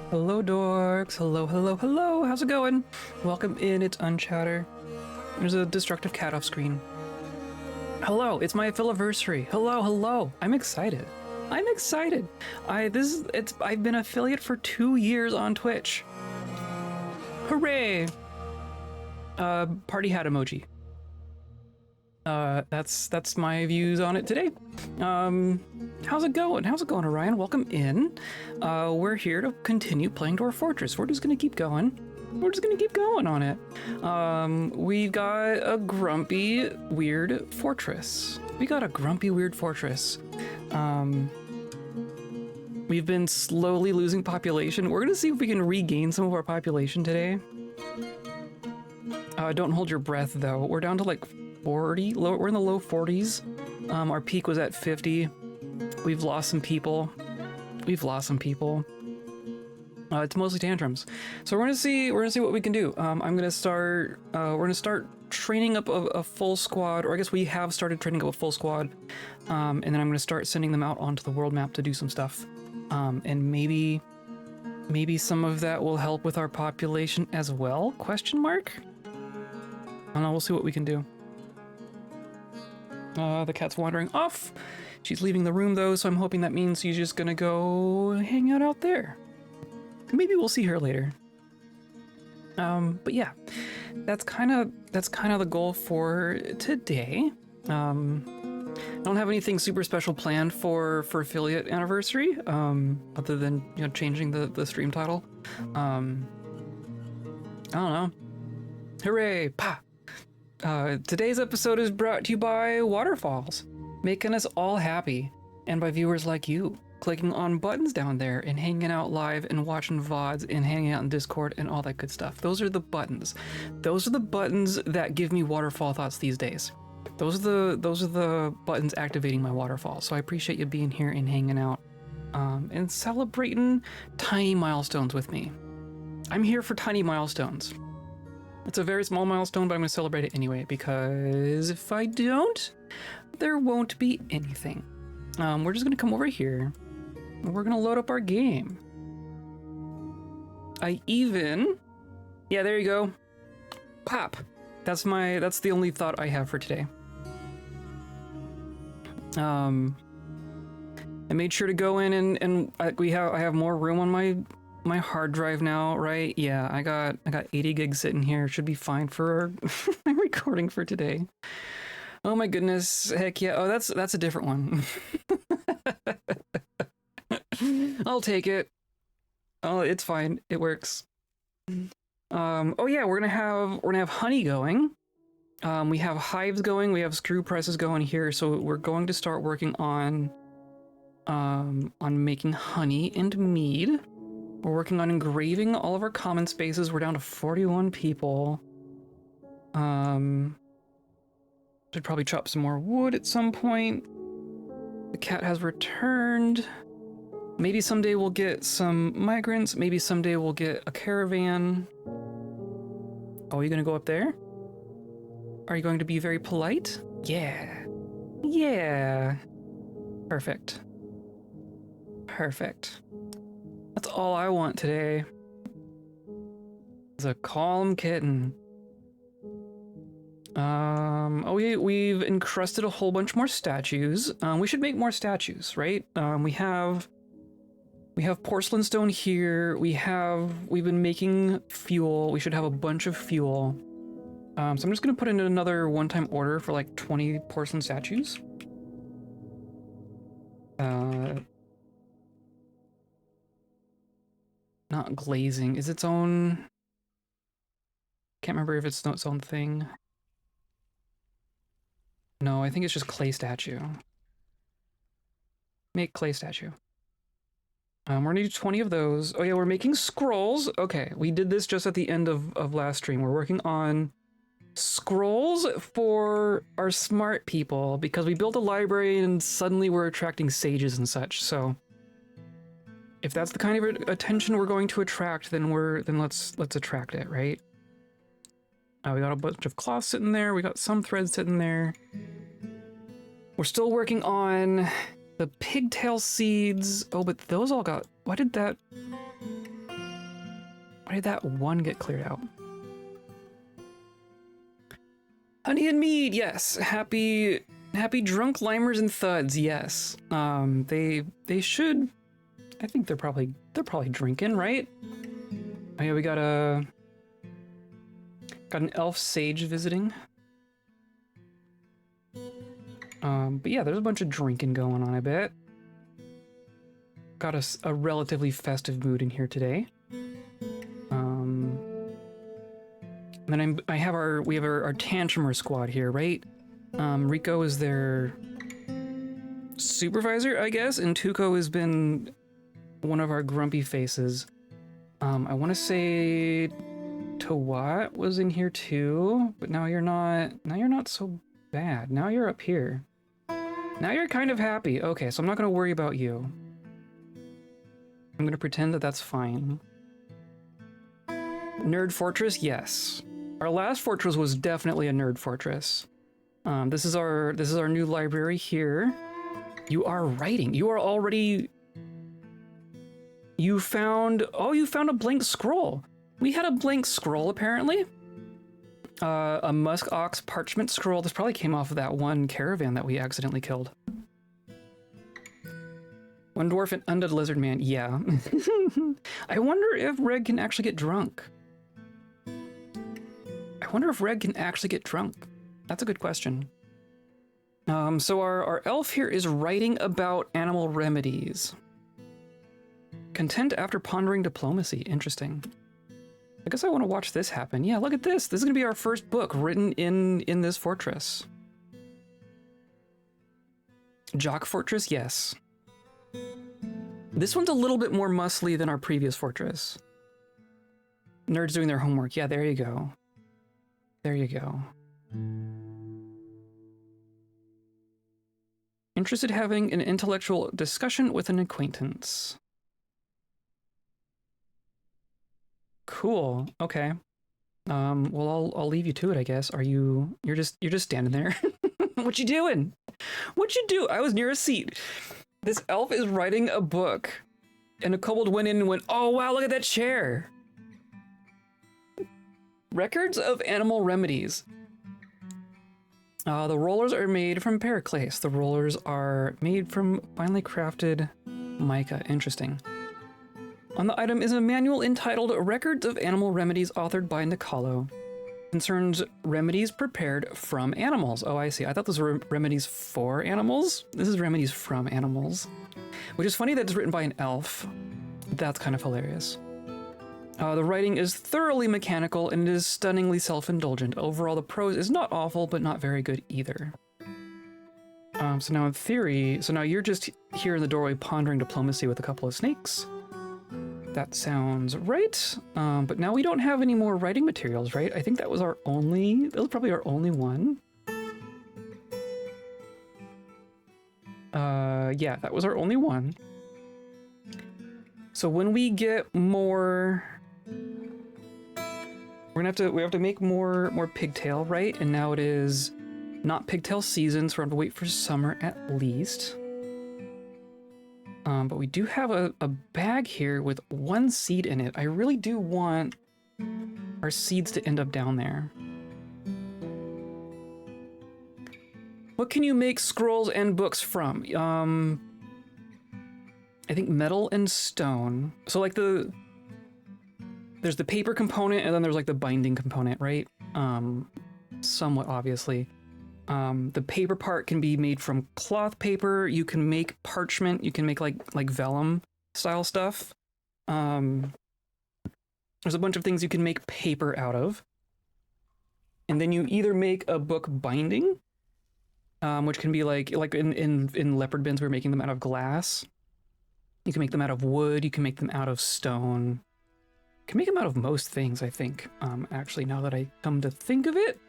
Hello, dorks. Hello, hello, hello. How's it going? Welcome in. It's Unchatter. There's a destructive cat off screen. Hello, it's my anniversary. Hello, hello. I'm excited. I'm excited. I've been affiliate for 2 years on Twitch. Hooray! Party hat emoji. That's my views on it today. How's it going? How's it going, Orion? Welcome in. We're here to continue playing Dwarf Fortress. We're just gonna keep going. We're just gonna keep going on it. We've got a grumpy, weird fortress. We've been slowly losing population. We're gonna see if we can regain some of our population today. Don't hold your breath, though. We're down to like 40. We're in the low 40s. Our peak was at 50. We've lost some people. It's mostly tantrums. So we're gonna see what we can do. We're gonna start training up a full squad, or I guess we have started training up a full squad. And then I'm gonna start sending them out onto the world map to do some stuff. And maybe some of that will help with our population as well? Question mark? I don't know, we'll see what we can do. The cat's wandering off. She's leaving the room though, so I'm hoping that means she's just gonna go hang out there. Maybe we'll see her later. But yeah, that's kind of the goal for today. I don't have anything super special planned for affiliate anniversary, other than changing the stream title. I don't know. Hooray! Pa! Today's episode is brought to you by Waterfalls, making us all happy, and by viewers like you, clicking on buttons down there and hanging out live and watching VODs and hanging out in Discord and all that good stuff. Those are the buttons. Those are the buttons that give me waterfall thoughts these days. Those are the buttons activating my waterfall. So I appreciate you being here and hanging out, and celebrating tiny milestones with me. I'm here for tiny milestones. It's a very small milestone, but I'm going to celebrate it anyway, because if I don't, there won't be anything. We're just going to come over here, and we're going to load up our game. Yeah, there you go. Pop. That's the only thought I have for today. I made sure to go in and I have more room on my hard drive now, right? Yeah, I got 80 gigs sitting here. Should be fine for my recording for today. Oh my goodness, heck yeah. Oh, that's a different one. I'll take it. Oh, it's fine. It works. Oh yeah, we're gonna have honey going. We have hives going. We have screw presses going here. So we're going to start working on making honey and mead. We're working on engraving all of our common spaces. We're down to 41 people. Should probably chop some more wood at some point. The cat has returned. Maybe someday we'll get some migrants. Maybe someday we'll get a caravan. Oh, are you gonna go up there? Are you going to be very polite? Yeah. Yeah. Perfect. Perfect. That's all I want today. Is a calm kitten. Oh, we've encrusted a whole bunch more statues. We should make more statues, right? We have porcelain stone here. We've been making fuel. We should have a bunch of fuel. So I'm just gonna put in another one-time order for like 20 porcelain statues. Not glazing is its own. Can't remember if it's its own thing. No, I think it's just clay statue. Make clay statue. We're gonna do 20 of those. Oh yeah, we're making scrolls. Okay, we did this just at the end of last stream. We're working on scrolls for our smart people because we built a library and suddenly we're attracting sages and such. So if that's the kind of attention we're going to attract, then let's attract it, right? We got a bunch of cloth sitting there. We got some thread sitting there. We're still working on the pigtail seeds. Oh, but those all got... Why did that... Why did that one get cleared out? Honey and mead, yes. Happy drunk limers and thuds, yes. They should. I think they're probably drinking, right? Oh yeah, we got an elf sage visiting. But yeah, there's a bunch of drinking going on, I bet. Got a relatively festive mood in here today. And then we have our tantrumer squad here, right? Rico is their supervisor, I guess, and Tuco has been one of our grumpy faces. I want to say Tawat was in here too, but now you're not so bad. Now you're up here. Now you're kind of happy. Okay, so I'm not going to worry about you. I'm going to pretend that that's fine. Nerd Fortress, yes. Our last fortress was definitely a nerd fortress. This is our new library here. You are writing. You are already. You found a blank scroll. We had a blank scroll apparently. A musk ox parchment scroll. This probably came off of that one caravan that we accidentally killed. One dwarf and undead lizard man. Yeah. I wonder if Reg can actually get drunk. That's a good question. So our elf here is writing about animal remedies. Content after pondering diplomacy. Interesting. I guess I want to watch this happen. Yeah, look at this. This is going to be our first book written in this fortress. Jock Fortress, yes. This one's a little bit more muscly than our previous fortress. Nerds doing their homework. Yeah, there you go. There you go. Interested having an intellectual discussion with an acquaintance. Cool. Okay. Well, I'll leave you to it, I guess. You're just standing there. What you doing? What you do? I was near a seat. This elf is writing a book, and a kobold went in and went, "Oh wow, look at that chair." Records of animal remedies. The rollers are made from periclase. The rollers are made from finely crafted mica. Interesting. On the item is a manual entitled Records of Animal Remedies, authored by Nicolo. Concerns remedies prepared from animals. Oh, I see. I thought those were remedies for animals. This is remedies from animals. Which is funny that it's written by an elf. That's kind of hilarious. The writing is thoroughly mechanical and it is stunningly self-indulgent. Overall, the prose is not awful, but not very good either. So now in theory, now you're just here in the doorway pondering diplomacy with a couple of snakes. That sounds right. But now we don't have any more writing materials, right? I think that was probably our only one. Yeah, that was our only one. So when we get more, we have to make more pigtail, right? And now it is not pigtail season, so we're going to wait for summer at least. But we do have a bag here with one seed in it. I really do want our seeds to end up down there. What can you make scrolls and books from? I think metal and stone. So like there's the paper component and then there's like the binding component, right? Somewhat obviously. The paper part can be made from cloth paper. You can make parchment. You can make like vellum style stuff. There's a bunch of things you can make paper out of. And then you either make a book binding, which can be like in Leopardbends, we're making them out of glass. You can make them out of wood. You can make them out of stone. You can make them out of most things, I think. Actually, now that I come to think of it.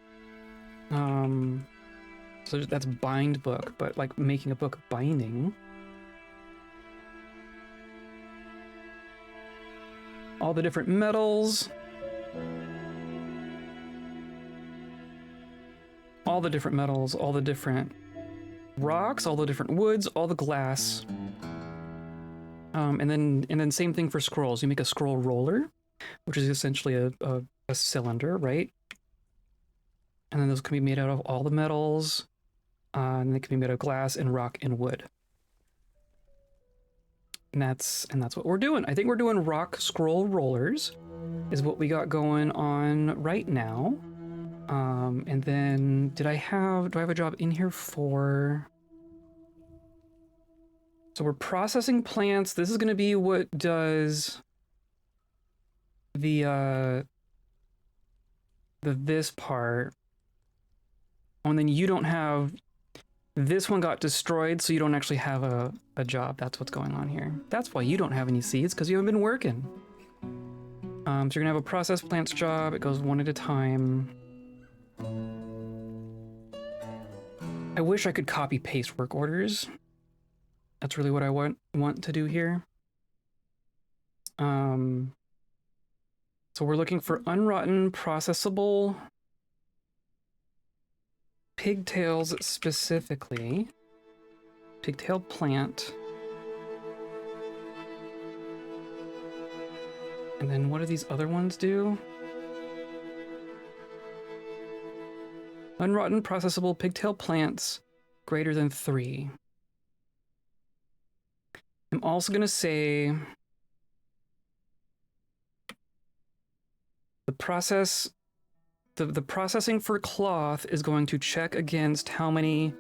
So that's bind book, but like making a book binding. All the different metals. All the different metals, all the different rocks, all the different woods, all the glass. And then same thing for scrolls. You make a scroll roller. which is essentially a cylinder, right? And then those can be made out of all the metals, and they can be made of glass and rock and wood. And that's what we're doing. I think we're doing rock scroll rollers is what we got going on right now. And then do I have a job in here for... So we're processing plants. This is going to be what does the this part. Oh, and then you don't have... This one got destroyed, so you don't actually have a job. That's what's going on here. That's why you don't have any seeds, because you haven't been working. So you're gonna have a process plants job. It goes one at a time. I wish I could copy paste work orders. That's really what I want to do here. So we're looking for unrotten, processable pigtails specifically. Pigtail plant. And then what do these other ones do? Unrotten, processable pigtail plants greater than 3. I'm also going to say the processing for cloth is going to check against how many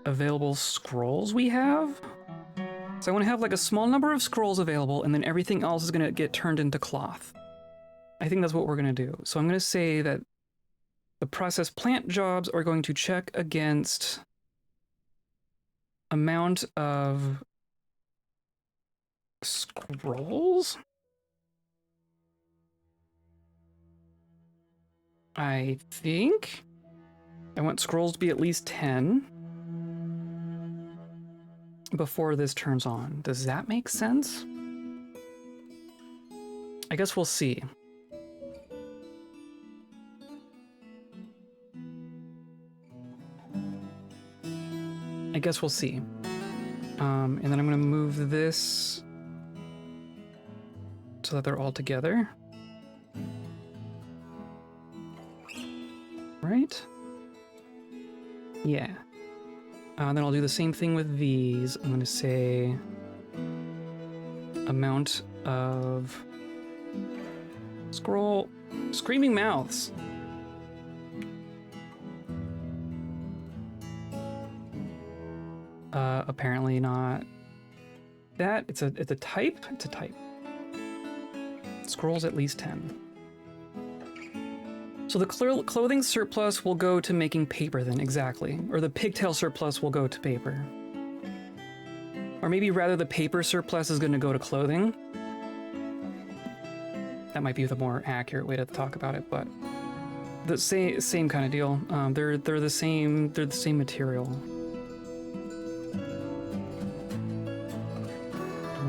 available scrolls we have. So I want to have like a small number of scrolls available, and then everything else is going to get turned into cloth. I think that's what we're going to do. So I'm going to say that the process plant jobs are going to check against amount of scrolls. I think I want scrolls to be at least 10 before this turns on. Does that make sense? I guess we'll see. I guess we'll see. And then I'm going to move this so that they're all together. Right? Yeah. Then I'll do the same thing with these. I'm going to say amount of scroll. Screaming mouths. Apparently not that. It's a type. It's a type. Scrolls at least 10. So the clothing surplus will go to making paper then, exactly. Or the pigtail surplus will go to paper. Or maybe rather the paper surplus is going to go to clothing. That might be the more accurate way to talk about it, but the same kind of deal. They're the same material.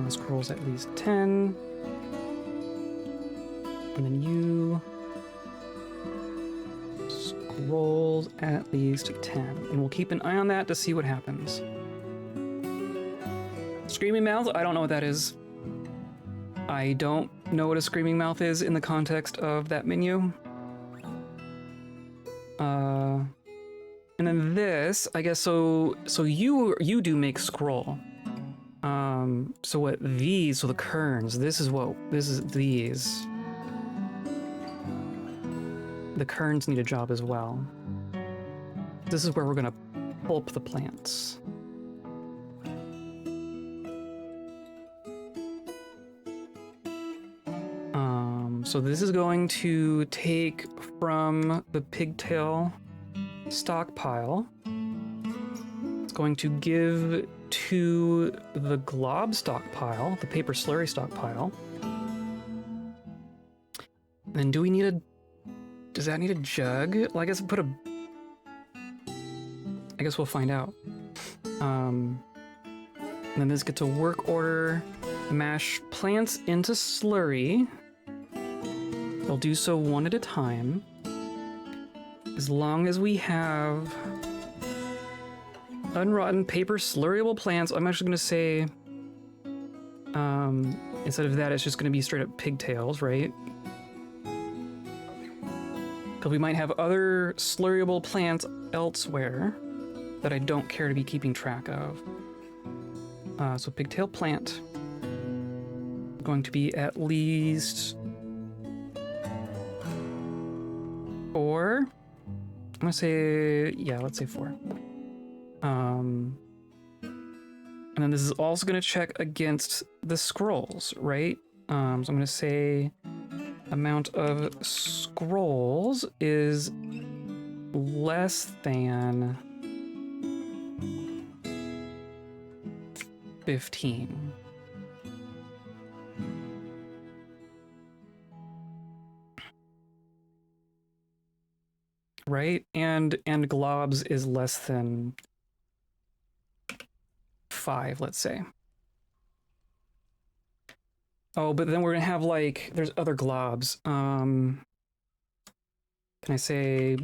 Scrolls at least 10. And then you scrolls at least 10. And we'll keep an eye on that to see what happens. Screaming mouth, I don't know what that is. I don't know what a screaming mouth is in the context of that menu. And then this, I guess, so you do make scroll. So what these, so the kerns, this is these. The kerns need a job as well. This is where we're gonna pulp the plants. So this is going to take from the pigtail stockpile. It's going to give to the glob stockpile, the paper slurry stockpile. Then do we need does that need a jug? Well, I guess I guess we'll find out. And then this gets a work order. Mash plants into slurry. They'll do so one at a time. As long as we have unrotten paper slurryable plants, I'm actually going to say Instead of that, it's just going to be straight up pigtails, right? Because we might have other slurryable plants elsewhere that I don't care to be keeping track of. So pigtail plant. Going to be at least 4. I'm gonna say, yeah, let's say 4. And then this is also gonna check against the scrolls, right? So I'm gonna say amount of scrolls is less than 15. Right? And globs is less than 5, let's say. Oh, but then we're gonna have like, there's other globs. Can I say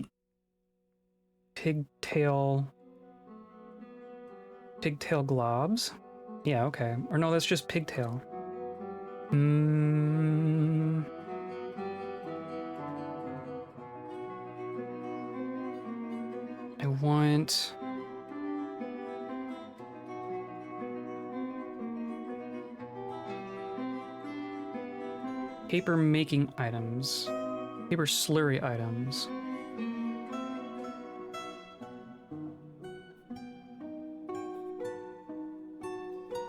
pigtail globs? Yeah, okay. Or no, that's just pigtail. I want... paper making items. Paper slurry items.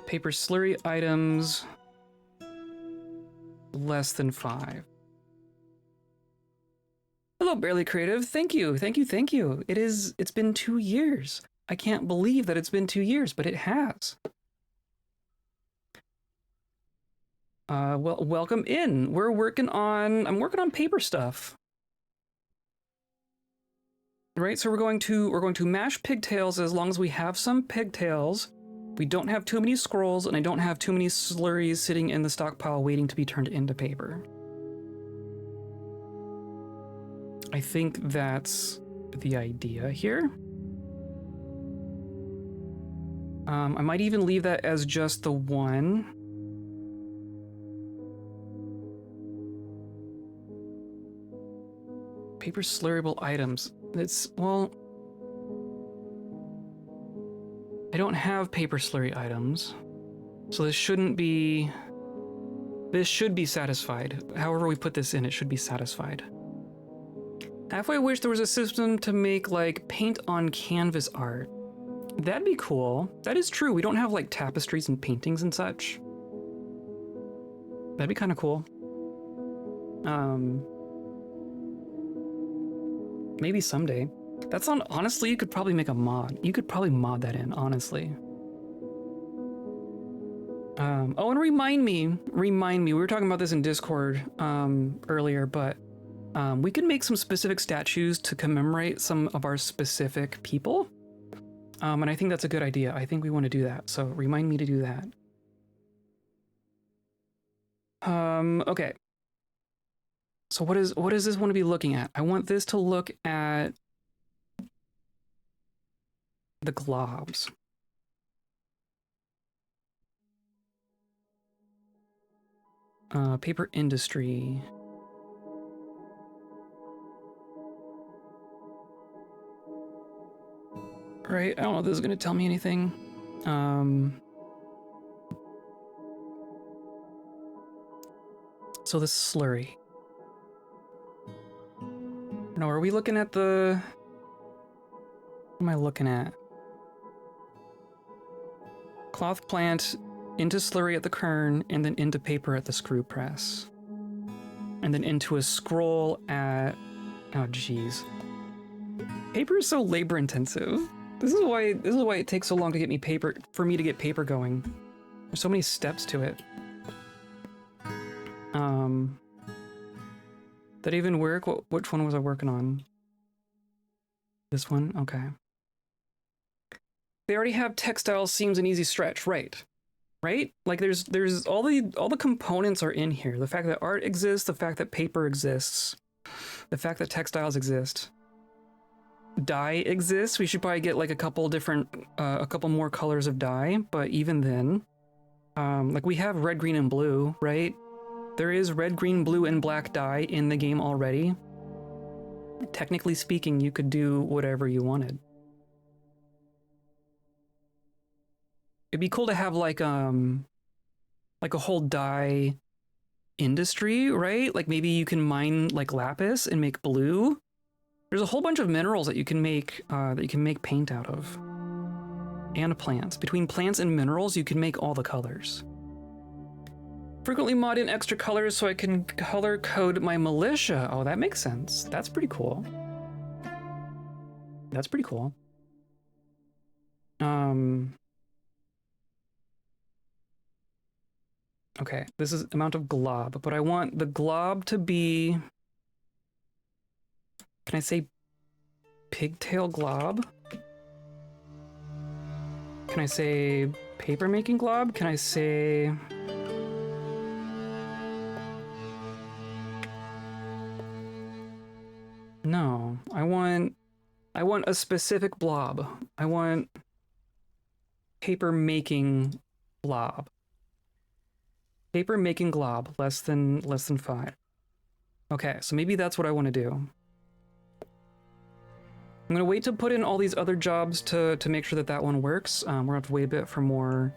Paper slurry items less than 5. Hello, Barely Creative. Thank you, thank you, thank you. It's been 2 years. I can't believe that it's been 2 years, but it has. Well, welcome in. I'm working on paper stuff. Right, so we're going to mash pigtails as long as we have some pigtails. We don't have too many scrolls, and I don't have too many slurries sitting in the stockpile waiting to be turned into paper. I think that's the idea here. I might even leave that as just the 1. Paper slurryable items. It's, well... I don't have paper slurry items, so this should be satisfied. However we put this in, it should be satisfied. Halfway wish there was a system to make like paint on canvas art. That'd be cool. That is true. We don't have like tapestries and paintings and such. That'd be kind of cool. Maybe someday. That's on, honestly, you could probably make a mod. You could probably mod that in, honestly. Oh, and remind me, we were talking about this in Discord earlier, but we can make some specific statues to commemorate some of our specific people. And I think that's a good idea. I think we want to do that, so remind me to do that. Okay. So what does this want to be looking at? I want this to look at the globs. Paper industry. Right, I don't know if this is going to tell me anything. So the slurry. No, are we looking at the... What am I looking at? Cloth plant into slurry at the kern, and then into paper at the screw press. And then into a scroll at... Oh, geez. Paper is so labor intensive. This is why it takes so long to get me paper, for me to get paper going. There's so many steps to it. That even work? Which one was I working on? This one? Okay. They already have textile seams an easy stretch, right? Right? Like there's all the components are in here. The fact that art exists, the fact that paper exists, the fact that textiles exist. Dye exists. We should probably get like a couple more colors of dye, but even then, Like we have red, green, and blue, right? There is red, green, blue, and black dye in the game already. Technically speaking, you could do whatever you wanted. It'd be cool to have like a whole dye industry, right? Like maybe you can mine like lapis and make blue. There's a whole bunch of minerals that you can make paint out of. And plants. Between plants and minerals, you can make all the colors. Frequently mod in extra colors so I can color code my militia. Oh, that makes sense. That's pretty cool. That's pretty cool. Okay, this is amount of glob, but I want the glob to be... Can I say pigtail glob? Can I say paper making glob? Can I say... No, I want a specific blob. I want paper making blob. Paper making glob, less than 5. Okay, so maybe that's what I want to do. I'm gonna wait to put in all these other jobs to make sure that one works. We're gonna have to wait a bit for more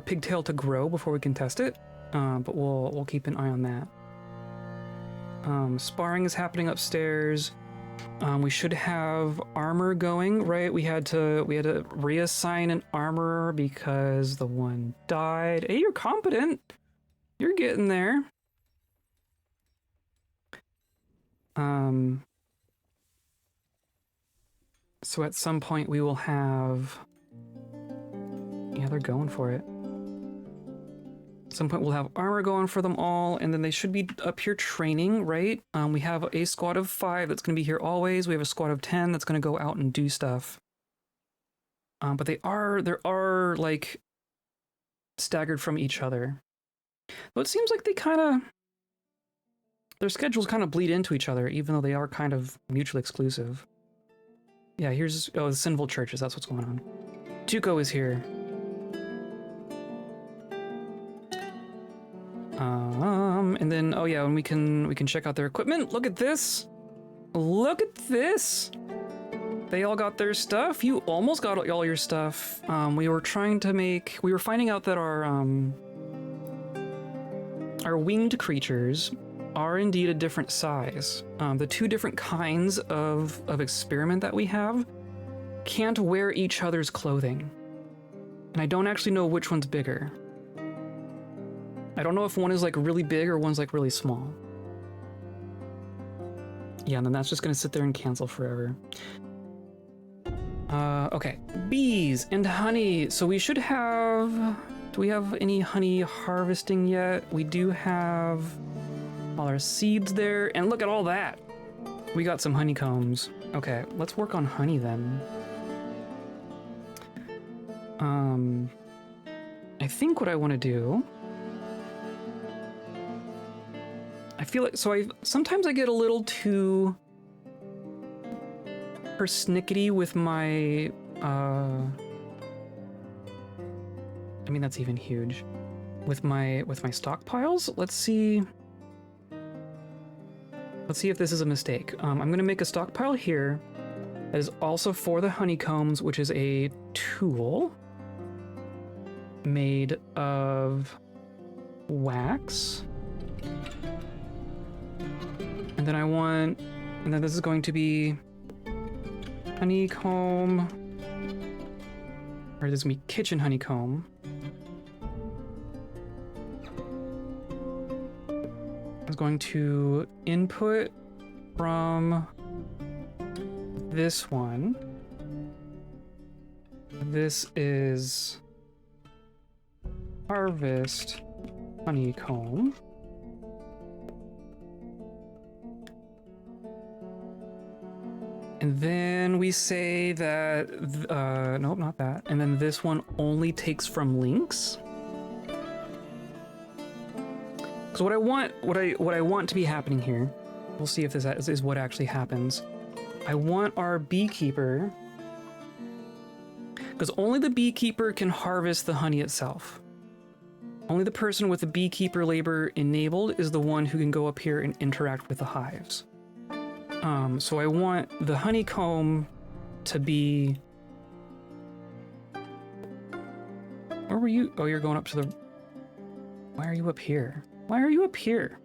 pigtail to grow before we can test it. But we'll keep an eye on that. Sparring is happening upstairs. We should have armor going, right? We had to reassign an armorer because the one died. Hey, you're competent. You're getting there. So at some point we will have... Yeah, they're going for it. At some point we'll have armor going for them all, and then they should be up here training, right? We have a squad of 5 that's going to be here always. We have a squad of 10 that's going to go out and do stuff. But there are like staggered from each other. Though it seems like their schedules kind of bleed into each other, even though they are kind of mutually exclusive. Yeah, here's the Sinful Churches. That's what's going on. Tuco is here. And then and we can check out their equipment. Look at this. Look at this. They all got their stuff. You almost got all your stuff. We were finding out that our winged creatures are indeed a different size. The 2 different kinds of experiment that we have can't wear each other's clothing. And I don't actually know which one's bigger. I don't know if one is like really big or one's like really small. Yeah, and then that's just gonna sit there and cancel forever. Okay, bees and honey. So we should have... Do we have any honey harvesting yet? We do have all our seeds there, and look at all that. We got some honeycombs. Okay, let's work on honey then. I think what I want to do... I feel like... sometimes I get a little too... persnickety with my... I mean, that's even huge. With my stockpiles? Let's see if this is a mistake. I'm gonna make a stockpile here that is also for the honeycombs, which is a tool made of wax. And then this is going to be honeycomb, or this is gonna be kitchen honeycomb. I was going to input from this one. This is harvest honeycomb. And then we say that, nope, not that. And then this one only takes from links. So what I want to be happening here, we'll see if this is what actually happens. I want our beekeeper, because only the beekeeper can harvest the honey itself. Only the person with the beekeeper labor enabled is the one who can go up here and interact with the hives. So I want the honeycomb to be... Where were you? Oh, you're going up to the... Why are you up here? Why are you up here?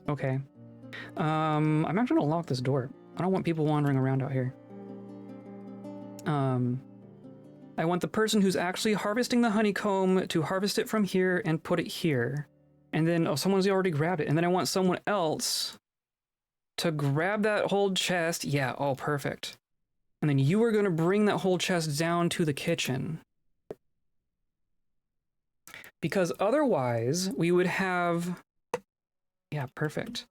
Okay. I'm actually gonna lock this door. I don't want people wandering around out here. I want the person who's actually harvesting the honeycomb to harvest it from here and put it here. And then, oh, someone's already grabbed it. And then I want someone else to grab that whole chest. Yeah, oh, perfect. And then you are going to bring that whole chest down to the kitchen. Because otherwise, we would have... Yeah, perfect.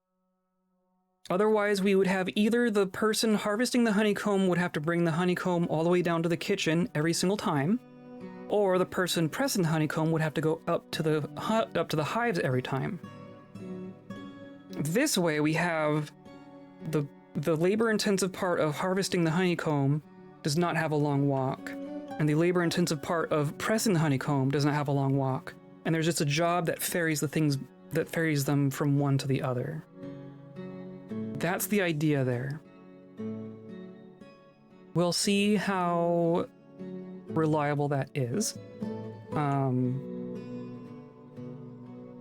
Otherwise, we would have either the person harvesting the honeycomb would have to bring the honeycomb all the way down to the kitchen every single time, or the person pressing the honeycomb would have to go up to the hives every time. This way, we have the labor-intensive part of harvesting the honeycomb does not have a long walk, and the labor-intensive part of pressing the honeycomb does not have a long walk, and there's just a job that ferries them from one to the other. That's the idea there. We'll see how reliable that is.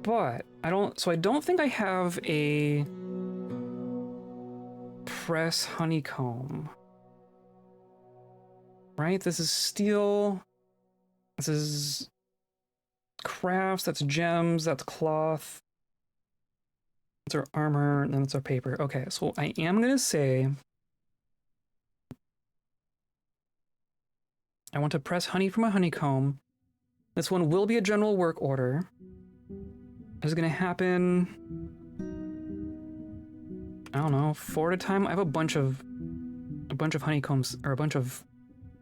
But I don't think I have a press honeycomb. Right? This is steel. This is crafts, that's gems, that's cloth. That's our armor, and then that's our paper. Okay, so I am gonna say I want to press honey from a honeycomb. This one will be a general work order. It's gonna happen, I don't know, 4 at a time. I have a bunch of honeycombs, or a bunch of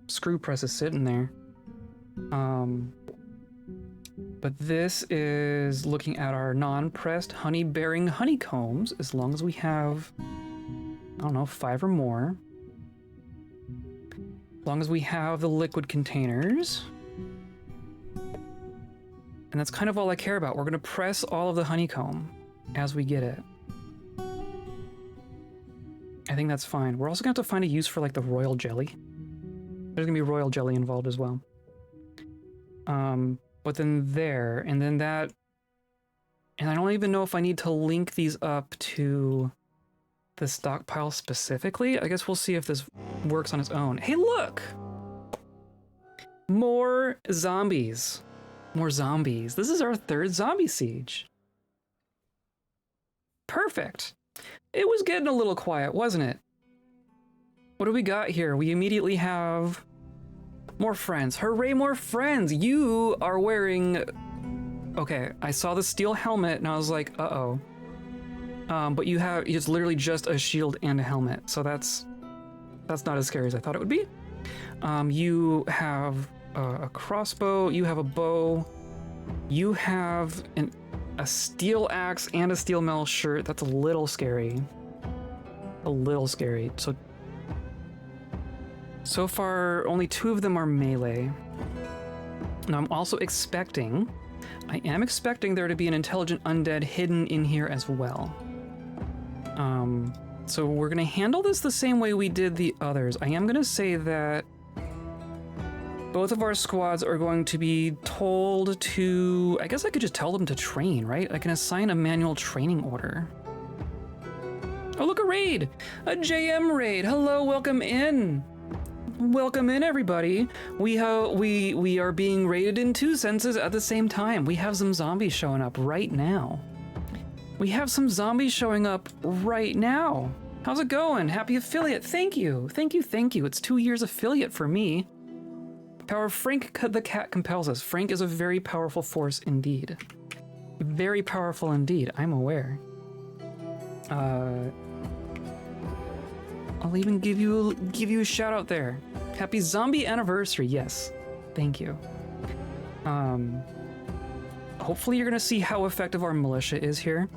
screw presses sitting there. But this is looking at our non-pressed honey-bearing honeycombs, as long as we have, I don't know, 5 or more. As long as we have the liquid containers. And that's kind of all I care about. We're going to press all of the honeycomb as we get it. I think that's fine. We're also going to have to find a use for, like, the royal jelly. There's going to be royal jelly involved as well. But then there, and then that, and I don't even know if I need to link these up to the stockpile specifically. I guess we'll see if this works on its own. Hey, look! More zombies. More zombies. This is our 3rd zombie siege. Perfect. It was getting a little quiet, wasn't it? What do we got here? We immediately have... more friends. Hooray, more friends! You are wearing... Okay, I saw the steel helmet and I was like, uh-oh. But it's literally just a shield and a helmet, so that's not as scary as I thought it would be. You have a crossbow, you have a bow, you have a steel axe and a steel mail shirt. That's a little scary. A little scary. So far, only 2 of them are melee. And I'm also expecting... I am expecting there to be an intelligent undead hidden in here as well. So we're gonna handle this the same way we did the others. I am gonna say that both of our squads are going to be told to... I guess I could just tell them to train, right? I can assign a manual training order. Oh, look, a raid! A JM raid! Hello, welcome in! Welcome in, everybody. We are being raided in 2 senses at the same time. We have some zombies showing up right now. We have some zombies showing up right now. How's it going? Happy affiliate. Thank you. Thank you. Thank you. It's 2 years affiliate for me. Power of Frank the cat compels us. Frank is a very powerful force indeed. Very powerful indeed. I'm aware. I'll even give you a shout out there. Happy zombie anniversary. Yes. Thank you. Hopefully you're gonna see how effective our militia is here.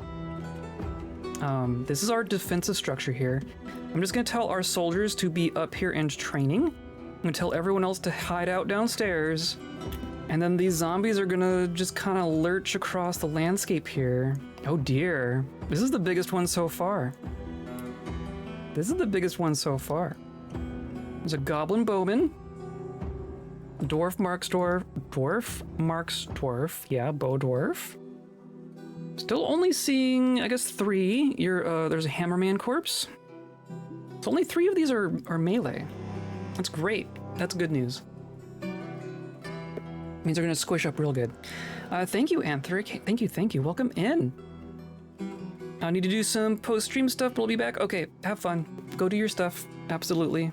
This is our defensive structure here. I'm just gonna tell our soldiers to be up here and training. I'm gonna tell everyone else to hide out downstairs. And then these zombies are gonna just kind of lurch across the landscape here. Oh dear. This is the biggest one so far. This is the biggest one so far. There's a goblin bowman. Dwarf marks dwarf. Dwarf marks dwarf. Yeah, bow dwarf. Still only seeing, I guess, 3. There's a hammerman corpse. So only 3 of these are melee. That's great. That's good news. Means they're gonna squish up real good. Thank you, Anthric. Thank you. Welcome in. I need to do some post-stream stuff, but I'll be back. Okay, have fun. Go do your stuff. Absolutely.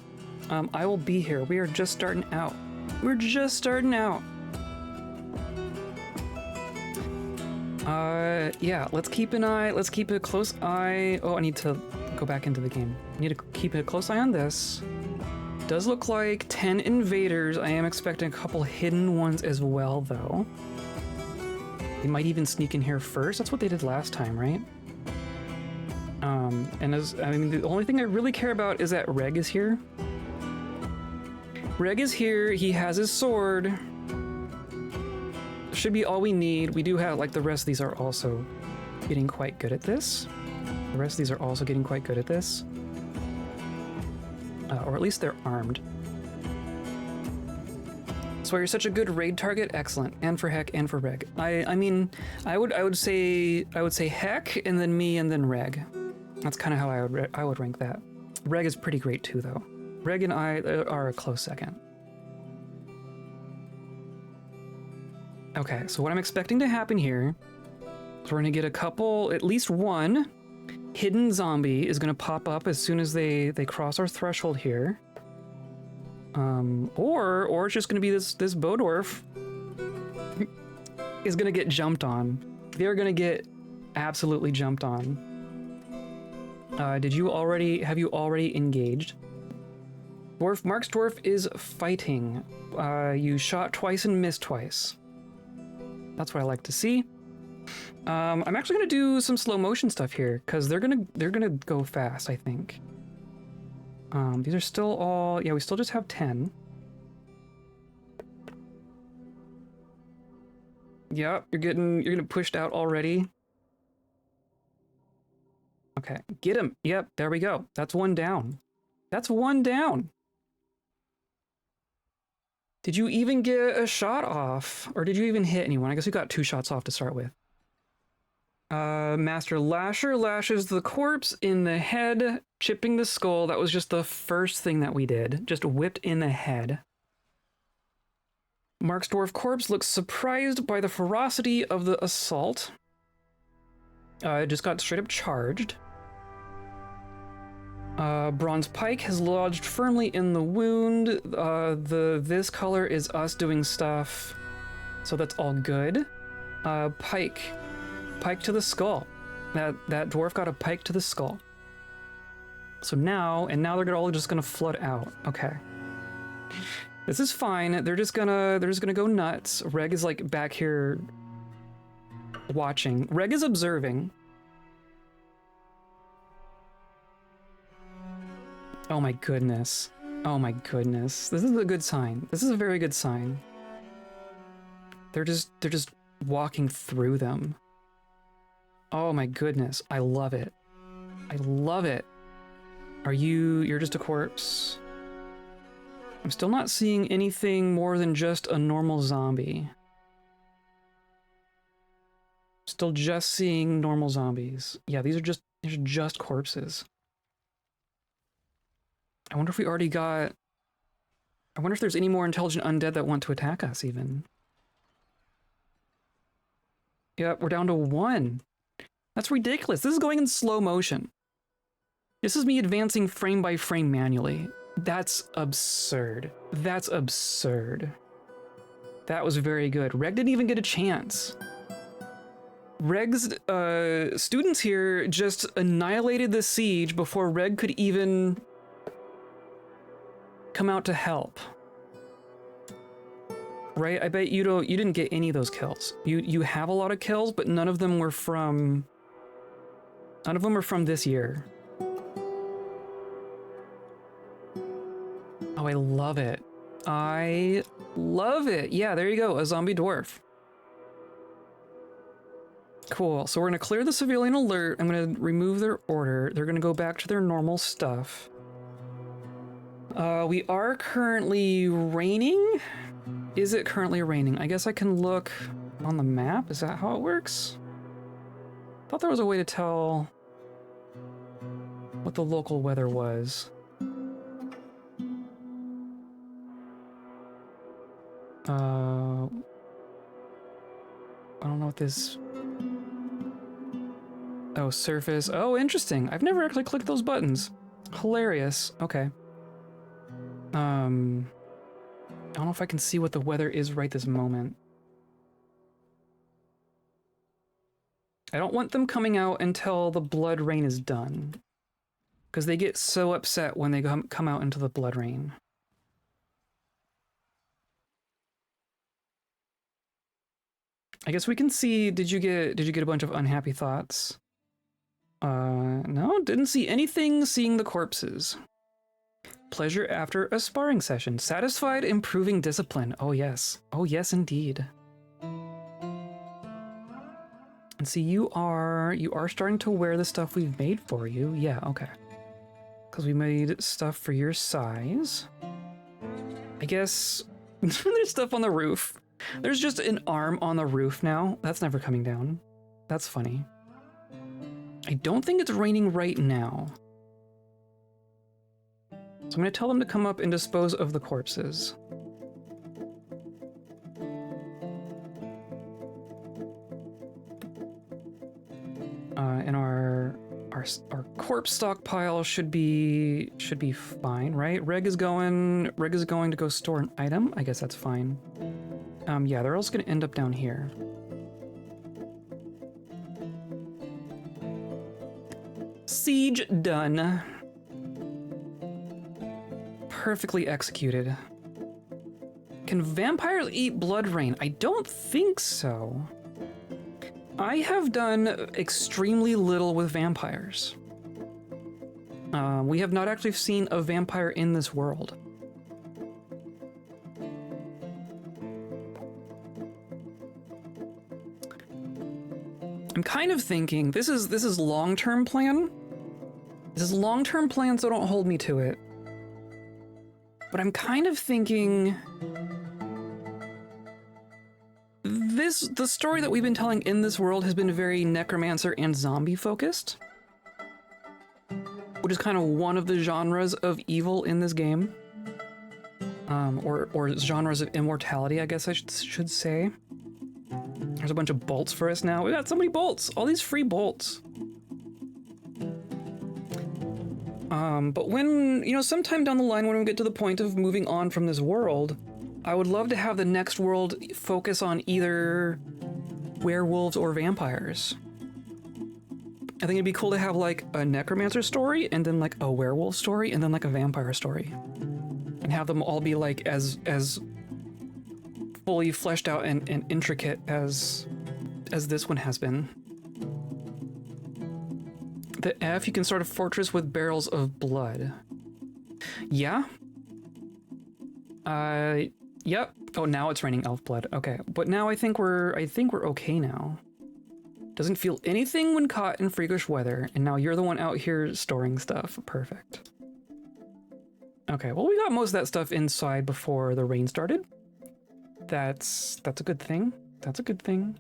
I will be here. We are just starting out. We're just starting out. Yeah, let's keep an eye. Let's keep a close eye. Oh, I need to go back into the game. I need to keep a close eye on this. Does look like 10 invaders. I am expecting a couple hidden ones as well, though. They might even sneak in here first. That's what they did last time, right? The only thing I really care about is that Reg is here. Reg is here. He has his sword. Should be all we need. We do have, like, the rest of these are also getting quite good at this. The rest of these are also getting quite good at this. Or at least they're armed. So you're such a good raid target. Excellent. And for Heck and for Reg. I mean, I would say Heck and then me and then Reg. That's kind of how I would rank that. Reg is pretty great too, though. Reg and I are a close second. Okay, so what I'm expecting to happen here is we're gonna get a couple, at least one hidden zombie is gonna pop up as soon as they cross our threshold here. Or it's just gonna be this bow dwarf is gonna get jumped on. They're gonna get absolutely jumped on. Have you already engaged? Mark's dwarf is fighting. You shot twice and missed twice. That's what I like to see. I'm actually gonna do some slow motion stuff here because they're gonna go fast, I think. These are still all, yeah, we still just have 10. Yep, you're getting pushed out already. Okay, get him. Yep, there we go. That's one down. That's one down. Did you even get a shot off? Or did you even hit anyone? I guess we got 2 shots off to start with. Master Lasher lashes the corpse in the head, chipping the skull. That was just the first thing that we did. Just whipped in the head. Mark's dwarf corpse looks surprised by the ferocity of the assault. It just got straight up charged. Bronze Pike has lodged firmly in the wound. This color is us doing stuff, so that's all good. Pike to the skull. That dwarf got a pike to the skull. So now they're all just gonna flood out. Okay, this is fine. They're just gonna go nuts. Reg is like back here watching. Reg is observing. Oh my goodness. Oh my goodness. This is a good sign. This is a very good sign. They're just walking through them. Oh my goodness. I love it. I love it. You're just a corpse? I'm still not seeing anything more than just a normal zombie. Still just seeing normal zombies. Yeah, these are just corpses. I wonder if we already got... I wonder if there's any more intelligent undead that want to attack us, even. Yep, we're down to 1. That's ridiculous. This is going in slow motion. This is me advancing frame by frame manually. That's absurd. That's absurd. That was very good. Reg didn't even get a chance. Reg's students here just annihilated the siege before Reg could even come out to help. Right? I bet you didn't get any of those kills. You have a lot of kills, but none of them were from this year. Oh, I love it. I love it. Yeah, there you go, a zombie dwarf. Cool, so we're gonna clear the civilian alert. I'm gonna remove their order. They're gonna go back to their normal stuff. We are currently raining. Is it currently raining? I guess I can look on the map. Is that how it works? Thought there was a way to tell what the local weather was. I don't know what this... Oh, surface. Oh, interesting. I've never actually clicked those buttons. Hilarious. Okay. I don't know if I can see what the weather is right this moment. I don't want them coming out until the blood rain is done, because they get so upset when they come out into the blood rain. I guess we can see. Did you get a bunch of unhappy thoughts? No, didn't see anything. Seeing the corpses. Pleasure after a sparring session. Satisfied, improving discipline. Oh yes. Oh yes, indeed. And see, you are starting to wear the stuff we've made for you. Yeah, okay. Because we made stuff for your size. I guess there's stuff on the roof. There's just an arm on the roof now. That's never coming down. That's funny. I don't think it's raining right now. So I'm going to tell them to come up and dispose of the corpses. And our corpse stockpile should be fine, right? Reg is going to go store an item. I guess that's fine. Yeah, they're also going to end up down here. Siege done. Perfectly executed. Can vampires eat blood rain? I don't think so. I have done extremely little with vampires. We have not actually seen a vampire in this world. I'm kind of thinking this is long-term plan. This is long-term plan, so don't hold me to it. But I'm kind of thinking the story that we've been telling in this world has been very necromancer and zombie focused, which is kind of one of the genres of evil in this game, or genres of immortality, I guess I should say. There's a bunch of bolts for us now. We got so many bolts, all these free bolts. But when, sometime down the line when we get to the point of moving on from this world, I would love to have the next world focus on either werewolves or vampires. I think it'd be cool to have like a necromancer story and then like a werewolf story and then like a vampire story. And have them all be like as fully fleshed out and intricate as this one has been. The F, you can start a fortress with barrels of blood. Yeah. Yep. Oh, now it's raining elf blood. Okay, but now I think we're okay now. Doesn't feel anything when caught in freakish weather, and now you're the one out here storing stuff. Perfect. Okay, well, we got most of that stuff inside before the rain started. That's a good thing. That's a good thing.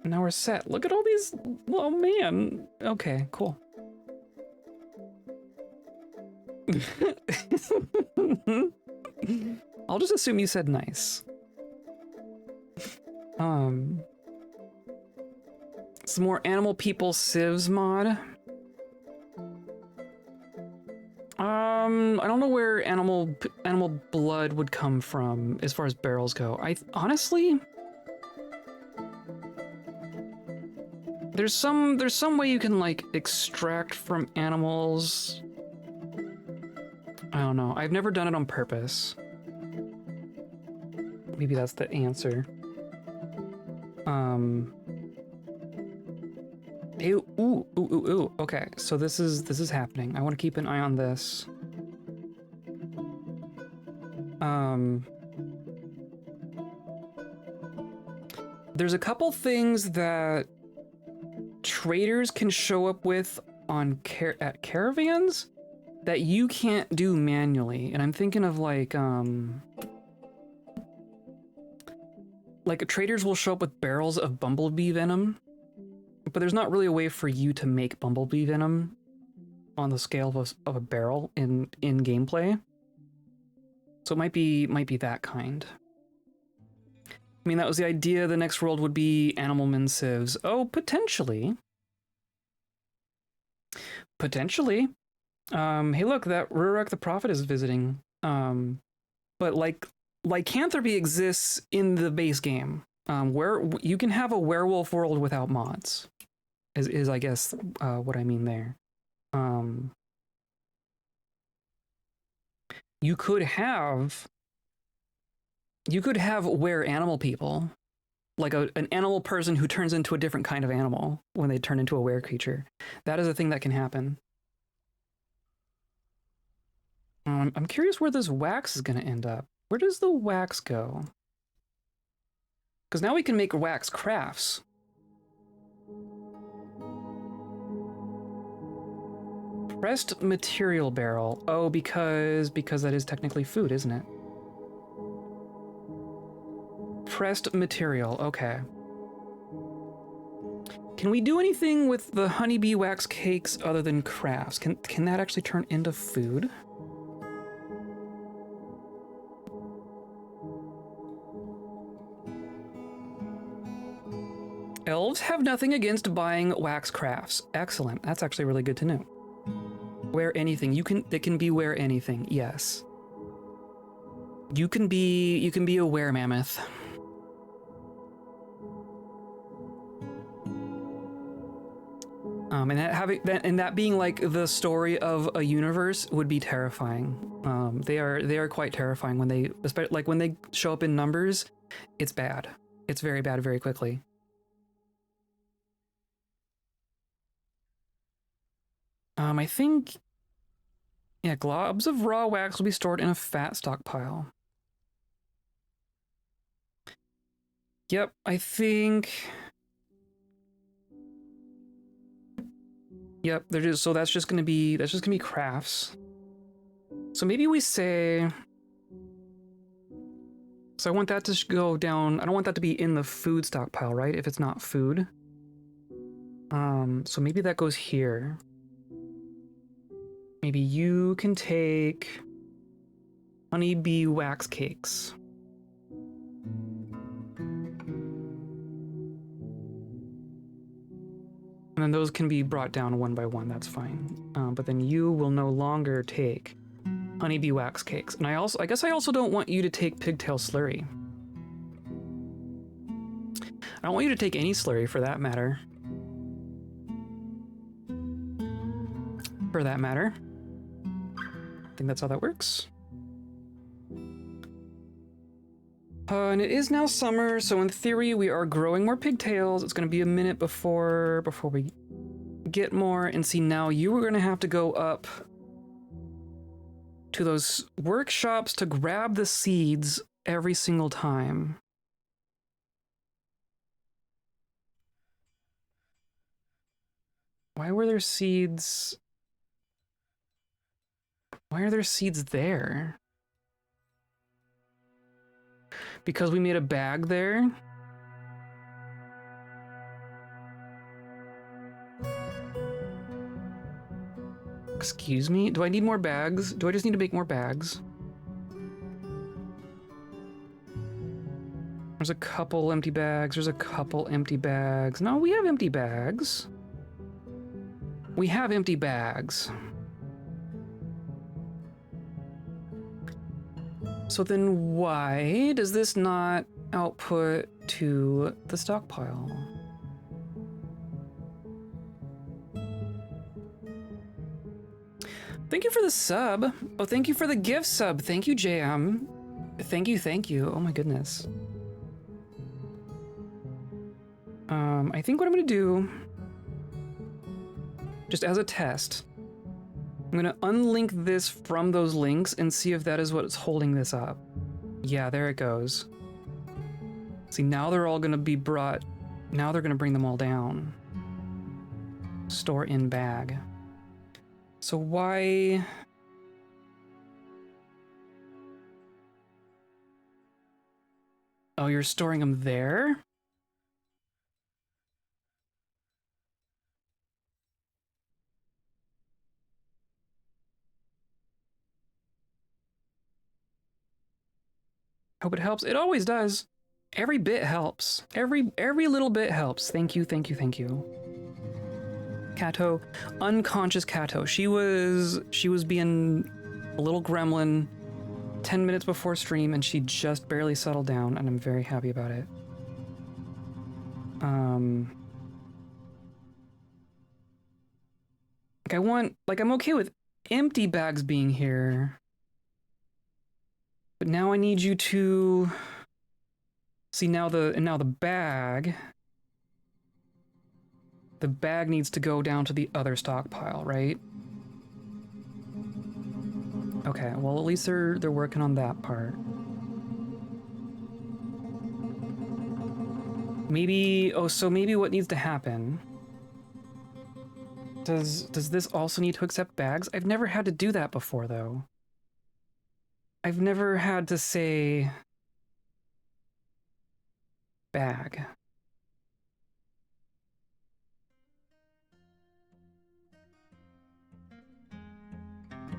Now we're set. Look at all these. Oh man. Okay, cool. I'll just assume you said nice. Some more animal people civs mod. I don't know where animal blood would come from as far as barrels go. Honestly, there's some way you can like extract from animals. I don't know. I've never done it on purpose. Maybe that's the answer. Ooh. Okay, so this is happening. I want to keep an eye on this. There's a couple things that traders can show up with on at caravans that you can't do manually, and I'm thinking of like traders will show up with barrels of bumblebee venom, but there's not really a way for you to make bumblebee venom on the scale of a barrel in gameplay. So it might be that kind. I mean, that was the idea. The next world would be animal min sieves. Oh, potentially. Potentially. Hey, look, that Rurik the Prophet is visiting. But like, lycanthropy exists in the base game, where you can have a werewolf world without mods. Is I guess what I mean there. You could have were-animal people, like an animal person who turns into a different kind of animal when they turn into a were-creature. That is a thing that can happen. I'm curious where this wax is going to end up. Where does the wax go? Because now we can make wax crafts. Pressed material barrel. Oh, because that is technically food, isn't it? Pressed material, okay. Can we do anything with the honeybee wax cakes other than crafts? Can that actually turn into food? Elves have nothing against buying wax crafts. Excellent. That's actually really good to know. Wear anything. It can be wear anything. Yes. You can be a were mammoth. And that being like the story of a universe would be terrifying. They are quite terrifying when they, especially like when they show up in numbers. It's bad. It's very bad very quickly. I think, yeah, globs of raw wax will be stored in a fat stockpile. Yep, I think. Yep, so that's just gonna be crafts. So maybe we say. So I want that to go down. I don't want that to be in the food stockpile, right? If it's not food. So maybe that goes here. Maybe you can take honeybee wax cakes. And then those can be brought down one by one, that's fine. But then you will no longer take honeybee wax cakes. And I guess I also don't want you to take pigtail slurry. I don't want you to take any slurry for that matter. I think that's how that works. And it is now summer, so in theory we are growing more pigtails. It's going to be a minute before we get more. And see, now you are going to have to go up to those workshops to grab the seeds every single time. Why were there seeds? Why are there seeds there? Because we made a bag there? Excuse me? Do I need more bags? Do I just need to make more bags? There's a couple empty bags. There's a couple empty bags. No, we have empty bags. We have empty bags. So then why does this not output to the stockpile? Thank you for the sub. Oh, thank you for the gift sub. Thank you, JM. Thank you. Oh my goodness. I think what I'm gonna do, just as a test, I'm gonna unlink this from those links and see if that is what is holding this up. Yeah, there it goes. See, now they're all gonna be brought... Now they're gonna bring them all down. Store in bag. So why... Oh, you're storing them there? Hope it helps. It always does. Every bit helps. Every little bit helps. Thank you, thank you, thank you. Kato, unconscious Kato. She was being a little gremlin 10 minutes before stream, and she just barely settled down, and I'm very happy about it. Like I'm okay with empty bags being here. But now I need you to see now the bag needs to go down to the other stockpile, right? Okay, well at least they're working on that part. Maybe so maybe what needs to happen, does this also need to accept bags? I've never had to do that before though. I've never had to say bag.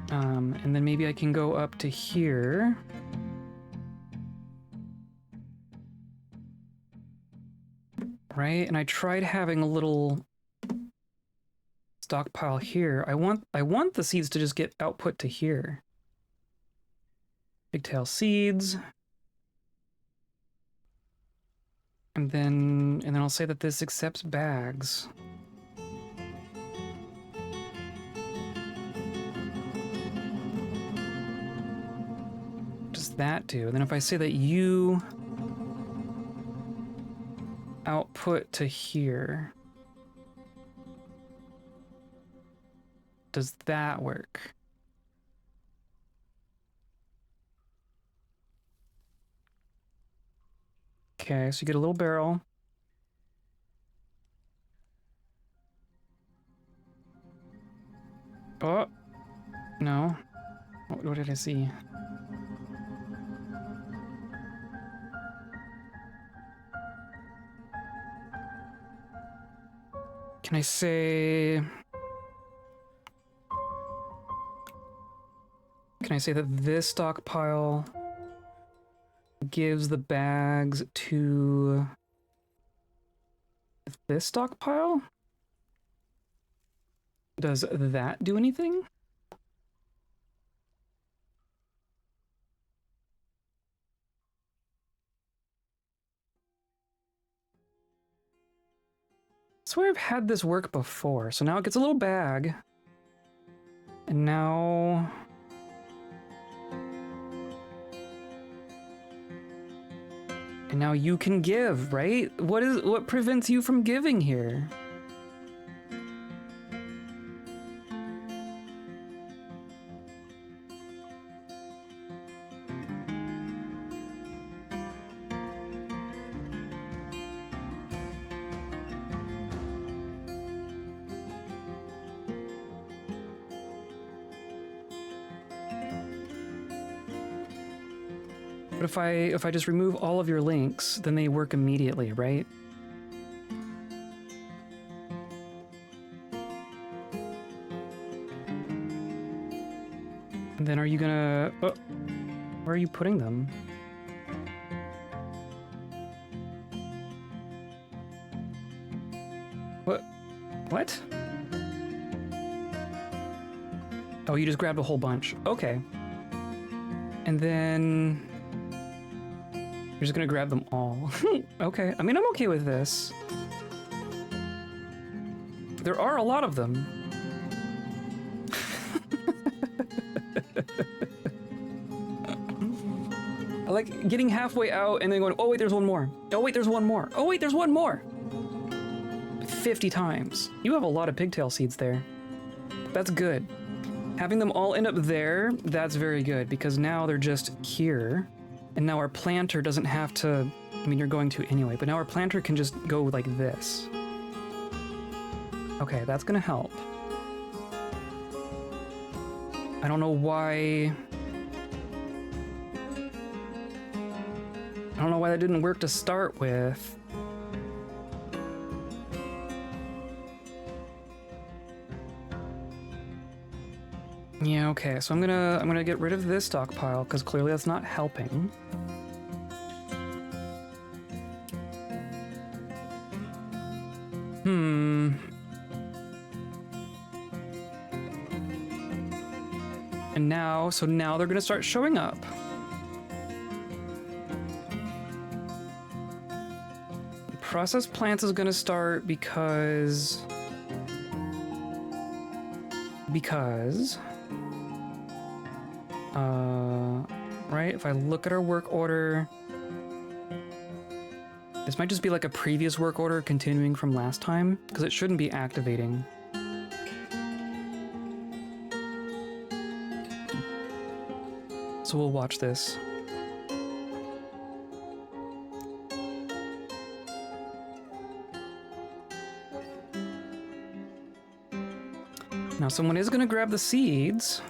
And then maybe I can go up to here. Right? And I tried having a little stockpile here. I want the seeds to just get output to here. Pigtail seeds. And then I'll say that this accepts bags. What does that do? And then if I say that you output to here, does that work? Okay, so you get a little barrel. Oh, no. What did I see? Can I say that this stockpile gives the bags to this stockpile? Does that do anything? I swear I've had this work before. So now it gets a little bag. And now... And now you can give, right? What prevents you from giving here? But if I just remove all of your links, then they work immediately, right? And then are you gonna... Oh, where are you putting them? What? Oh, you just grabbed a whole bunch. Okay. And then... You're just gonna grab them all. Okay, I mean, I'm okay with this. There are a lot of them. I like getting halfway out and then going, oh wait, there's one more. Oh wait, there's one more. Oh wait, there's one more. 50 times. You have a lot of pigtail seeds there. That's good. Having them all end up there, that's very good, because now they're just here. And now our planter doesn't have to... I mean, you're going to anyway, but now our planter can just go like this. Okay, that's gonna help. I don't know why... I don't know why that didn't work to start with. Yeah, okay, so I'm gonna get rid of this stockpile, because clearly that's not helping. And now, so now they're gonna start showing up. Processed plants is gonna start because... right, if I look at our work order... This might just be like a previous work order continuing from last time, because it shouldn't be activating. So we'll watch this. Now someone is going to grab the seeds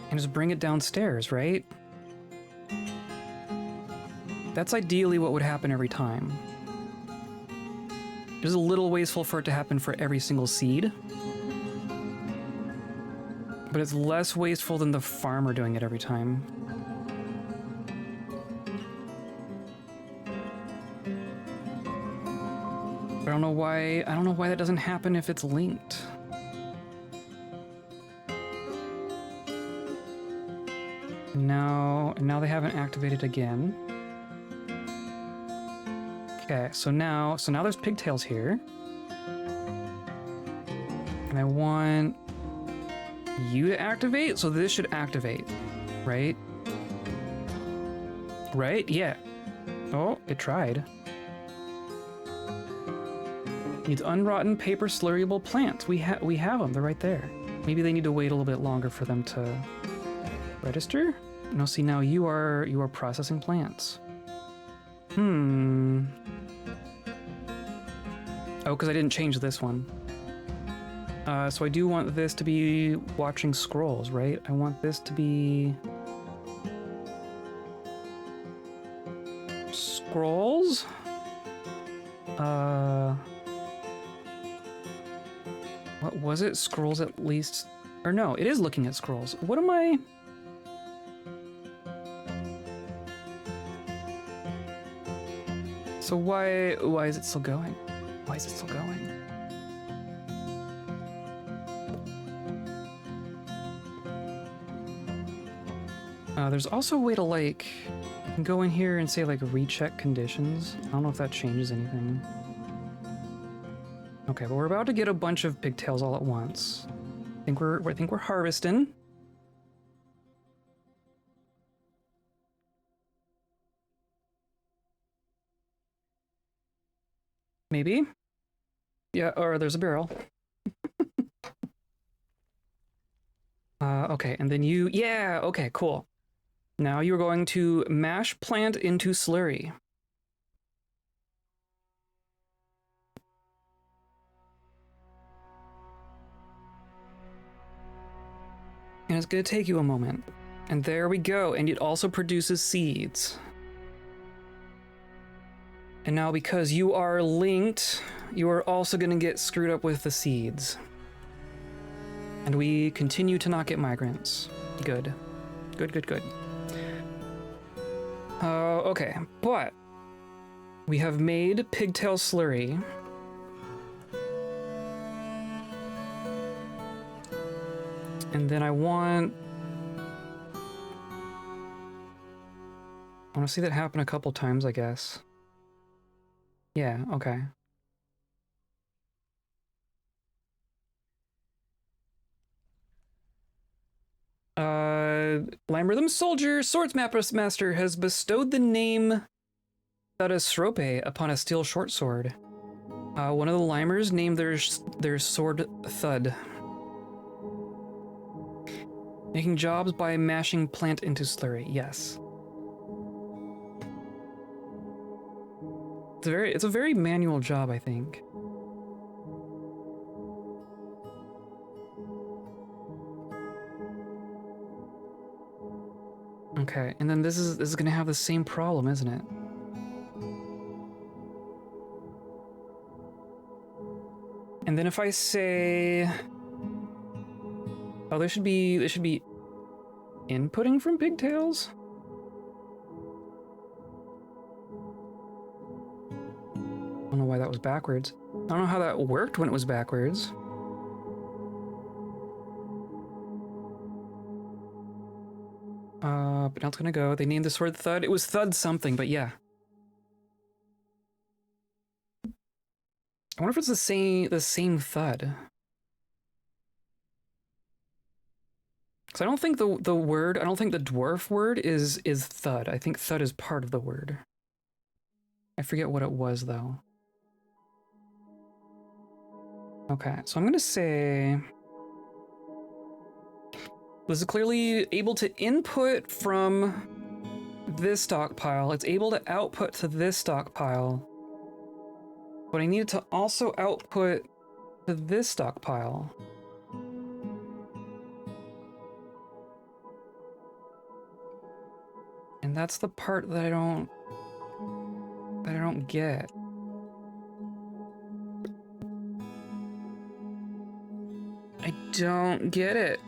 and just bring it downstairs, right? That's ideally what would happen every time. It is a little wasteful for it to happen for every single seed, but it's less wasteful than the farmer doing it every time. But I don't know why that doesn't happen if it's linked. And now they haven't activated again. Okay, so now there's pigtails here. And I want you to activate, so this should activate, right? Right? Yeah. Oh, it tried. Needs unrotten paper slurryable plants. We have them. They're right there. Maybe they need to wait a little bit longer for them to register. No, see, now you are processing plants. Oh, because I didn't change this one. So I do want this to be watching scrolls, right? I want this to be... Scrolls? What was it? Scrolls at least... Or no, it is looking at scrolls. What am I... So why is it still going? Why is it still going? There's also a way to, like, go in here and say, like, recheck conditions. I don't know if that changes anything. Okay, but we're about to get a bunch of pigtails all at once. I think we're harvesting. Maybe. Yeah, or there's a barrel. Okay, and then you... Yeah, okay, cool. Now you're going to mash plant into slurry. And it's going to take you a moment. And there we go, and it also produces seeds. And now because you are linked, you are also going to get screwed up with the seeds. And we continue to not get migrants. Good. Good. Okay, but we have made pigtail slurry. And then I want to see that happen a couple times, I guess. Yeah, okay. Lime Rhythm Soldier, Swordsmaster has bestowed the name Thudasrope upon a steel short sword. One of the limers named their sword Thud. Making jobs by mashing plant into slurry. Yes. It's a very manual job, I think. Okay, and then this is gonna have the same problem, isn't it? And then if I say, oh, there should be inputting from pigtails. I don't know why that was backwards. I don't know how that worked when it was backwards. But now it's gonna go. They named the sword Thud. It was Thud something, but yeah. I wonder if it's the same Thud. Because I don't think the word, I don't think the dwarf word is Thud. I think Thud is part of the word. I forget what it was though. Okay, so I'm gonna say this is clearly able to input from this stockpile. It's able to output to this stockpile. But I need it to also output to this stockpile. And that's the part that I don't get. I don't get it.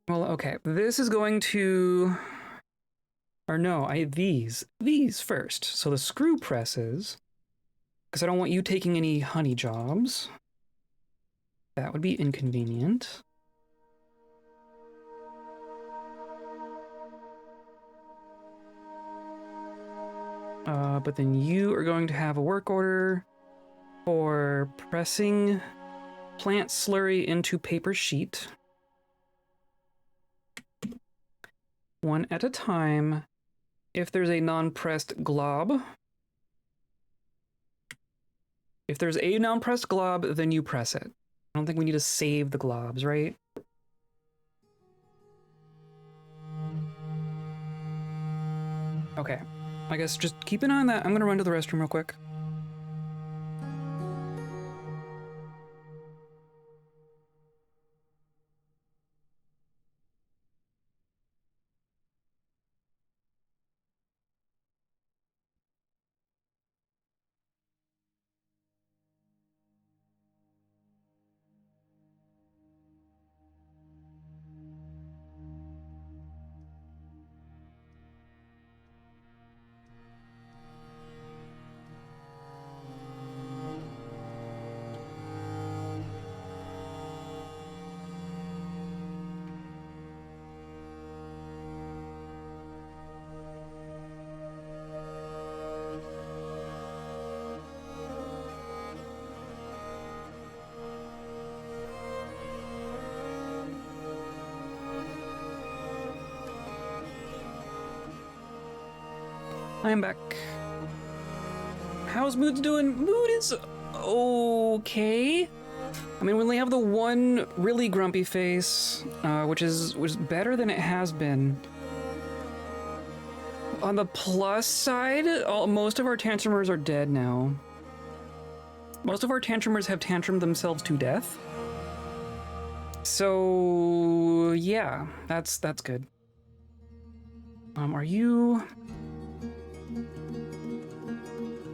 Well, okay, this is going to, or no, these first. So the screw presses, because I don't want you taking any honey jobs. That would be inconvenient. But then you are going to have a work order for pressing plant slurry into paper sheet. One at a time. If there's a non-pressed glob. If there's a non-pressed glob, then you press it. I don't think we need to save the globs, right? Okay. I guess just keep an eye on that. I'm gonna run to the restroom real quick. I'm back. How's Mood's doing? Mood is okay. I mean, we only have the one really grumpy face, which is better than it has been. On the plus side, most of our tantrumers are dead now. Most of our tantrumers have tantrumed themselves to death. So yeah, that's good. Are you?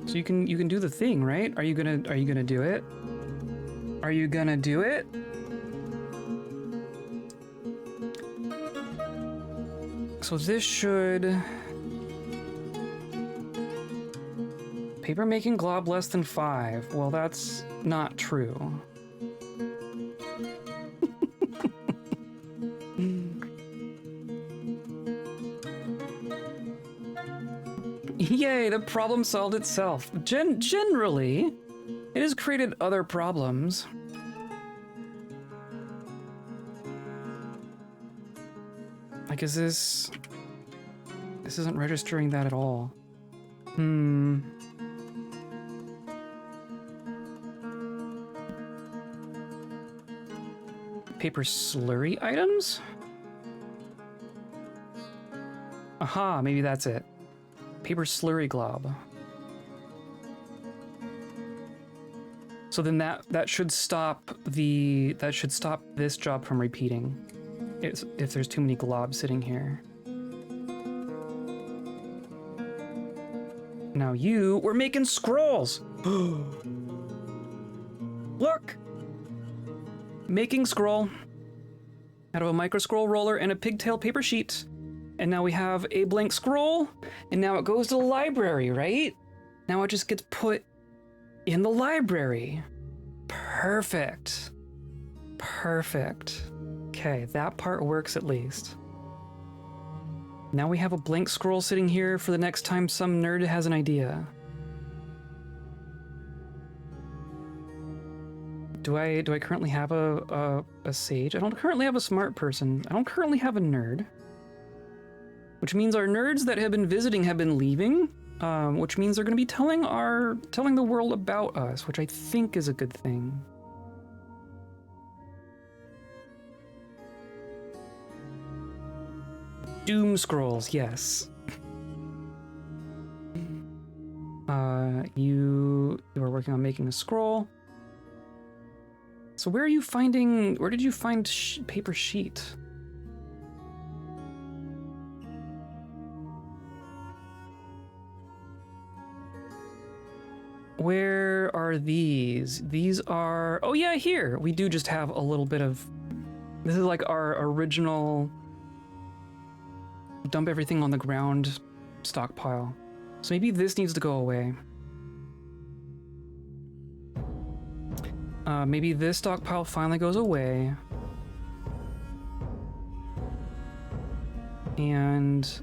So you can do the thing, right? Are you gonna do it? Are you gonna do it? So this should paper making glob less than 5. Well, that's not true. Yay, the problem solved itself. Generally, it has created other problems. Like, is this... This isn't registering that at all. Paper slurry items? Aha, maybe that's it. Paper slurry glob. So then that should stop this job from repeating. If there's too many globs sitting here. Now we're making scrolls! Look! Making scroll. Out of a micro scroll roller and a pigtail paper sheet. And now we have a blank scroll, and now it goes to the library, right? Now it just gets put in the library. Perfect. Perfect. Okay, that part works at least. Now we have a blank scroll sitting here for the next time some nerd has an idea. Do I currently have a sage? I don't currently have a smart person. I don't currently have a nerd. Which means our nerds that have been visiting have been leaving, which means they're going to be telling the world about us, which I think is a good thing. Doom scrolls, yes. You are working on making a scroll. So where did you find paper sheet? Where are these? These are... Oh yeah, here! We do just have a little bit of... This is like our original... Dump everything on the ground stockpile. So maybe this needs to go away. Maybe this stockpile finally goes away. And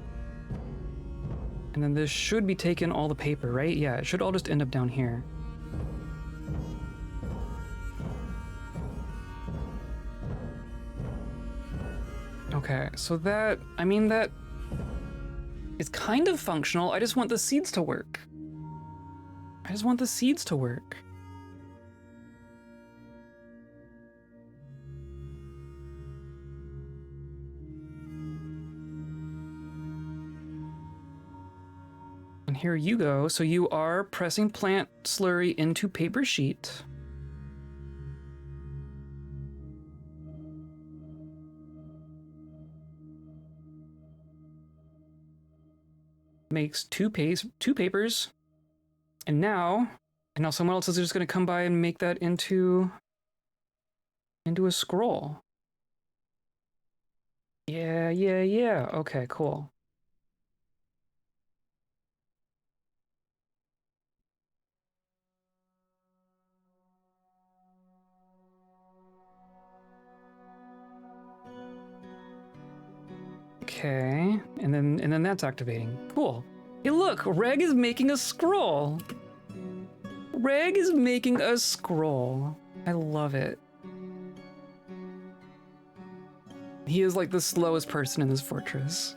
then this should be taking all the paper, right? Yeah, it should all just end up down here. Okay, so that is kind of functional. I just want the seeds to work. And here you go. So you are pressing plant slurry into paper sheet. Makes two papers. And now someone else is just going to come by and make that into a scroll. Yeah. Okay, cool. Okay, and then that's activating. Cool. Hey, look, Reg is making a scroll. Reg is making a scroll. I love it. He is like the slowest person in this fortress.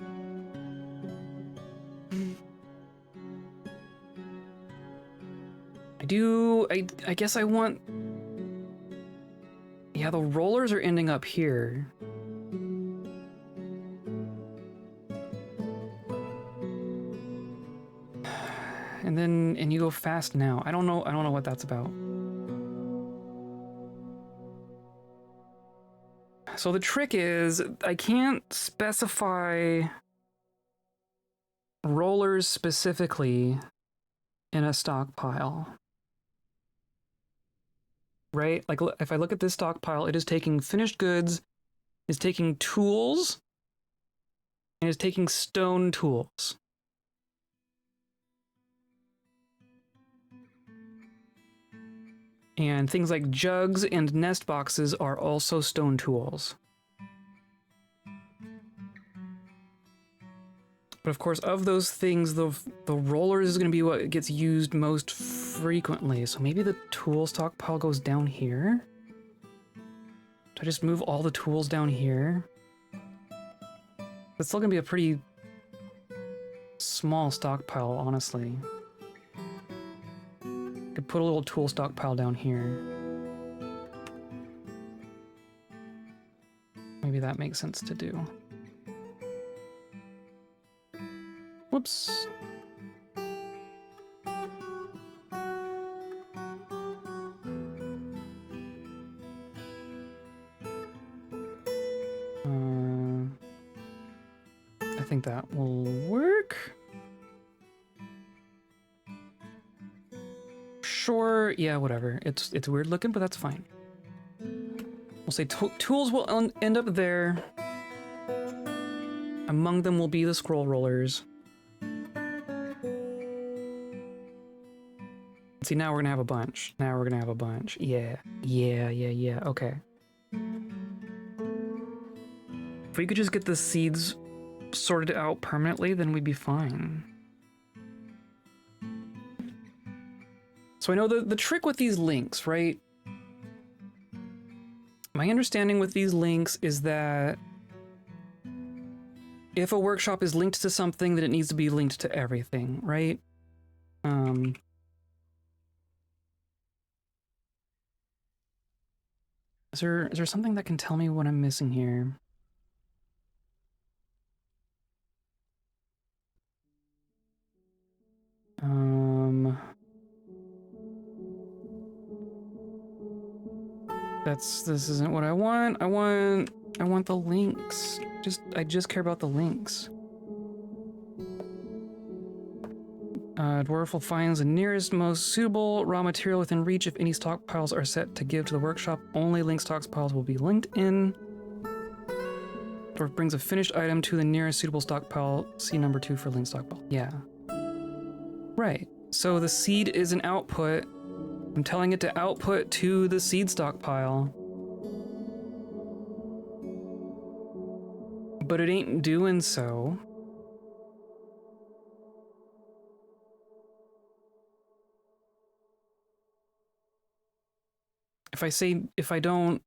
I guess I want... Yeah, the rollers are ending up here. And you go fast now. I don't know what that's about. So the trick is I can't specify rollers specifically in a stockpile. Right? Like if I look at this stockpile, it is taking finished goods, is taking tools, and is taking stone tools. And things like jugs and nest boxes are also stone tools. But of course, of those things, the rollers is going to be what gets used most frequently. So maybe the tool stockpile goes down here? Do I just move all the tools down here? That's still gonna be a pretty small stockpile, honestly. Could put a little tool stockpile down here. Maybe that makes sense to do. Whoops. I think that will work. Sure, yeah, whatever. It's weird looking, but that's fine. We'll say tools will end up there. Among them will be the scroll rollers. See, now we're gonna have a bunch. Now we're gonna have a bunch. Yeah, okay. If we could just get the seeds sorted out permanently, then we'd be fine. So I know the trick with these links, right? My understanding with these links is that if a workshop is linked to something, then it needs to be linked to everything, right? Is there something that can tell me what I'm missing here? This isn't what I want. I want the links. I just care about the links. Dwarf will find the nearest, most suitable raw material within reach. If any stockpiles are set to give to the workshop, only linked stockpiles will be linked in. Dwarf brings a finished item to the nearest suitable stockpile. See number 2 for linked stockpile. Yeah. Right. So the seed is an output. I'm telling it to output to the seed stockpile. But it ain't doing so. If I don't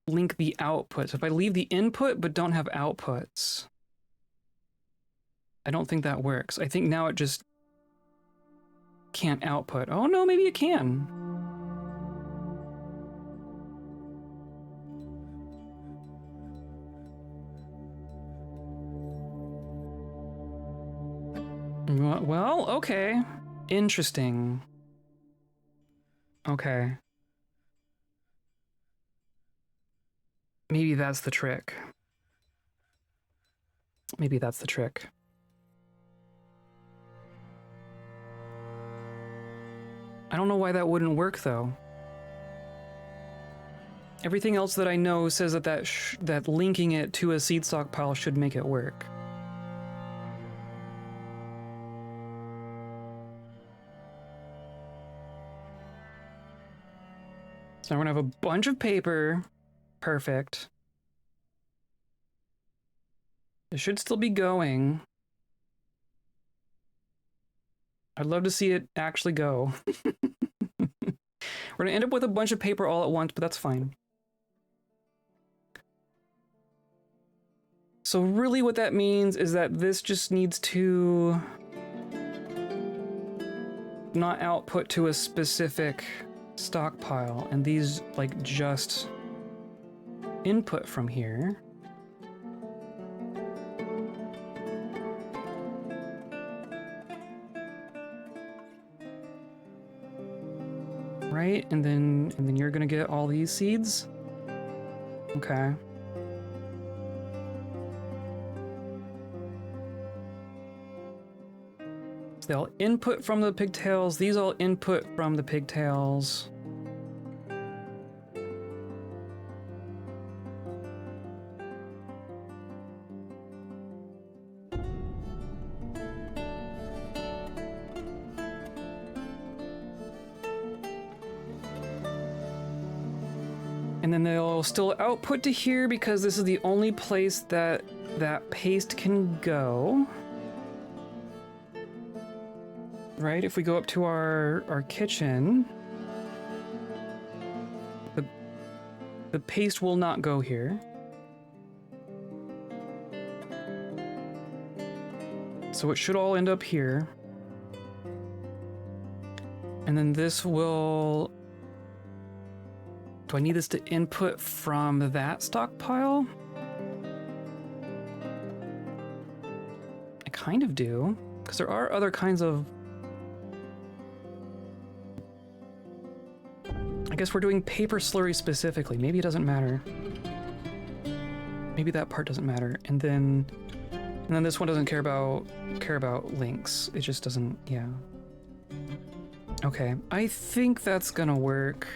link the outputs, if I leave the input but don't have outputs, I don't think that works. I think now it just can't output. Oh no, maybe it can. Well, okay. Interesting. Okay. Maybe that's the trick. Maybe that's the trick. I don't know why that wouldn't work, though. Everything else that I know says that linking it to a seed stockpile should make it work. So now we're gonna have a bunch of paper. Perfect. It should still be going. I'd love to see it actually go. We're gonna end up with a bunch of paper all at once, but that's fine. So really what that means is that this just needs to not output to a specific stockpile, and these like just input from here. Right, and then you're gonna get all these seeds. Okay. So they'll input from the pigtails. These all input from the pigtails. And then they'll still output to here because this is the only place that paste can go. Right? If we go up to our kitchen, the paste will not go here. So it should all end up here. And then this will... Do I need this to input from that stockpile? I kind of do, because there are other kinds of... I guess we're doing paper slurry specifically. Maybe it doesn't matter. Maybe that part doesn't matter. And then this one doesn't care about links. It just doesn't, yeah. Okay, I think that's gonna work.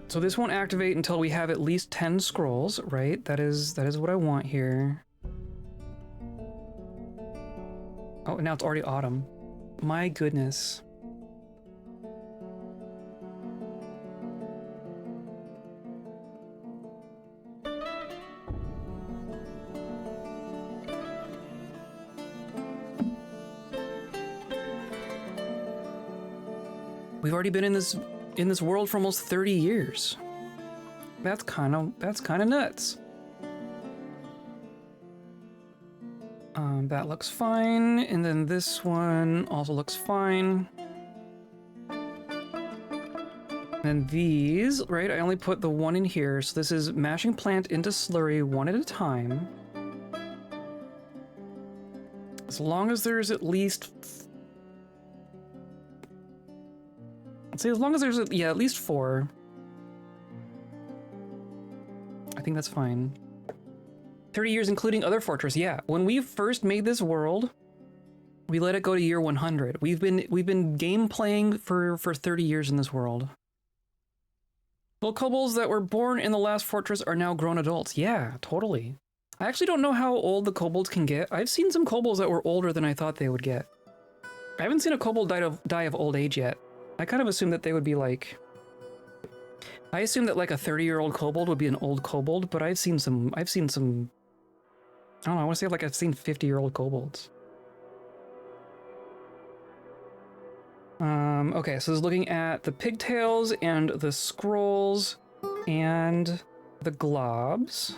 So this won't activate until we have at least 10 scrolls, right? That is what I want here. Oh, now it's already autumn. My goodness. We've already been in this world for almost 30 years. That's kind of nuts. That looks fine, and then this one also looks fine. And these, right? I only put the one in here, so this is mashing plant into slurry one at a time. As long as there's at least... Let's say as long as there's, at least 4. I think that's fine. 30 years including other fortress, yeah. When we first made this world, we let it go to year 100. We've been game playing for 30 years in this world. Well, kobolds that were born in the last fortress are now grown adults. Yeah, totally. I actually don't know how old the kobolds can get. I've seen some kobolds that were older than I thought they would get. I haven't seen a kobold die of old age yet. I kind of assumed that they would be like... I assumed that like a 30-year-old kobold would be an old kobold, but I've seen some... I don't know, I want to say like I've seen 50-year-old kobolds. Okay, so it's looking at the pigtails and the scrolls and the globs.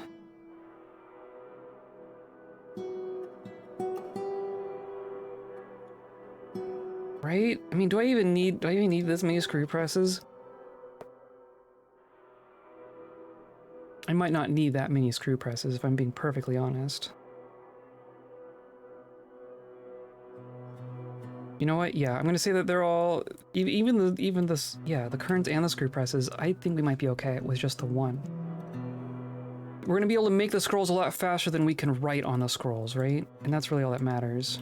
Right? I mean, do I even need this many screw presses? I might not need that many screw presses if I'm being perfectly honest. You know what? Yeah, I'm gonna say that they're all, even the kerns and the screw presses, I think we might be okay with just the one. We're gonna be able to make the scrolls a lot faster than we can write on the scrolls, right? And that's really all that matters.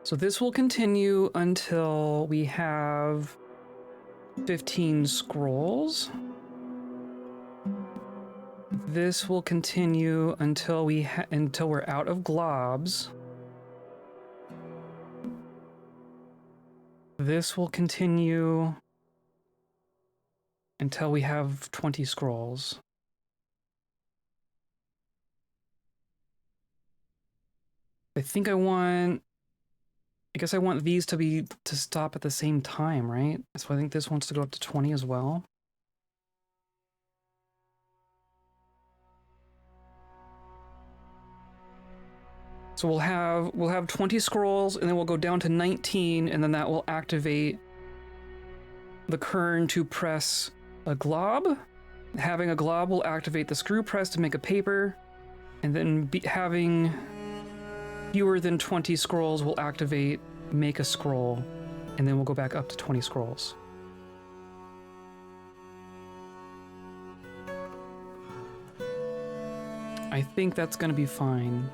So this will continue until we have 15 scrolls. This will continue until we're out of globs. This will continue until we have 20 scrolls. I guess I want these to stop at the same time, right? So I think this wants to go up to 20 as well. So we'll have 20 scrolls, and then we'll go down to 19, and then that will activate the kern to press a glob. Having a glob will activate the screw press to make a paper, and then having fewer than 20 scrolls will activate make a scroll, and then we'll go back up to 20 scrolls. I think that's going to be fine.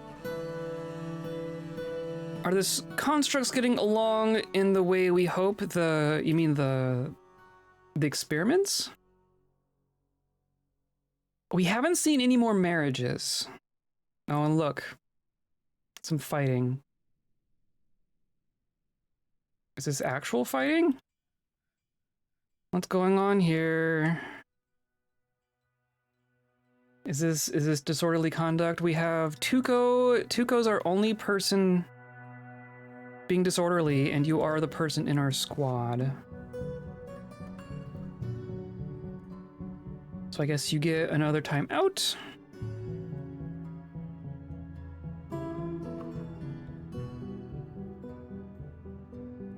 Are the constructs getting along in the way we hope? You mean the experiments? We haven't seen any more marriages. Oh, and look. Some fighting. Is this actual fighting? What's going on here? Is this disorderly conduct? We have Tuco. Tuco's our only person being disorderly, and you are the person in our squad. So I guess you get another time out.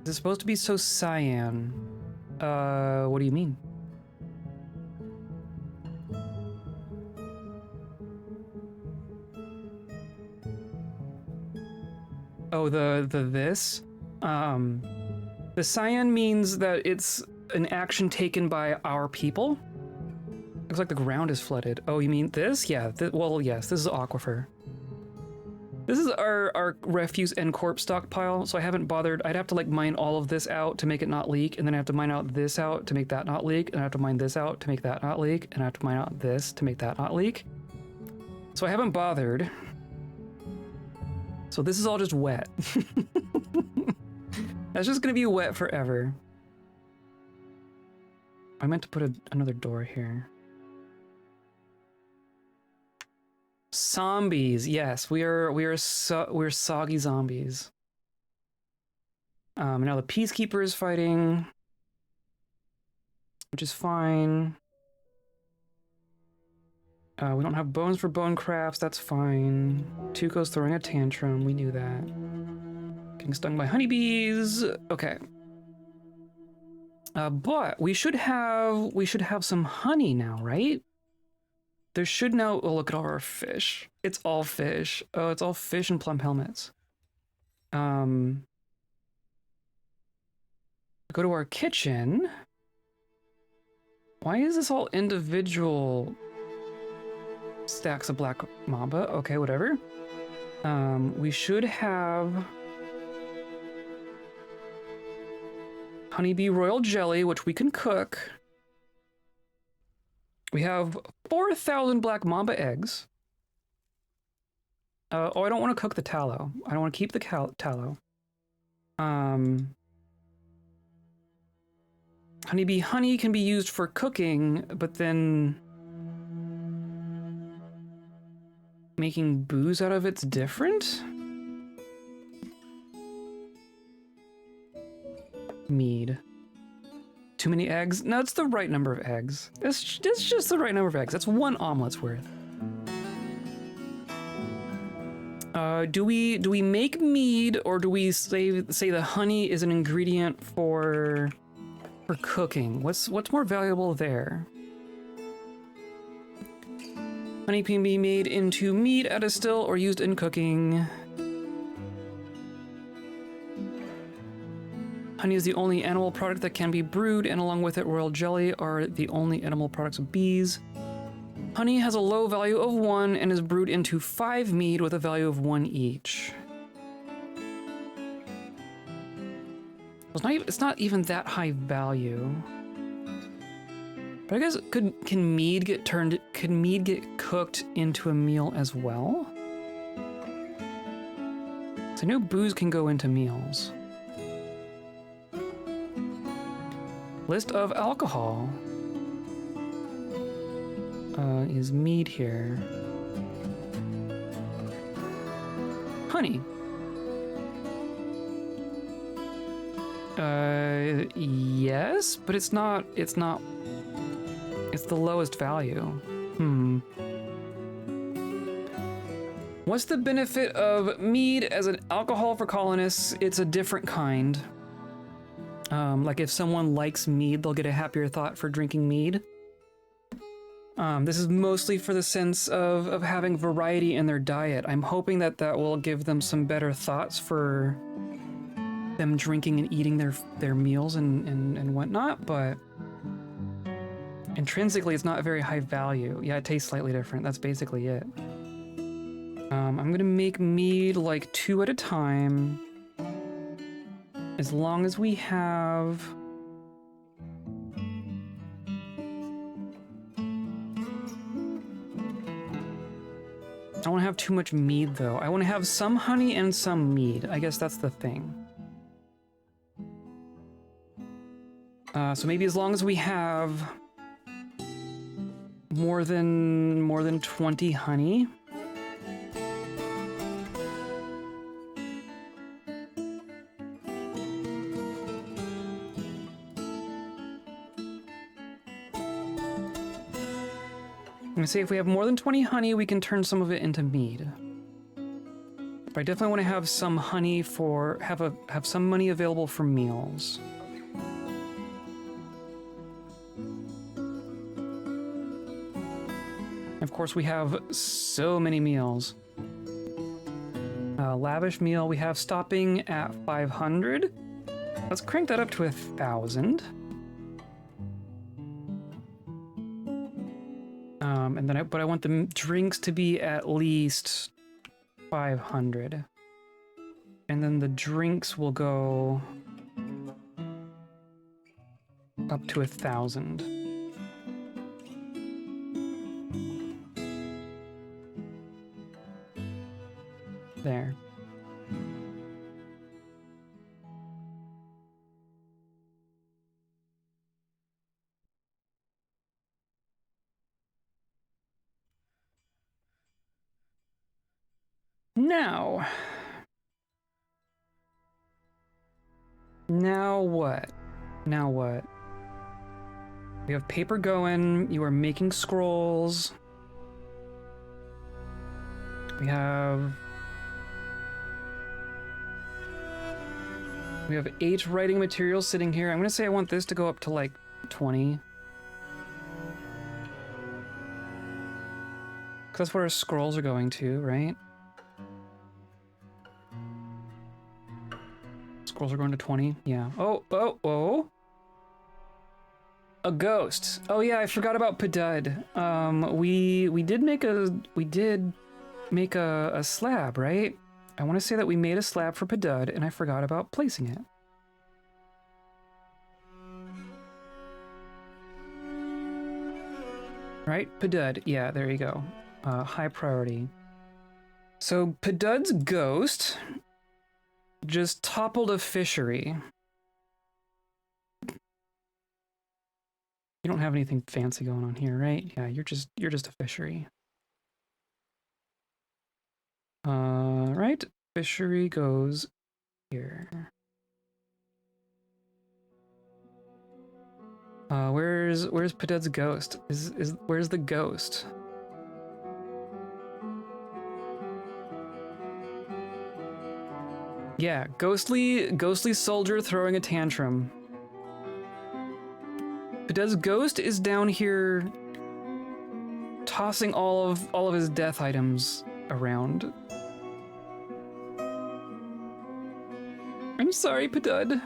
Is it supposed to be so cyan? What do you mean? Oh, the this? The cyan means that it's an action taken by our people. Looks like the ground is flooded. Oh, you mean this? Yeah, well, yes, this is aquifer. This is our refuse and corpse stockpile, so I haven't bothered. I'd have to like mine all of this out to make it not leak, and then I have to mine out this out to make that not leak, and I have to mine this out to make that not leak, and I have to mine out this to make that not leak. So I haven't bothered. So this is all just wet. That's just gonna be wet forever. I meant to put another door here. Zombies, yes, we're soggy zombies. Now the peacekeeper is fighting, which is fine. We don't have bones for bone crafts, that's fine. Tuco's throwing a tantrum, we knew that. Getting stung by honeybees, okay. But we should have some honey now, right? There should now, oh, look at all our fish. It's all fish. Oh, it's all fish and plum helmets. Go to our kitchen. Why is this all individual stacks of black mamba? Okay, whatever. We should have honeybee royal jelly, which we can cook. We have 4,000 black mamba eggs. Oh, I don't want to cook the tallow. I don't want to keep the tallow. Honeybee honey can be used for cooking, but then making booze out of it's different? Mead. Too many eggs? No, it's the right number of eggs. It's just the right number of eggs. That's one omelet's worth. Do we make mead, or do we say the honey is an ingredient for cooking? What's more valuable there? Honey can be made into mead at a still or used in cooking. Honey is the only animal product that can be brewed, and along with it, royal jelly are the only animal products of bees. Honey has a low value of 1 and is brewed into 5 mead with a value of 1 each. It's not even that high value. But I guess can mead get cooked into a meal as well? So I know booze can go into meals. List of alcohol. Is mead here? Honey. Yes, but it's not. It's the lowest value. What's the benefit of mead as an alcohol for colonists? It's a different kind. Like if someone likes mead, they'll get a happier thought for drinking mead. This is mostly for the sense of having variety in their diet. I'm hoping that will give them some better thoughts for them drinking and eating their meals and whatnot, but intrinsically it's not a very high value. Yeah, it tastes slightly different. That's basically it. I'm gonna make mead like 2 at a time. As long as we have... I don't want to have too much mead, though. I want to have some honey and some mead. I guess that's the thing. So maybe as long as we have more than 20 honey. me say if we have more than 20 honey, we can turn some of it into mead. But I definitely want to have some honey for have some money available for meals. Of course, we have so many meals. Lavish meal, we have stopping at 500. Let's crank that up to 1,000. And then but I want the drinks to be at least 500. And then the drinks will go up to 1,000. There. Now what? Now what? We have paper going. You are making scrolls. We have 8 writing materials sitting here. I'm gonna say I want this to go up to like 20. Because that's what our scrolls are going to, right? Scrolls are going to 20, yeah. Oh. A ghost. Oh yeah, I forgot about Pedud. We did make a slab, right? I want to say that we made a slab for Pedud, and I forgot about placing it. Right, Pedud. Yeah, there you go. High priority. So Pedud's ghost just toppled a fishery. You don't have anything fancy going on here, right? Yeah, you're just a fishery. Right? Fishery goes here. Where's Pedud's ghost? Where's the ghost? Yeah, ghostly soldier throwing a tantrum. Pedud's ghost is down here tossing all of his death items around. I'm sorry, Pedud.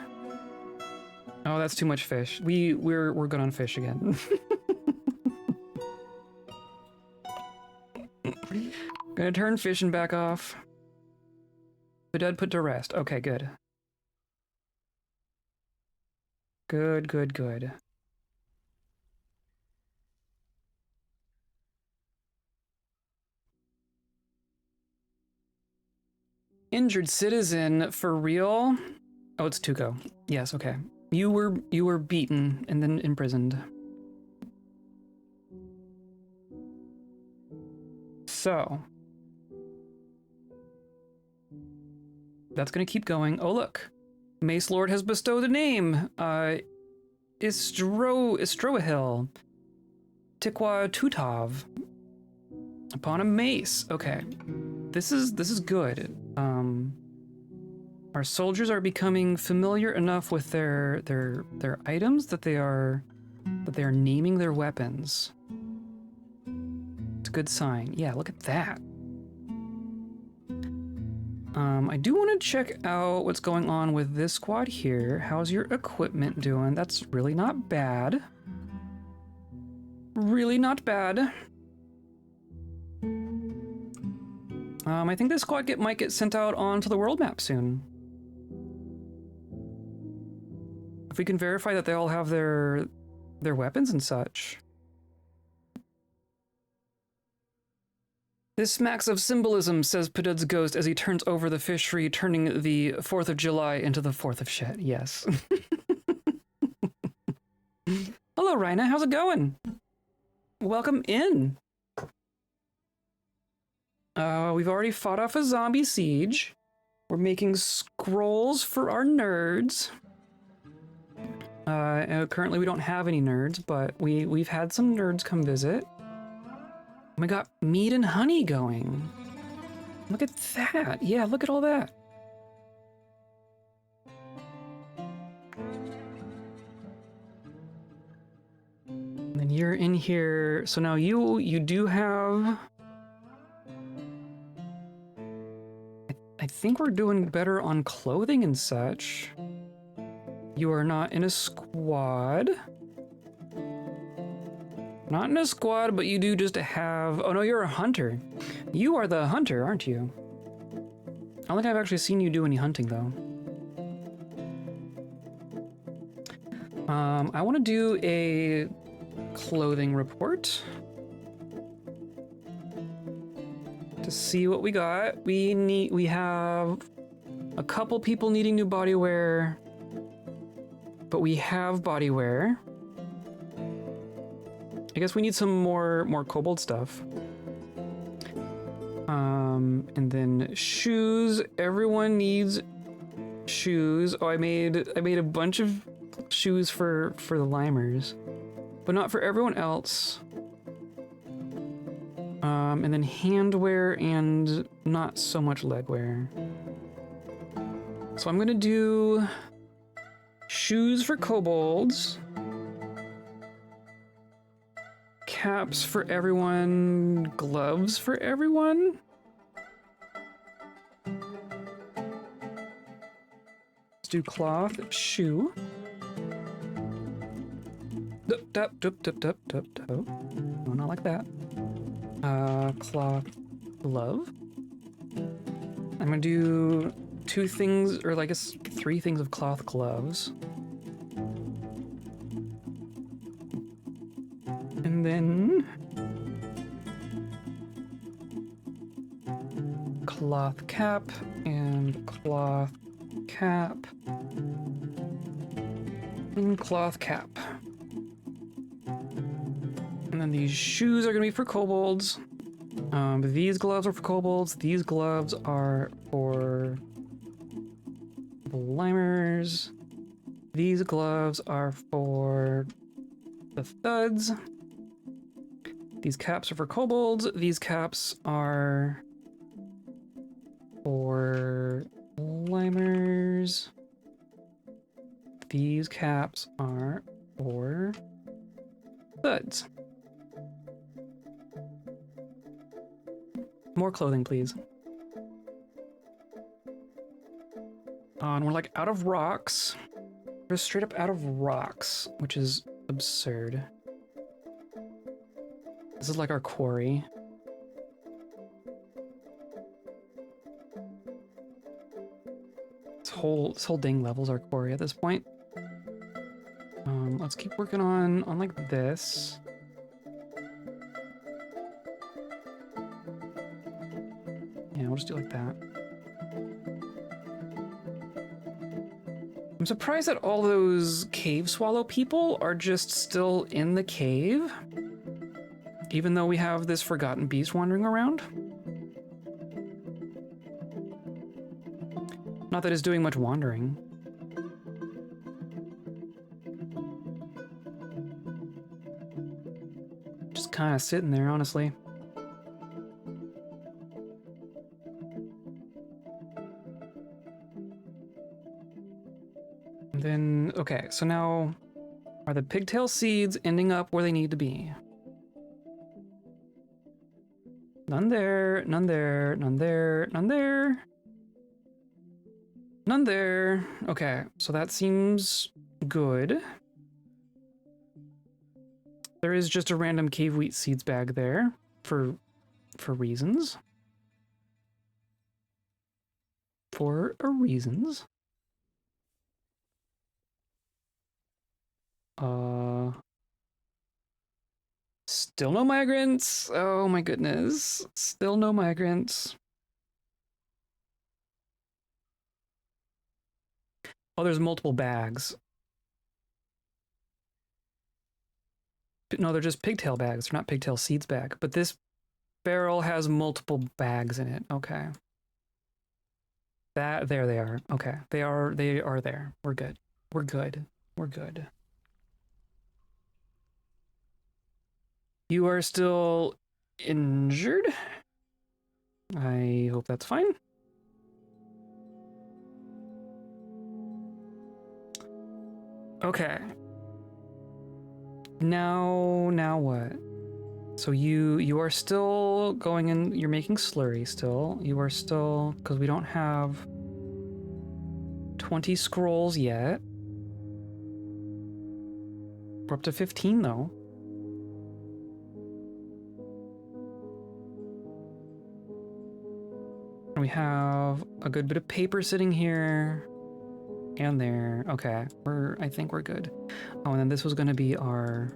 Oh, that's too much fish. We're good on fish again. Gonna turn fishing back off. Pedud put to rest. Okay, good. Good. Injured citizen, for real? Oh, it's Tuco. Yes, okay. You were beaten and then imprisoned. So that's gonna keep going. Oh look, Mace Lord has bestowed a name. Istroahil Tikwa Tutav upon a mace. Okay, this is good. Our soldiers are becoming familiar enough with their items that they are naming their weapons. It's a good sign. Yeah, look at that. I do want to check out what's going on with this squad here. How's your equipment doing? That's really not bad. Really not bad. I think this squad might get sent out onto the world map soon. If we can verify that they all have their weapons and such. This smacks of symbolism, says Pedud's ghost as he turns over the fishery, turning the 4th of July into the 4th of shit. Yes. Hello, Rhina. How's it going? Welcome in. We've already fought off a zombie siege. We're making scrolls for our nerds. Currently we don't have any nerds, but we've had some nerds come visit. We got meat and honey going. Look at that. Yeah, look at all that. And then you're in here. So now you do have... I think we're doing better on clothing and such. You are not in a squad. Not in a squad, but you do just have... Oh no, you're a hunter. You are the hunter, aren't you? I don't think I've actually seen you do any hunting, though. I want to do a clothing report. To see what we got. We have a couple people needing new bodywear, but we have bodywear. I guess we need some more kobold stuff. And then shoes. Everyone needs shoes. Oh, I made a bunch of shoes for the limers, but not for everyone else. And then handwear and not so much legwear. So I'm gonna do shoes for kobolds, caps for everyone, gloves for everyone. Let's do cloth, shoe. No, not like that. Cloth, glove. I'm gonna do 2 things, or I guess 3 things of cloth gloves. And then cloth cap and cloth cap and cloth cap. And then these shoes are gonna be for kobolds. These gloves are for kobolds. These gloves are for limers. These gloves are for the thuds. These caps are for kobolds. These caps are for limers. These caps are for thuds. More clothing, please. And we're like out of rocks. We're straight up out of rocks, which is absurd. This is like our quarry. This whole dang level's our quarry at this point. Let's keep working on like this. Yeah, we'll just do like that. I'm surprised that all those cave swallow people are just still in the cave, even though we have this forgotten beast wandering around. Not that it's doing much wandering. Just kind of sitting there, honestly. And then, okay, so now are the pigtail seeds ending up where they need to be? None there, none there, none there, none there. None there. Okay, so that seems good. There is just a random cave wheat seeds bag there for reasons. For reasons. Still no migrants. Oh my goodness. Still no migrants. Oh, there's multiple bags. No, they're just pigtail bags. They're not pigtail seeds bag. But this barrel has multiple bags in it. Okay. There they are. Okay. They are there. We're good. We're good. We're good. You are still injured. I hope that's fine. Okay. Now what? So you are still going in, you're making slurry still. You are still, because we don't have 20 scrolls yet. We're up to 15 though. And we have a good bit of paper sitting here and there. Okay, I think we're good. Oh, and then this was going to be our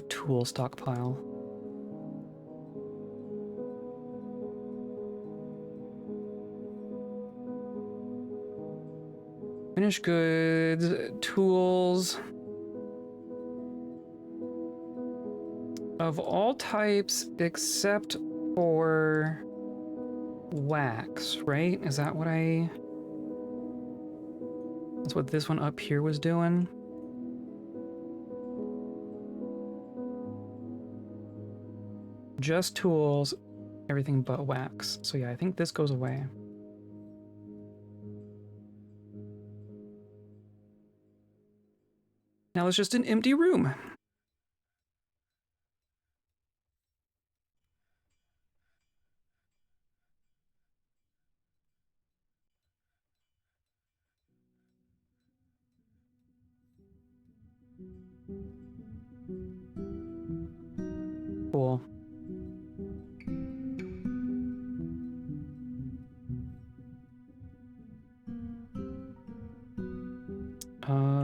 tool stockpile. Finished goods, tools of all types except for wax, right? Is that what that's what this one up here was doing? Just tools, everything but wax. So yeah, I think this goes away. Now it's just an empty room. Cool.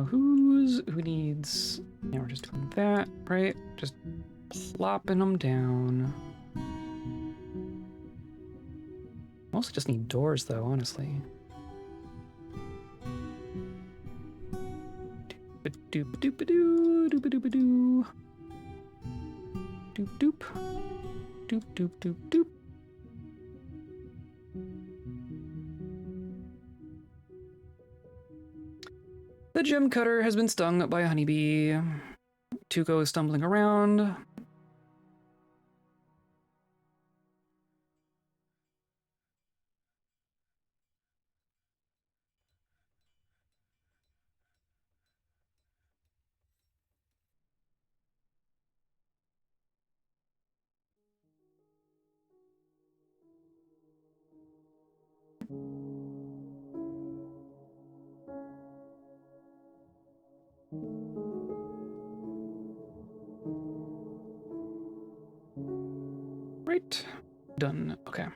Who needs... Yeah, we're just doing that, right? Just plopping them down. Mostly just need doors, though, honestly. Doop-a-doop-a-doop-a-doo, doop-a-doop-a-doo. Doop-doop. Doop-doop-doop-doop. The gem cutter has been stung by a honeybee. Tuco is stumbling around. Right. Done. Okay.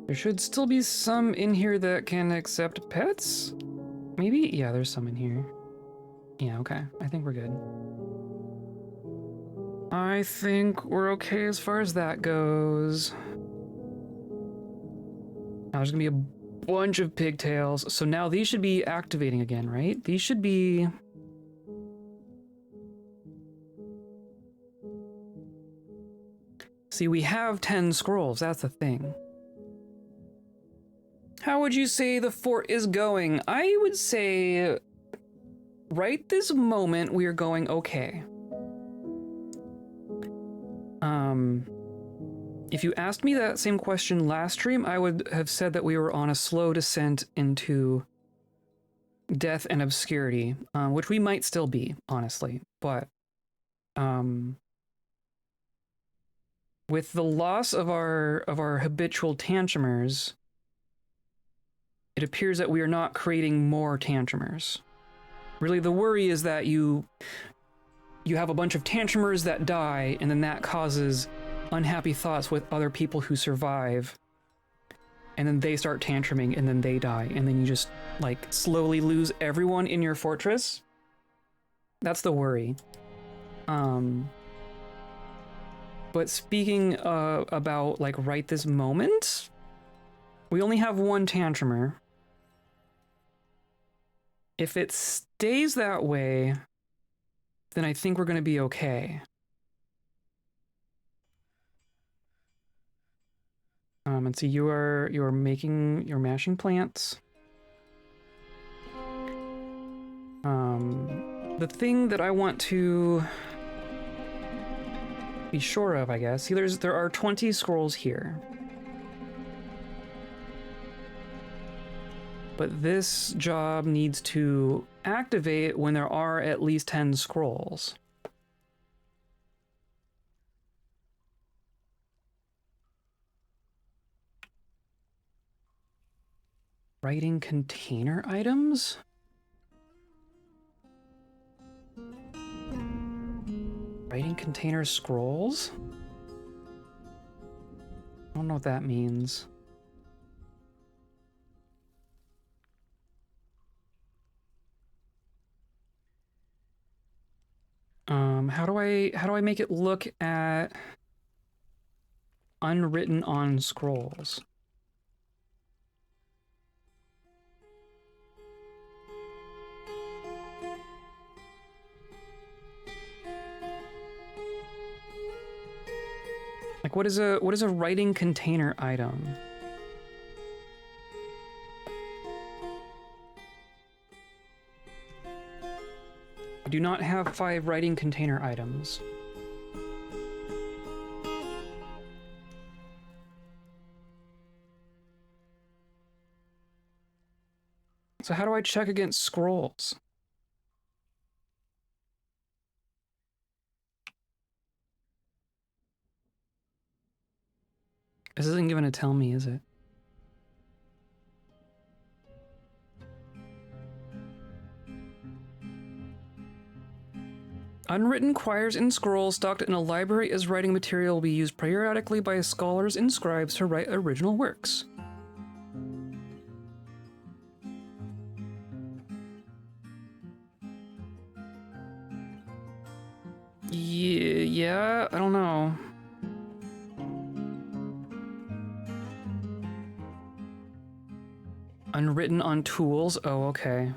There should still be some in here that can accept pets? Maybe? Yeah, there's some in here. Yeah, okay. I think we're good. I think we're okay as far as that goes. Now there's gonna be a bunch of pigtails. So now these should be activating again, right? These should be... See, we have 10 scrolls, that's the thing. How would you say the fort is going? I would say right this moment we are going okay. If you asked me that same question last stream, I would have said that we were on a slow descent into death and obscurity, which we might still be, honestly. But with the loss of our habitual tantrumers, it appears that we are not creating more tantrumers. Really, the worry is that you have a bunch of tantrumers that die, and then that causes unhappy thoughts with other people who survive, and then they start tantruming, and then they die, and then you just, like, slowly lose everyone in your fortress. That's the worry. But speaking about, like, right this moment, we only have one tantrumer. If it stays that way, then I think we're going to be okay. And so you're mashing plants. The thing that I want to be sure of, I guess. See, there are 20 scrolls here. But this job needs to activate when there are at least 10 scrolls. Writing container items? Writing container scrolls? I don't know what that means. How do I make it look at unwritten on scrolls? Like what is a writing container item? I do not have 5 writing container items. So how do I check against scrolls? This isn't going to tell me, is it? Unwritten quires and scrolls stocked in a library as writing material will be used periodically by scholars and scribes to write original works. Yeah, I don't know. Unwritten on tools? Oh, okay.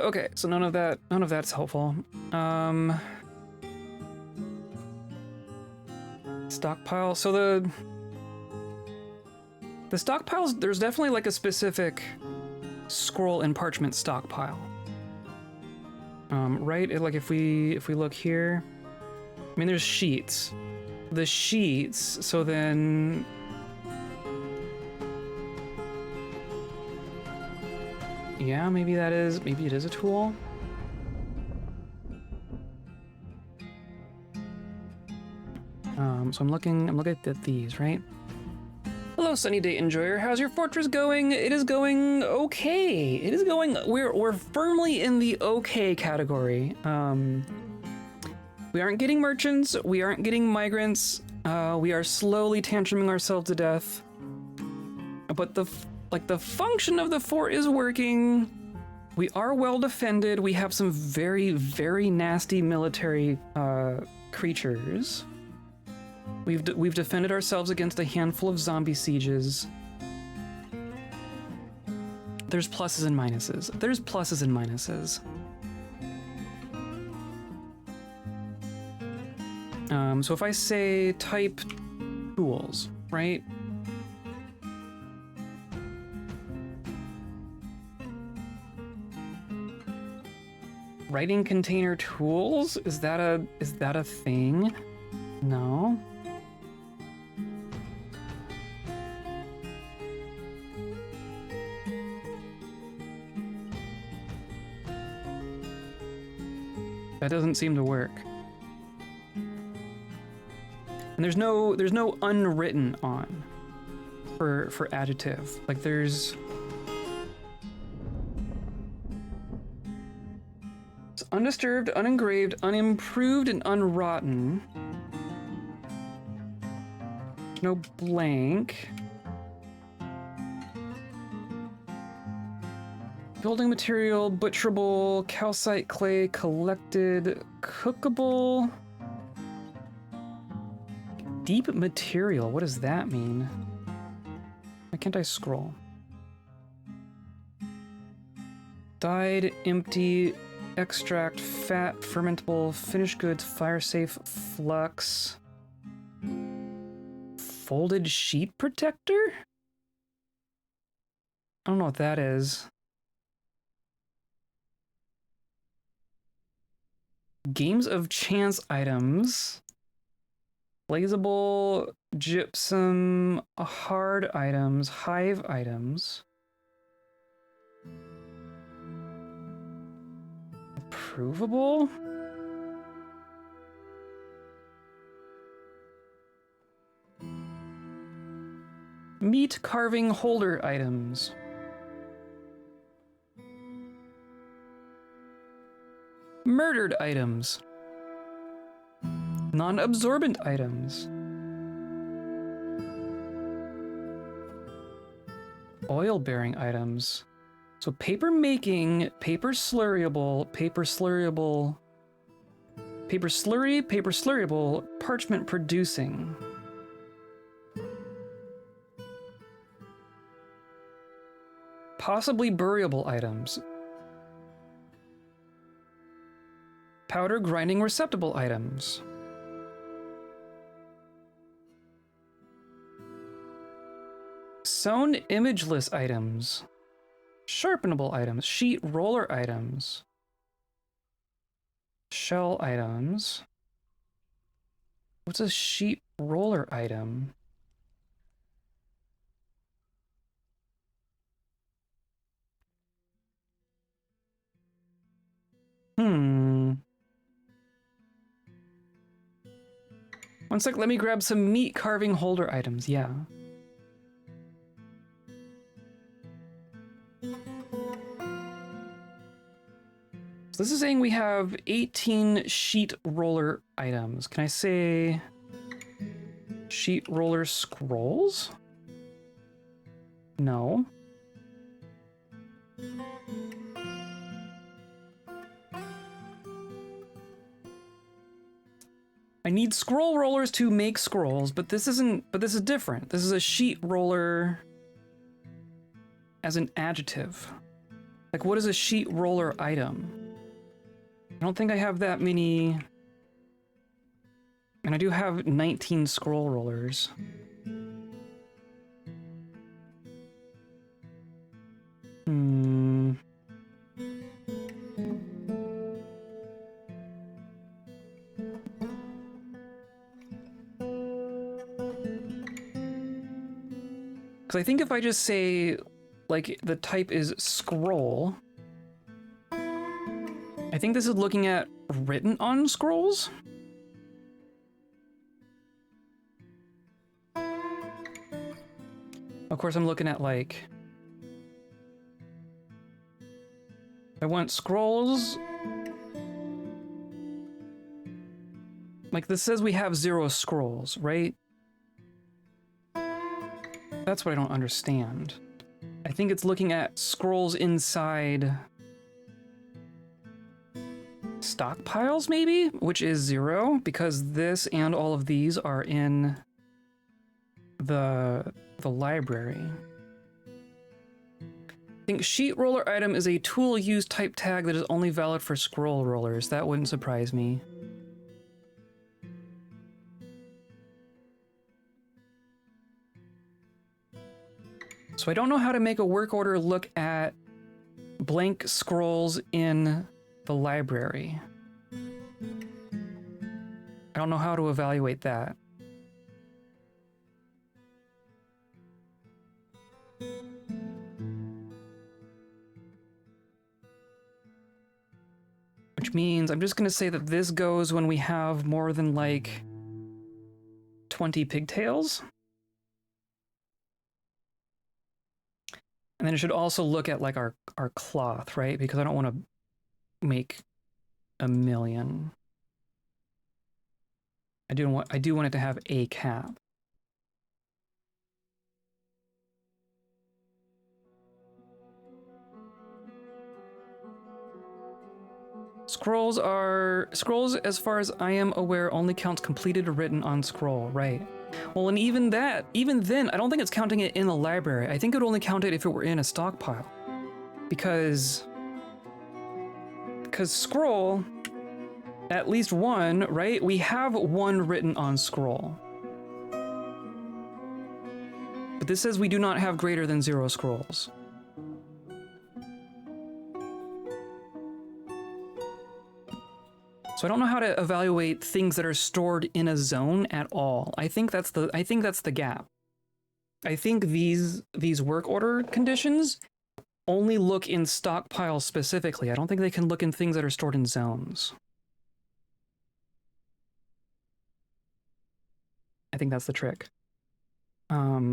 Okay, so none of that's helpful. Stockpile. So the stockpiles, there's definitely like a specific scroll and parchment stockpile. Right? Like if we look here, I mean, there's sheets. The sheets. So then. Yeah, maybe it is a tool. So I'm looking at these, right? Hello, Sunny Day Enjoyer. How's your fortress going? It is going okay. It is going, we're firmly in the okay category. We aren't getting merchants, we aren't getting migrants, we are slowly tantruming ourselves to death. But the function of the fort is working. We are well defended. We have some very, very nasty military creatures. We've defended ourselves against a handful of zombie sieges. There's pluses and minuses. There's pluses and minuses. So if I say type tools, right? Writing container tools? Is that a thing? No. That doesn't seem to work. And there's no unwritten on for adjective. Like there's it's undisturbed, unengraved, unimproved, and unrotten. No blank. Building material, butcherable, calcite clay, collected, cookable. Deep material, what does that mean? Why can't I scroll? Dyed, empty, extract, fat, fermentable, finished goods, fire safe, flux. Folded sheet protector? I don't know what that is. Games of chance items. Blazable, gypsum, hard items, hive items. Provable? Meat carving holder items. Murdered items. Non-absorbent items. Oil-bearing items. So paper making, paper slurryable, paper slurryable, paper slurry, paper slurryable, parchment producing. Possibly buriable items. Powder grinding receptacle items. Sewn imageless items. Sharpenable items. Sheet roller items. Shell items. What's a sheet roller item? One sec, let me grab some meat carving holder items, yeah. So this is saying we have 18 sheet roller items. Can I say sheet roller scrolls? No. I need scroll rollers to make scrolls, but this isn't, but this is different. This is a sheet roller as an adjective. Like, what is a sheet roller item? I don't think I have that many. And I do have 19 scroll rollers. Because I think if I just say, like, the type is scroll, I think this is looking at written on scrolls. Of course, I'm looking at, like, I want scrolls. Like, this says we have 0 scrolls, right? That's what I don't understand. I think it's looking at scrolls inside stockpiles, maybe? Which is 0, because this and all of these are in the library. I think sheet roller item is a tool used type tag that is only valid for scroll rollers. That wouldn't surprise me. So I don't know how to make a work order look at blank scrolls in the library. I don't know how to evaluate that. Which means I'm just going to say that this goes when we have more than, like, 20 pigtails. And then it should also look at, like, our cloth, right? Because I don't want to make a million. I do want it to have a cap. Scrolls, as far as I am aware, only counts completed or written on scroll, right? Well, and even then, I don't think it's counting it in the library. I think it would only count it if it were in a stockpile. Because scroll, at least one, right? We have one written on scroll. But this says we do not have greater than 0 scrolls. So I don't know how to evaluate things that are stored in a zone at all. I think that's the gap. I think these work order conditions only look in stockpiles specifically. I don't think they can look in things that are stored in zones. I think that's the trick.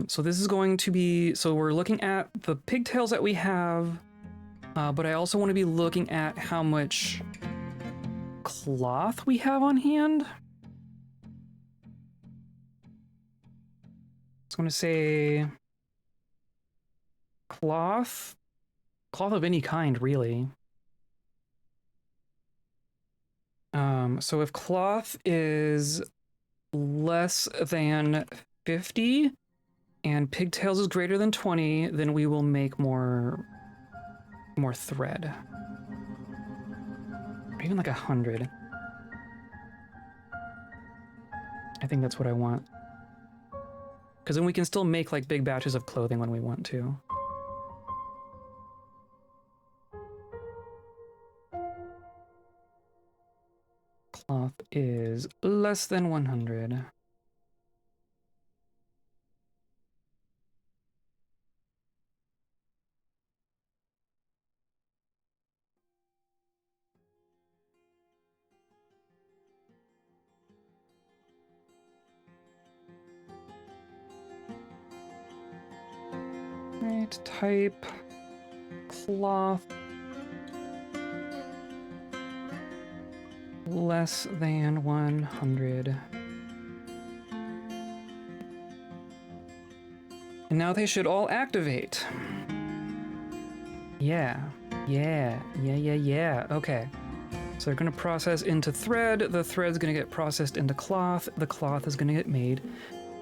So this is going to be, so we're looking at the pigtails that we have, but I also want to be looking at how much cloth we have on hand. I was going to say cloth of any kind, really. So if cloth is less than 50 and pigtails is greater than 20, then we will make more thread. Or even like 100. I think that's what I want. Because then we can still make like big batches of clothing when we want to. Cloth is less than 100. Right, type cloth less than 100. And now they should all activate. Yeah. Okay. So they're going to process into thread. The thread's going to get processed into cloth. The cloth is going to get made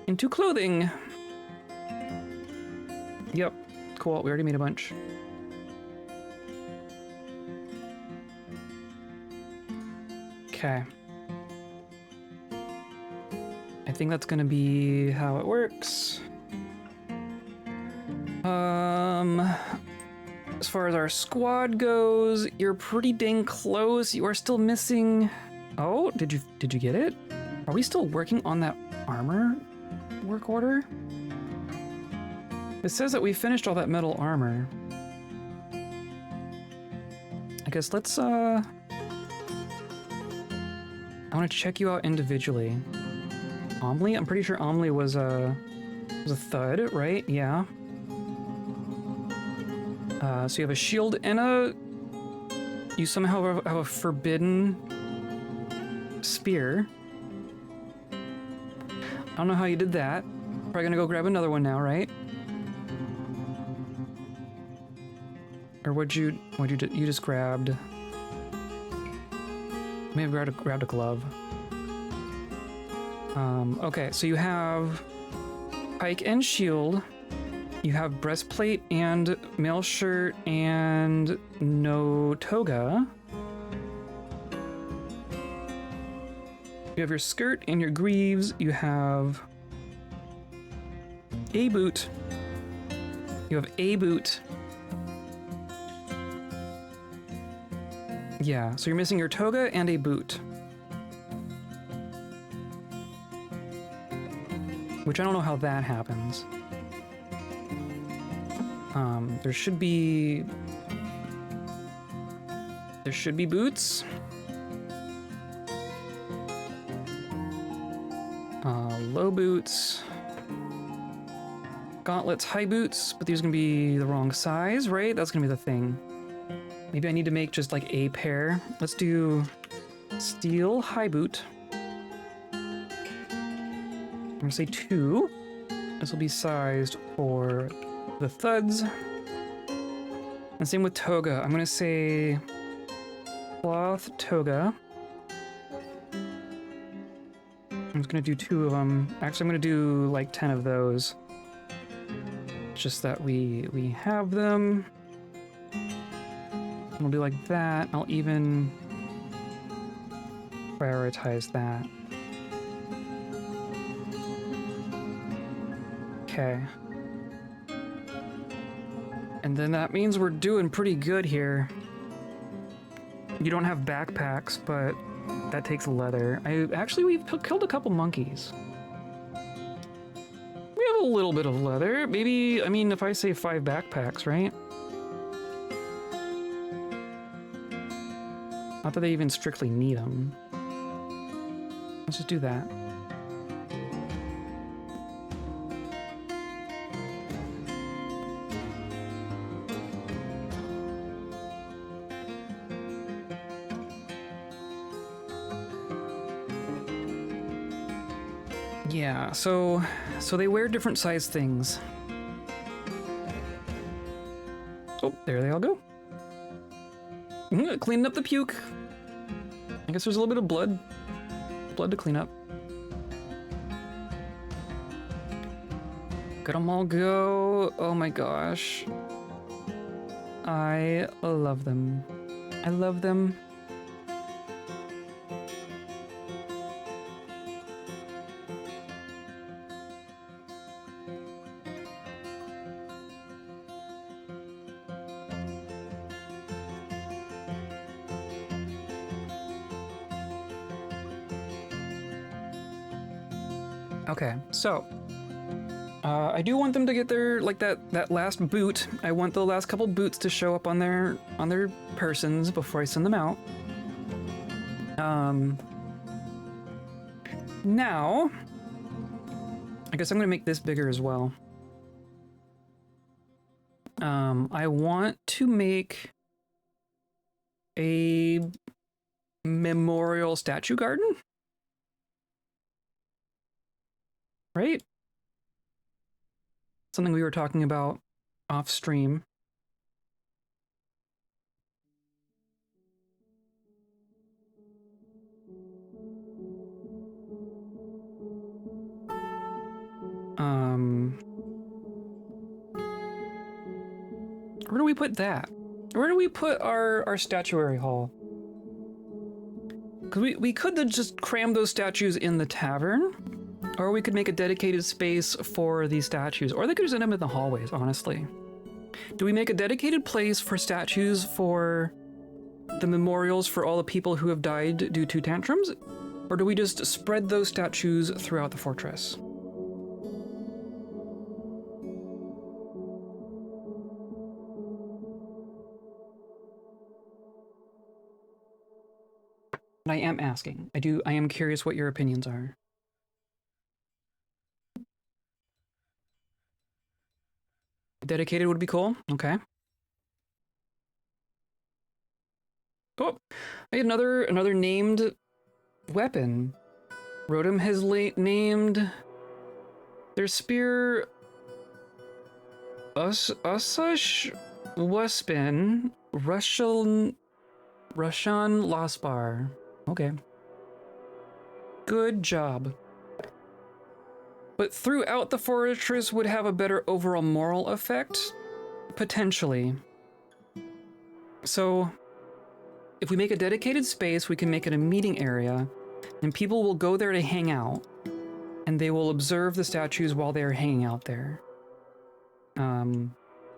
into clothing. Yep. Cool. We already made a bunch. Okay. I think that's going to be how it works. As far as our squad goes, you're pretty dang close. You are still missing. Oh, did you get it? Are we still working on that armor work order? It says that we finished all that metal armor. I guess let's I want to check you out individually. Omli? I'm pretty sure Omli was a thud, right? Yeah. So you have a shield and you somehow have a forbidden spear. I don't know how you did that. Probably gonna go grab another one now, right? Or you just grabbed? Maybe grabbed a glove. Okay, so you have pike and shield. You have breastplate and mail shirt and no toga. You have your skirt and your greaves. You have a boot. You have a boot. Yeah, so you're missing your toga and a boot. Which I don't know how that happens. There should be boots. Low boots. Gauntlets, high boots, but these are gonna be the wrong size, right? That's gonna be the thing. Maybe I need to make just like a pair. Let's do steel high boot. I'm gonna say 2. This will be sized for the thuds. And same with toga. I'm gonna say cloth toga. I'm just gonna do 2 of them. Actually, I'm gonna do like 10 of those. Just that we have them. We'll do like that. I'll even prioritize that. Okay. And then that means we're doing pretty good here. You don't have backpacks, but that takes leather. We've killed a couple monkeys. We have a little bit of leather. Maybe, I mean, if I say 5 backpacks, right? Not that they even strictly need them. Let's just do that. Yeah, so they wear different size things. Oh, there they all go. Cleaning up the puke. I guess there's a little bit of blood to clean up. Let them all go. Oh my gosh. I love them. I love them. Okay, so I do want them to get their that last boot. I want the last couple boots to show up on their persons before I send them out. Now, I guess I'm gonna make this bigger as well. I want to make a memorial statue garden. Right? Something we were talking about off stream. Where do we put that? Where do we put our statuary hall? Because we could just cram those statues in the tavern. Or we could make a dedicated space for these statues. Or they could just end up in the hallways, honestly. Do we make a dedicated place for statues for the memorials for all the people who have died due to tantrums? Or do we just spread those statues throughout the fortress? I am asking. I am curious what your opinions are. Dedicated would be cool. Okay. Oh, I had another named weapon. Rotom has named their spear Usush Waspin Russian Lasbar. Okay. Good job. But throughout the fortress would have a better overall moral effect? Potentially. So, if we make a dedicated space, we can make it a meeting area, and people will go there to hang out, and they will observe the statues while they're hanging out there.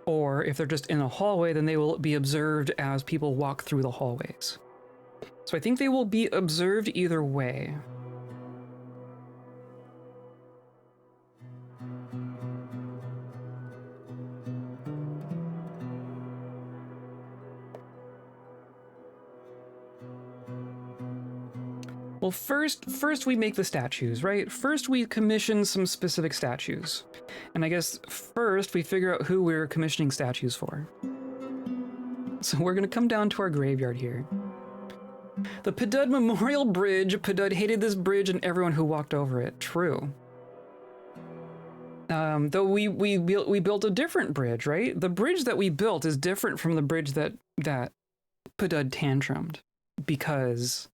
Or if they're just in a hallway, then they will be observed as people walk through the hallways. So I think they will be observed either way. Well, first we make the statues, right? First we commission some specific statues. And I guess first we figure out who we're commissioning statues for. So we're gonna come down to our graveyard here. The Pedud Memorial Bridge. Pedud hated this bridge and everyone who walked over it. True. Though we built a different bridge, right? The bridge that we built is different from the bridge that Pedud tantrumed because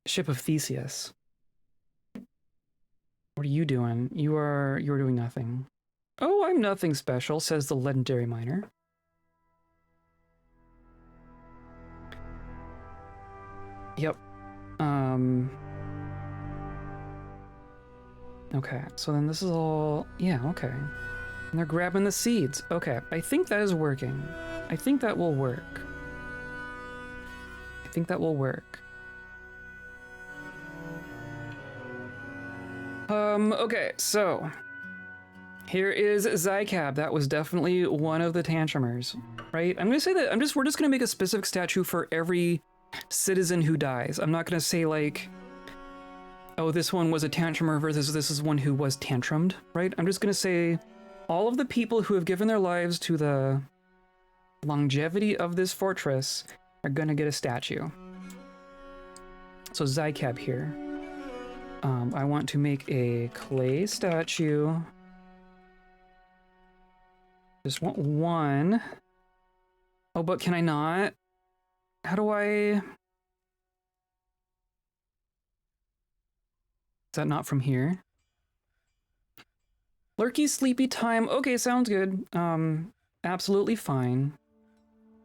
Ship of Theseus. What are you doing? You're doing nothing. Oh, I'm nothing special, says the legendary miner. Yep. Okay, so then this is all... Yeah, okay. And they're grabbing the seeds. Okay, I think that is working. I think that will work. I think that will work. Okay, so... Here is Zykab. That was definitely one of the Tantrumers, right? I'm gonna say that we're just gonna make a specific statue for every citizen who dies. I'm not gonna say like, oh, this one was a Tantrumer versus this is one who was tantrumed, right? I'm just gonna say all of the people who have given their lives to the longevity of this fortress are gonna get a statue. So Zykab here. I want to make a clay statue. Just want one. Oh, but can I not? How do I... Is that not from here? Lurky sleepy time. Okay, sounds good. Absolutely fine.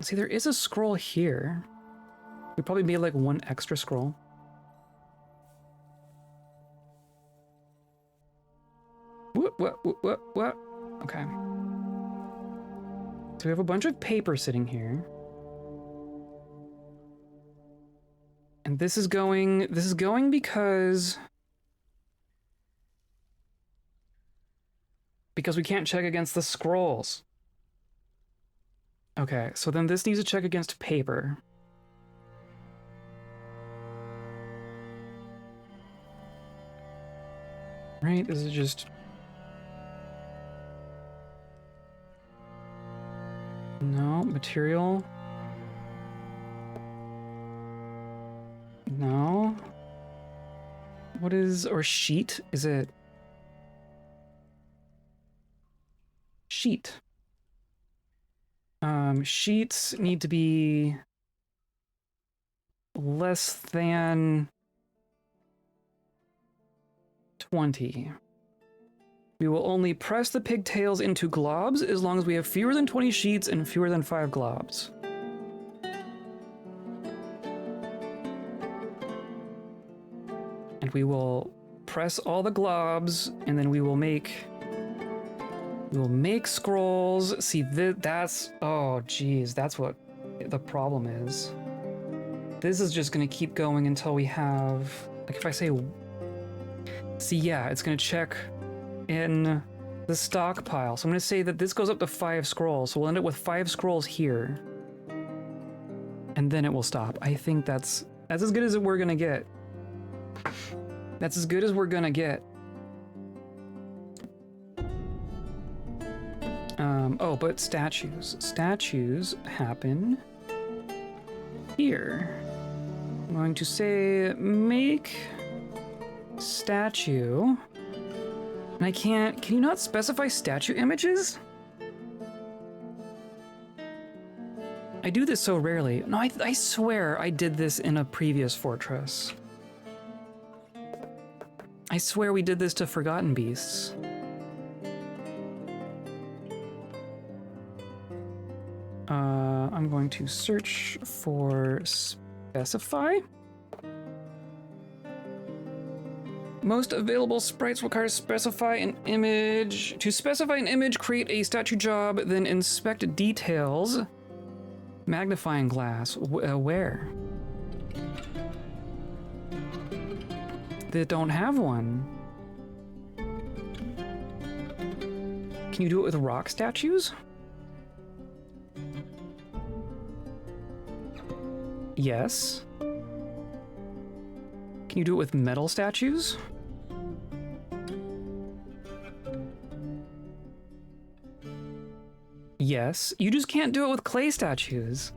See, there is a scroll here. We probably made like one extra scroll. What? Okay. So we have a bunch of paper sitting here. And this is going because we can't check against the scrolls. Okay, so then this needs to check against paper. Right, this is just... No, material. No. What is, or sheet? Is it? Sheet. Sheets need to be less than 20. We will only press the pigtails into globs as long as we have fewer than 20 sheets and fewer than 5 globs. And we will press all the globs, and then we will make scrolls. See, that's, oh geez, that's what the problem is. This is just gonna keep going until we have, like if I say, see, yeah, it's gonna check in the stockpile. So I'm gonna say that this goes up to 5 scrolls. So we'll end up with 5 scrolls here. And then it will stop. I think that's as good as we're gonna get. That's as good as we're gonna get. Oh, but statues. Statues happen here. I'm going to say make statue. And I can't... Can you not specify statue images? I do this so rarely. No, I swear I did this in a previous fortress. I swear we did this to Forgotten Beasts. I'm going to search for specify. Most available sprites require specify an image. To specify an image, create a statue job, then inspect details. Magnifying glass. Where? They don't have one. Can you do it with rock statues? Yes. Can you do it with metal statues? Yes. You just can't do it with clay statues.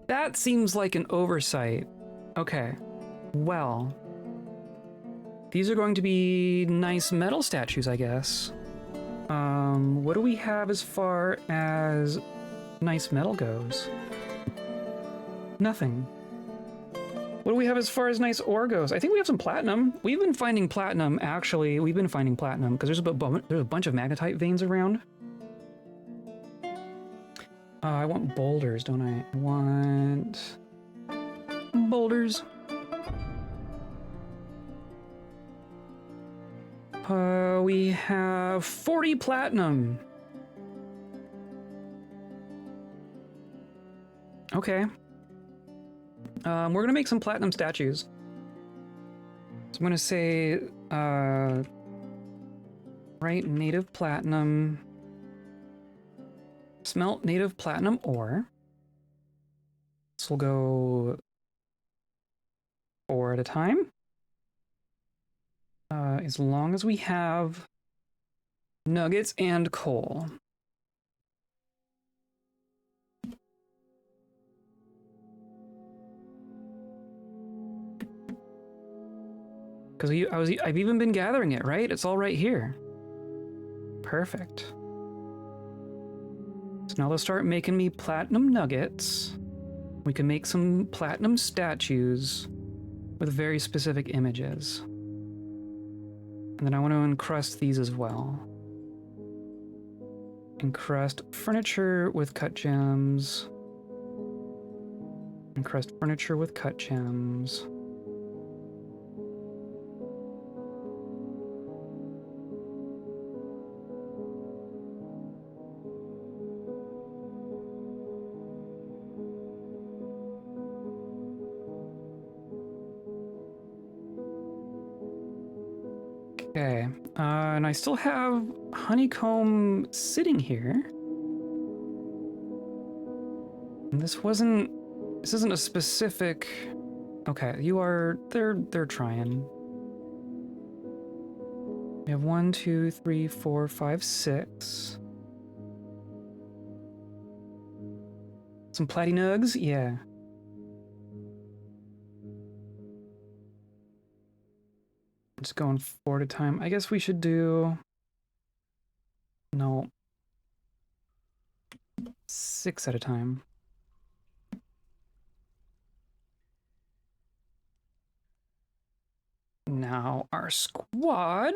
That seems like an oversight. Okay. Well. These are going to be nice metal statues, I guess. What do we have as far as nice metal goes? Nothing. What do we have as far as nice ore goes? I think we have some platinum. We've been finding platinum, actually. We've been finding platinum because there's a bunch of magnetite veins around. I want boulders, don't I? I want boulders. We have 40 platinum. Okay. We're gonna make some platinum statues. So I'm gonna say, right, native platinum. Smelt native platinum ore. This will go 4 at a time. As long as we have nuggets and coal. Because I've even been gathering it, right? It's all right here. Perfect. So now they'll start making me platinum nuggets. We can make some platinum statues with very specific images. And then I want to encrust these as well. Encrust furniture with cut gems. Encrust furniture with cut gems. Okay, and I still have honeycomb sitting here. And this isn't a specific, okay, they're trying. We have 1, 2, 3, 4, 5, 6. Some platy nugs, yeah. Just going 4 at a time. I guess we should do... No. 6 at a time. Now, our squad...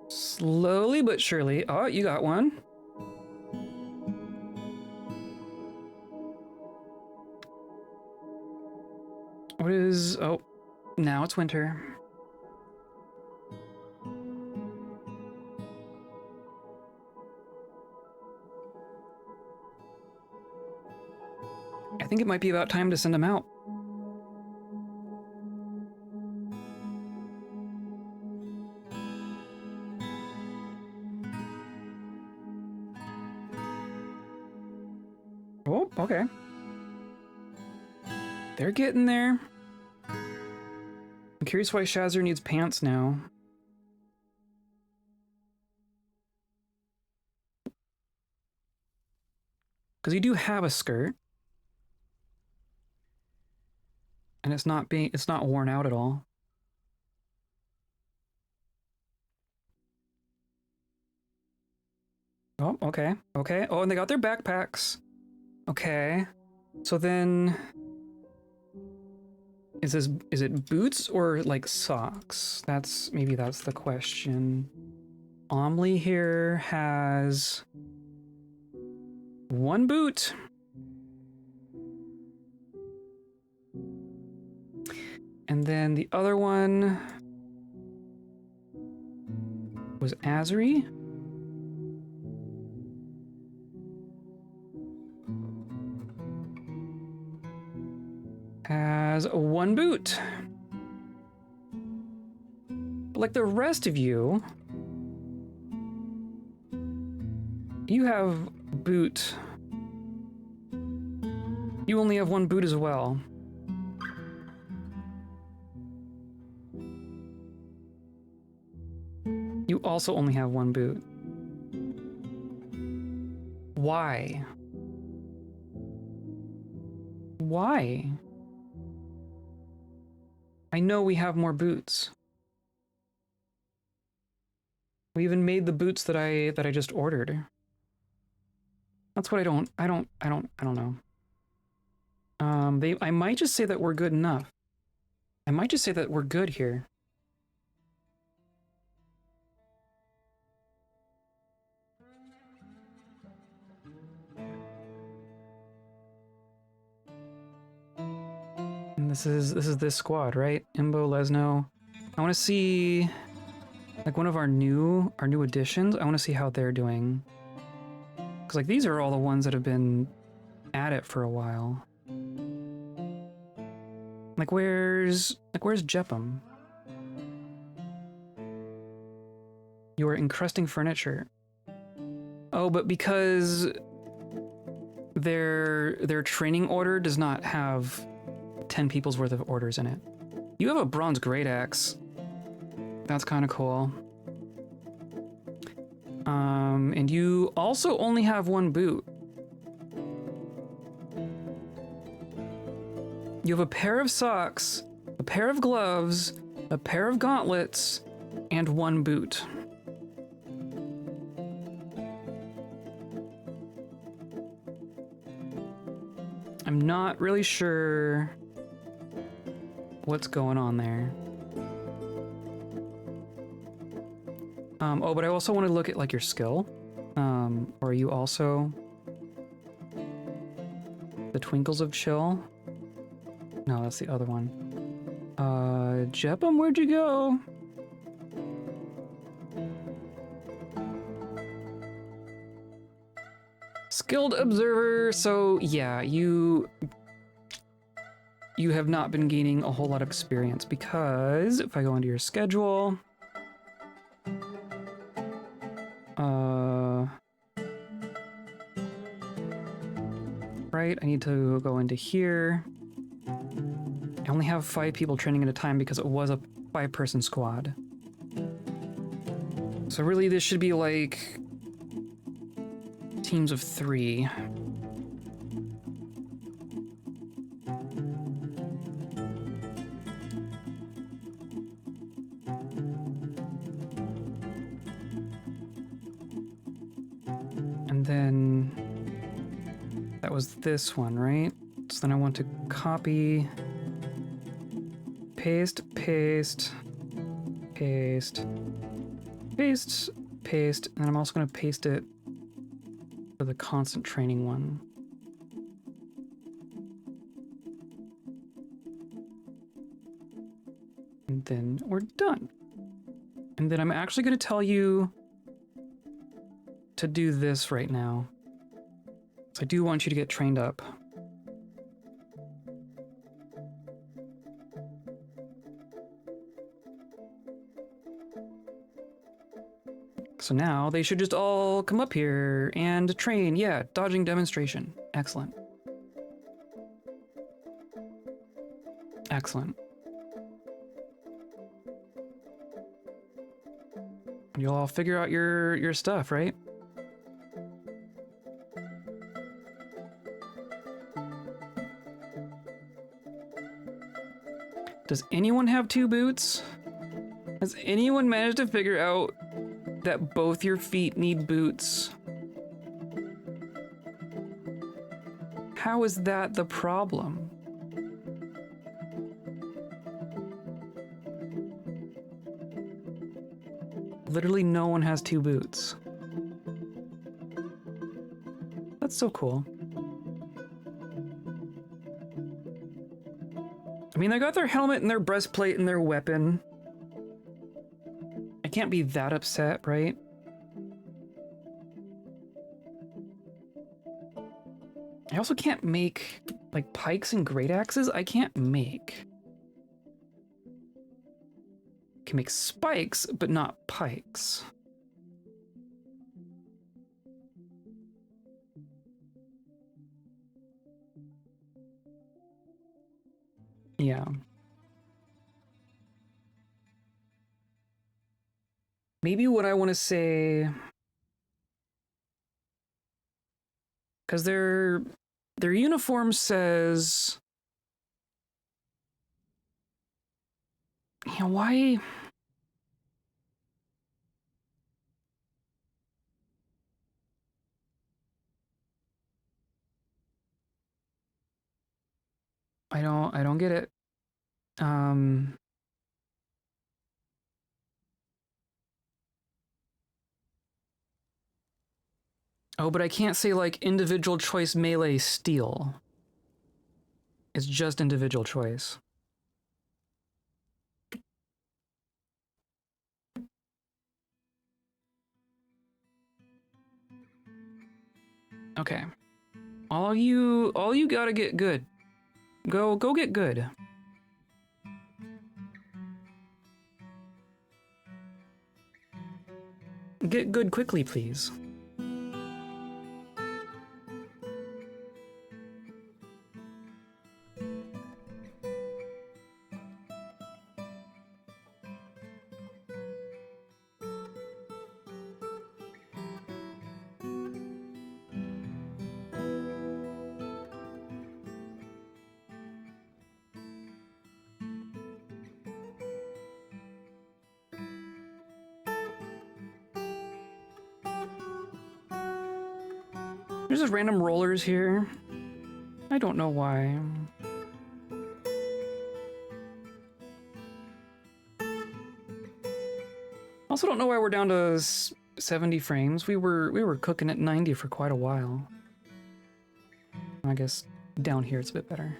Slowly but surely... Oh, you got one. What is... Oh, now it's winter. I think it might be about time to send them out. Oh, okay. They're getting there. I'm curious why Shazzer needs pants now. Because you do have a skirt. And it's not worn out at all. Oh, okay. Okay. Oh, and they got their backpacks. Okay. So then... Is it boots or like socks? Maybe that's the question. Omli here has 1 boot. And then the other one was Azri. Has 1 boot. But like the rest of you, you have boot. You only have 1 boot as well. You also only have 1 boot. Why? Why? I know we have more boots. We even made the boots that I just ordered. That's what I don't know. I might just say that we're good enough. I might just say that we're good here. And this is this squad, right? Imbo, Lesno. I want to see like one of our new additions. I want to see how they're doing. Cuz like these are all the ones that have been at it for a while. Like where's Jeppum? You are encrusting furniture. Oh, but because their training order does not have 10 people's worth of orders in it. You have a bronze great axe. That's kind of cool. And you also only have one boot. You have a pair of socks, a pair of gloves, a pair of gauntlets, and one boot. I'm not really sure what's going on there. Oh, but I also want to look at like your skill. Or are you also the Twinkles of Chill? No, that's the other one. Jeppum, where'd you go? Skilled Observer, so yeah, you have not been gaining a whole lot of experience because if I go into your schedule, right, I need to go into here. I only have 5 people training at a time because it was a 5-person squad. So really this should be like teams of 3. And then that was this one, right? So then I want to copy, paste, paste, paste, paste, paste, and then I'm also going to paste it for the constant training one. And then we're done. And then I'm actually going to tell you to do this right now. So I do want you to get trained up. So now they should just all come up here and train. Yeah, dodging demonstration. Excellent. Excellent. You'll all figure out your stuff, right? Does anyone have 2 boots? Has anyone managed to figure out that both your feet need boots? How is that the problem? Literally no one has 2 boots. That's so cool. I mean, they got their helmet and their breastplate and their weapon. I can't be that upset, right? I also can't make, like, pikes and great axes. I can't make. I can make spikes, but not pikes. Yeah. Maybe what I want to say, because their uniform says, you know, why? I don't get it. Oh, but I can't say like individual choice melee steal. It's just individual choice. Okay. All you gotta get good. Go get good. Get good quickly, please. There's just random rollers here. I don't know why. Also don't know why we're down to 70 frames. We were cooking at 90 for quite a while. I guess down here it's a bit better.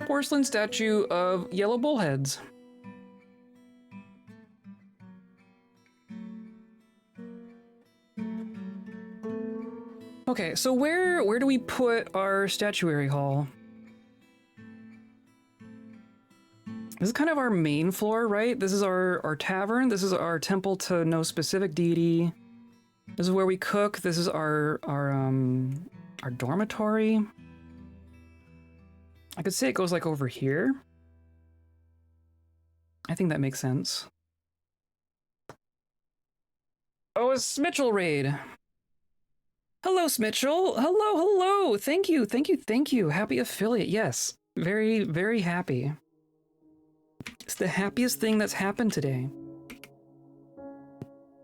Porcelain statue of yellow bullheads. Okay, so where do we put our statuary hall? This is kind of our main floor, right? This is our tavern. This is our temple to no specific deity. This is where we cook. This is our dormitory. I could say it goes like over here. I think that makes sense. Oh, it's Smitchell raid. Hello, Smitchell. Hello. Thank you. Happy affiliate. Yes. Very, very happy. It's the happiest thing that's happened today.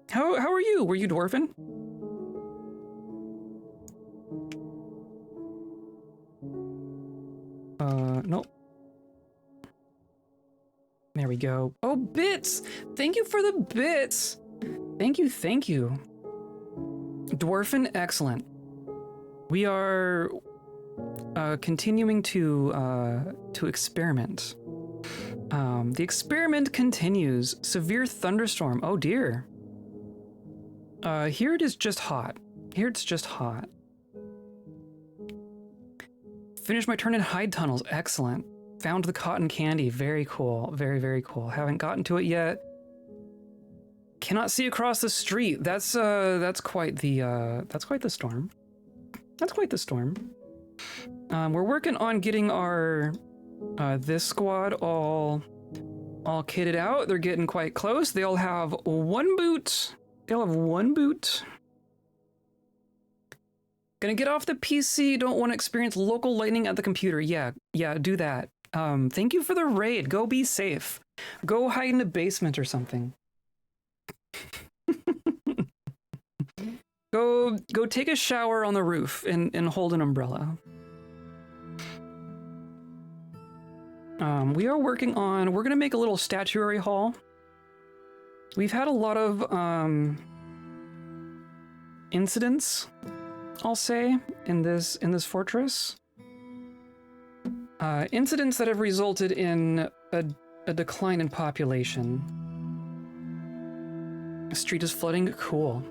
How are you? Were you dwarfing? Nope. There we go. Oh, bits! Thank you for the bits! Thank you. Dwarfin, excellent. We are continuing to experiment. The experiment continues. Severe thunderstorm. Oh dear. Here it is just hot. Here it's just hot. Finished my turn in hide tunnels. Excellent. Found the cotton candy. Very cool. Very, very cool. Haven't gotten to it yet. Cannot see across the street. That's quite the storm. That's quite the storm. We're working on getting our this squad all kitted out. They're getting quite close. They all have one boot. Gonna get off the PC. Don't want to experience local lightning at the computer. Yeah, do that. Thank you for the raid. Go be safe. Go hide in the basement or something. Go take a shower on the roof and hold an umbrella. We are working on, we're gonna make a little statuary hall. We've had a lot of incidents, I'll say, in this fortress. Incidents that have resulted in a decline in population. The street is flooding. Cool.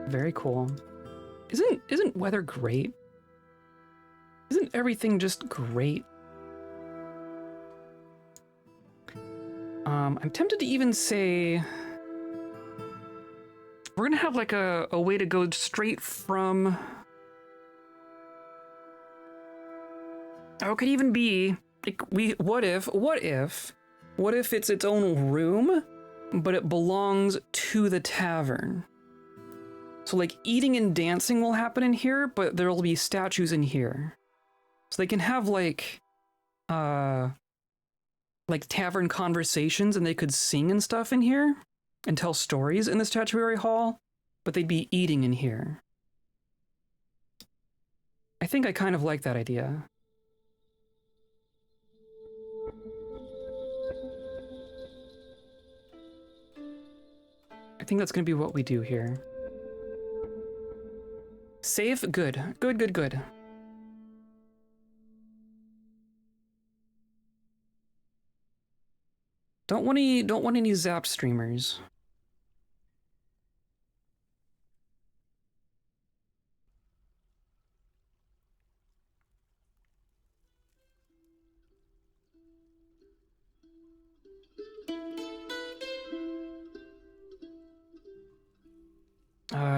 Very cool. Isn't weather great? Isn't everything just great? I'm tempted to even say we're gonna have like a way to go straight from. Oh, it could even be like what if it's its own room, but it belongs to the tavern. So like eating and dancing will happen in here, but there'll be statues in here. So they can have like tavern conversations, and they could sing and stuff in here and tell stories in the statuary hall, but they'd be eating in here. think I kind of like that idea. I think that's going to be what we do here. Save, good. Good, good, good. Don't want any zap streamers.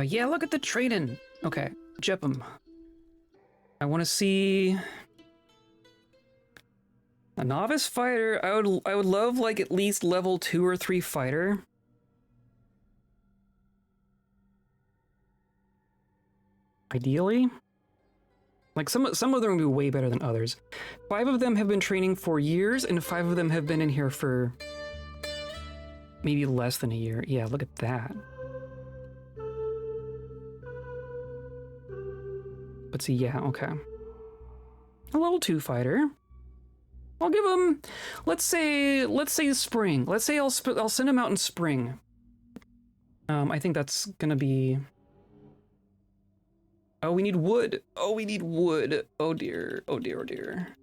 Yeah, look at the trade-in. Okay, jep 'em. I want to see a novice fighter. I would love like at least level 2 or 3 fighter. Ideally. Like some of them will be way better than others. 5 of them have been training for years, and 5 of them have been in here for maybe less than a year. Yeah, look at that. Let's see, yeah, okay. A level 2 fighter. I'll give him, let's say spring. Let's say I'll send him out in spring. I think that's gonna be. Oh, we need wood. Oh, we need wood. Oh dear. Oh dear. Oh dear.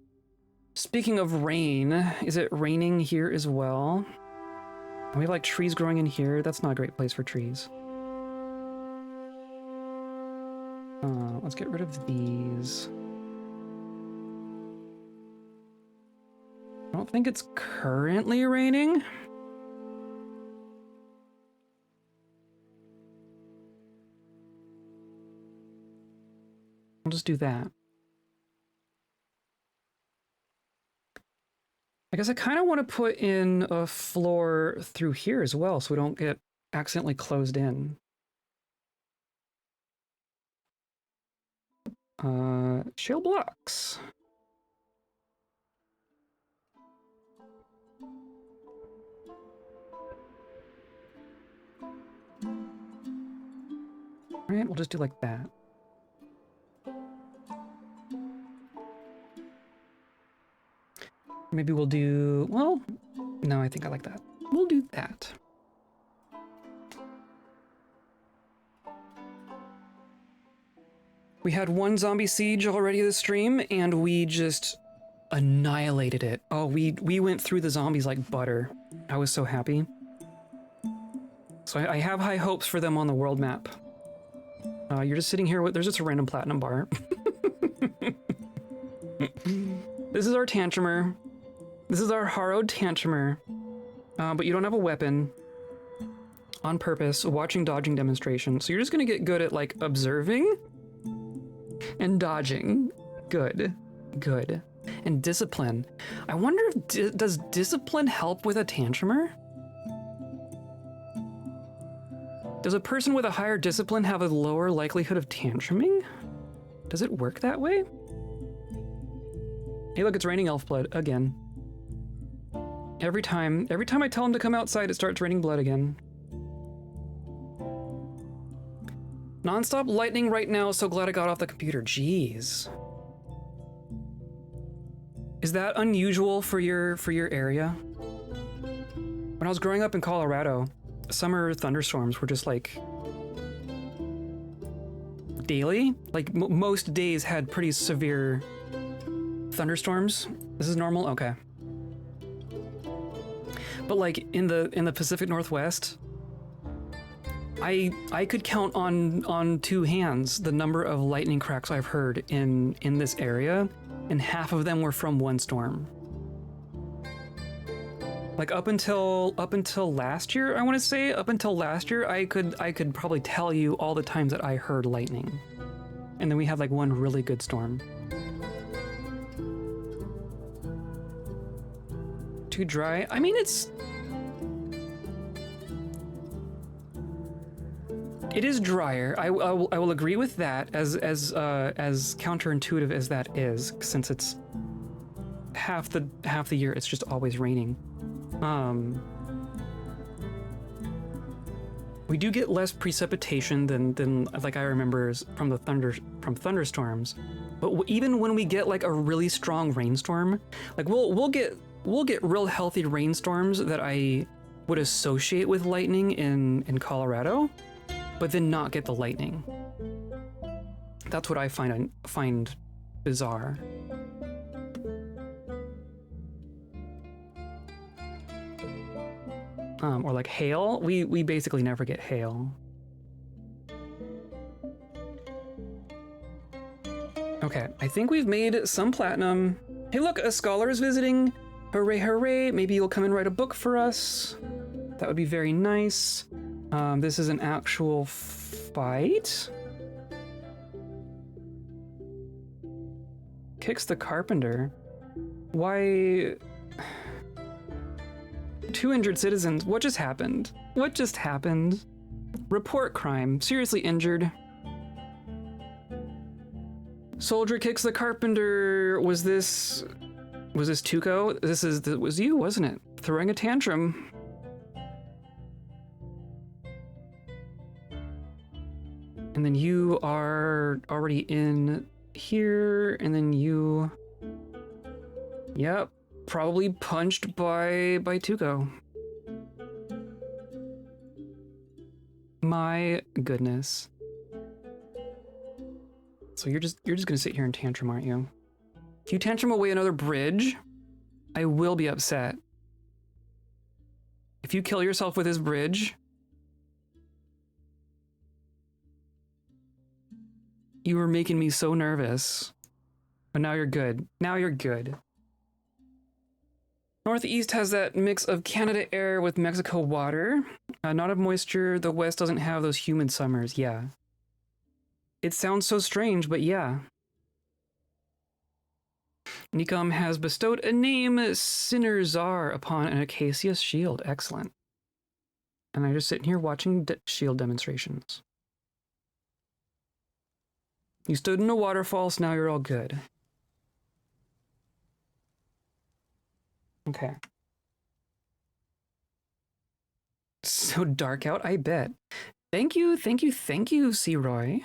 Speaking of rain, is it raining here as well? We have like trees growing in here. That's not a great place for trees. Let's get rid of these. I don't think it's currently raining. I'll just do that. I guess I kind of want to put in a floor through here as well so we don't get accidentally closed in. Shale blocks. All right, we'll just do like that. Maybe we'll do, well, no, I think I like that. We'll do that. We had 1 zombie siege already this stream, and we just annihilated it. Oh, we went through the zombies like butter. I was so happy. So I have high hopes for them on the world map. You're just sitting here with, there's just a random platinum bar. This is our tantrumer. This is our harrowed tantrumer. But you don't have a weapon. On purpose, watching dodging demonstration. So you're just gonna get good at like observing and dodging. Good, good. And discipline. I wonder if does discipline help with a tantrumer? Does a person with a higher discipline have a lower likelihood of tantruming? Does it work that way? Hey, look, it's raining elf blood again. Every time I tell him to come outside, it starts raining blood again. Non-stop lightning right now, so glad I got off the computer. Jeez. Is that unusual for your area? When I was growing up in Colorado, summer thunderstorms were just like daily. Like most days had pretty severe thunderstorms. This is normal? Okay. But like in the Pacific Northwest, I could count on 2 hands the number of lightning cracks I've heard in this area, and half of them were from 1 storm. Like up until last year, I want to say, up until last year, I could probably tell you all the times that I heard lightning. And then we had like 1 really good storm. Too dry? I mean, it is drier. I will agree with that, as counterintuitive as that is, since it's half the year it's just always raining. We do get less precipitation than like I remember from the thunderstorms. But even when we get like a really strong rainstorm, like we'll get real healthy rainstorms that I would associate with lightning in Colorado, but then not get the lightning. That's what I find bizarre. Or like hail. We basically never get hail. Okay, I think we've made some platinum. Hey look, a scholar is visiting. Hooray, hooray. Maybe you'll come and write a book for us. That would be very nice. This is an actual fight. Kicks the carpenter. Why... 2 injured citizens. What just happened? What just happened? Report crime. Seriously injured. Soldier kicks the carpenter. Was this Tuco? This was you, wasn't it? Throwing a tantrum. And then you are already in here, and then you... Yep. Probably punched by Tuco. My goodness. So you're just gonna sit here and tantrum, aren't you? If you tantrum away another bridge, I will be upset. If you kill yourself with this bridge, you were making me so nervous. But now you're good. Now you're good. Northeast has that mix of Canada air with Mexico water. Not of moisture. The West doesn't have those humid summers. Yeah. It sounds so strange, but yeah. Nikom has bestowed a name, Sinnerzar, upon an acacia shield. Excellent. And I'm just sitting here watching shield demonstrations. You stood in a waterfall, so now you're all good. Okay. So dark out, I bet. Thank you, C-Roy.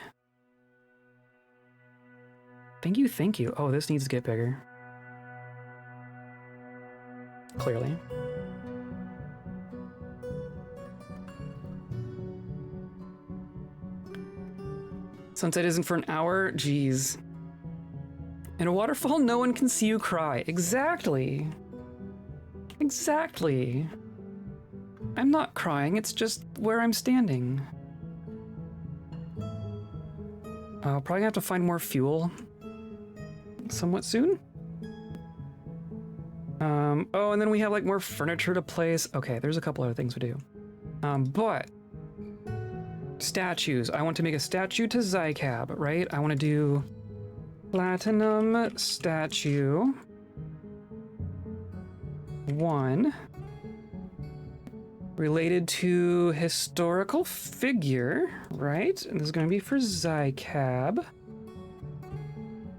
Thank you. Oh, this needs to get bigger. Clearly. Sunset isn't for an hour? Jeez. In a waterfall, no one can see you cry. Exactly. Exactly. I'm not crying, it's just where I'm standing. I'll probably have to find more fuel somewhat soon. Oh, and then we have like more furniture to place. Okay, there's a couple other things we do. But statues. I want to make a statue to Zycab, right? I want to do platinum statue 1 related to historical figure, right? And this is going to be for Zycab.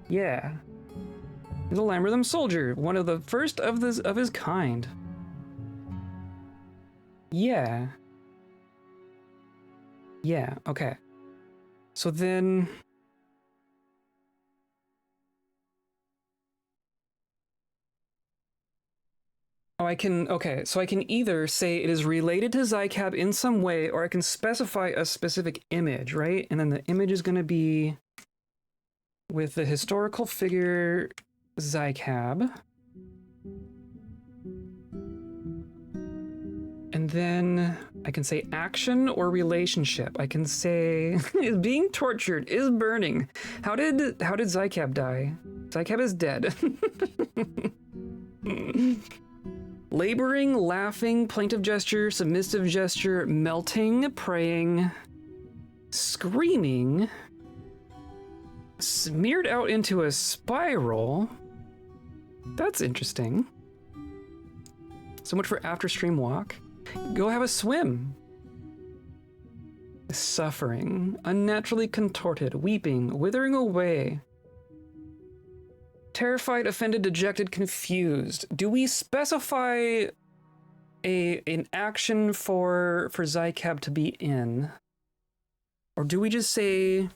Yeah. The Lambertham soldier, one of the first of his kind. Yeah. Yeah, okay. So then... Oh, okay, so I can either say it is related to Zycab in some way, or I can specify a specific image, right? And then the image is going to be with the historical figure Zycab. And then I can say action or relationship. I can say is being tortured, is burning. How did Zycab die? Zycab is dead. Laboring, laughing, plaintive gesture, submissive gesture, melting, praying, screaming, smeared out into a spiral. That's interesting. So much for after stream walk. Go have a swim. Suffering, unnaturally contorted, weeping, withering away. Terrified, offended, dejected, confused. Do we specify an action for Zycab to be in? Or do we just say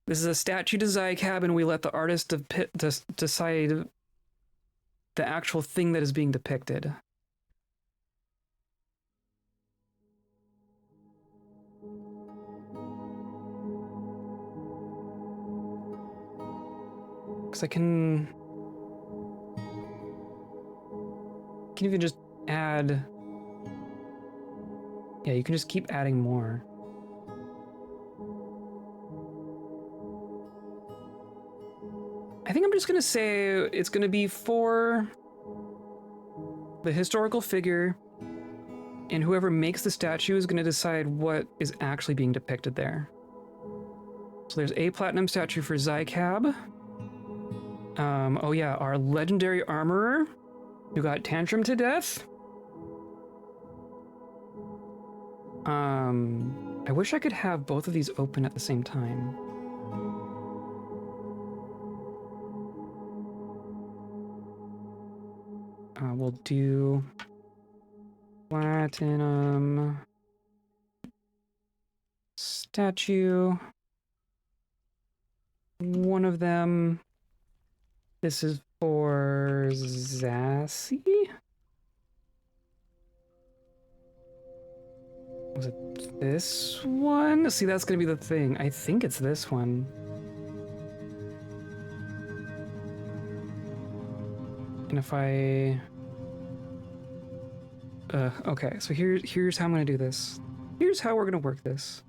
this is a statue to Zycab and we let the artist decide the actual thing that is being depicted? Because I can even just add... Yeah, you can just keep adding more. I think I'm just gonna say it's gonna be for the historical figure, and whoever makes the statue is gonna decide what is actually being depicted there. So there's a platinum statue for Zycab. Oh yeah, our legendary armorer who got tantrum to death. I wish I could have both of these open at the same time. We'll do platinum statue. One of them. This is for Zassy? Was it this one? See, that's gonna be the thing. I think it's this one. And if I... okay, so here's how I'm gonna do this. Here's how we're gonna work this.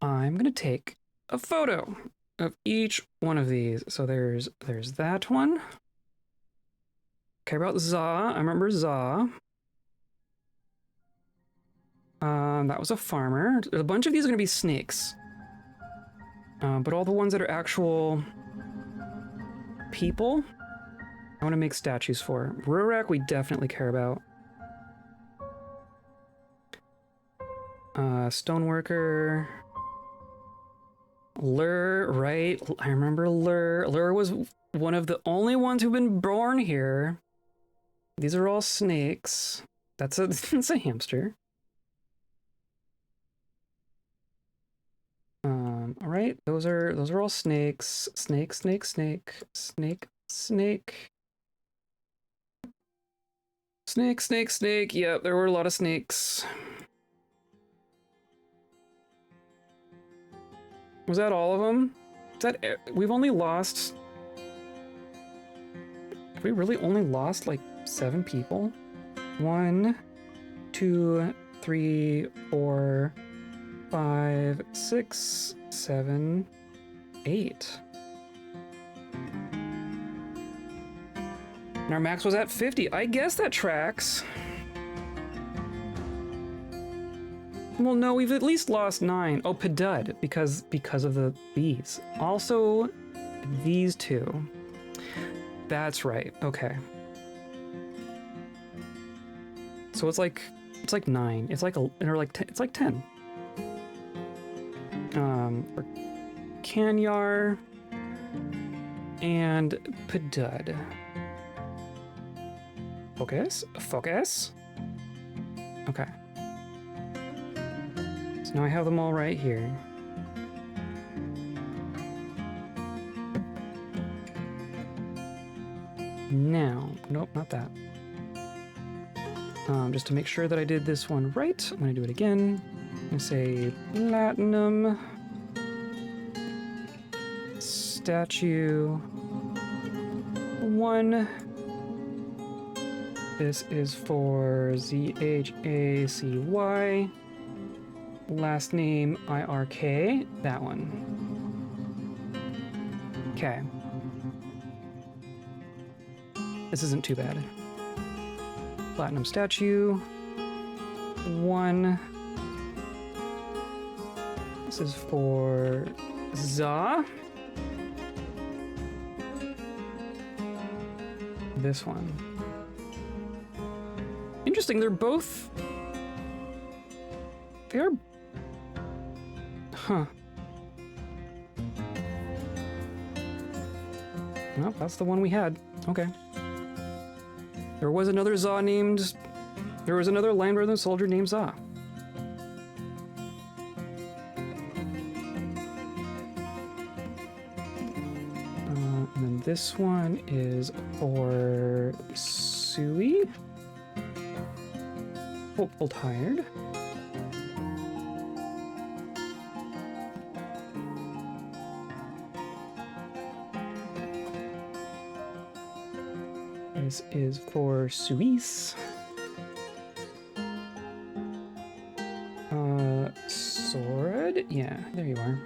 I'm gonna take a photo of each one of these. So there's that one. Okay, about Za. I remember Za. That was a farmer. A bunch of these are gonna be snakes. But all the ones that are actual people, I want to make statues for. Rurak, we definitely care about. Stoneworker. Lur, right? I remember Lur. Lur was one of the only ones who've been born here. These are all snakes. That's a hamster. All right, those are all snakes. Snake, snake, snake, snake, snake. Snake, snake, snake. Yeah, there were a lot of snakes. Was that all of them? Is that we've only lost... Have we really only lost like 7 people? 1, 2, 3, 4, 5, 6, 7, 8. And our max was at 50. I guess that tracks. Well, no, we've at least lost 9. Oh, Pedud, because of the these. Also, these 2. That's right. Okay. So it's like 9. It's like it's like 10. For Kanyar and Pedud. Focus. Focus. Okay. So now I have them all right here. Now, nope, not that. Just to make sure that I did this one right, I'm gonna do it again. I'm gonna say platinum statue 1. This is for ZHACY. Last name IRK. That one. Okay. This isn't too bad. Platinum statue 1. This is for Za. This one. Interesting, they're both... They're... Huh. Well, that's the one we had. Okay. There was another Za named... There was another Land Rhythm soldier named Za. And then this one is for Sui. Hopeful Tired. This is for Suis. Sword? Yeah, there you are.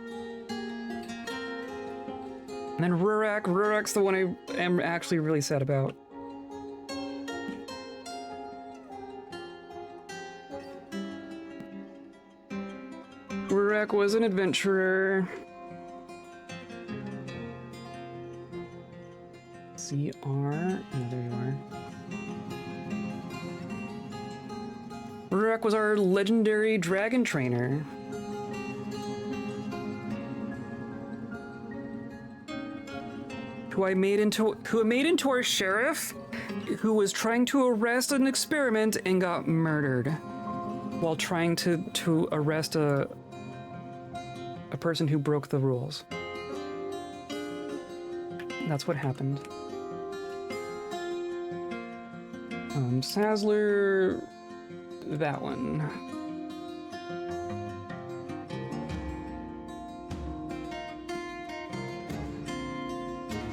And then Rurak. Rurak's the one I am actually really sad about. Rurak was an adventurer. CR. Oh, there you are. Rurak was our legendary dragon trainer. Who made into our sheriff, who was trying to arrest an experiment and got murdered while trying to arrest a person who broke the rules. That's what happened. Sazler, that one.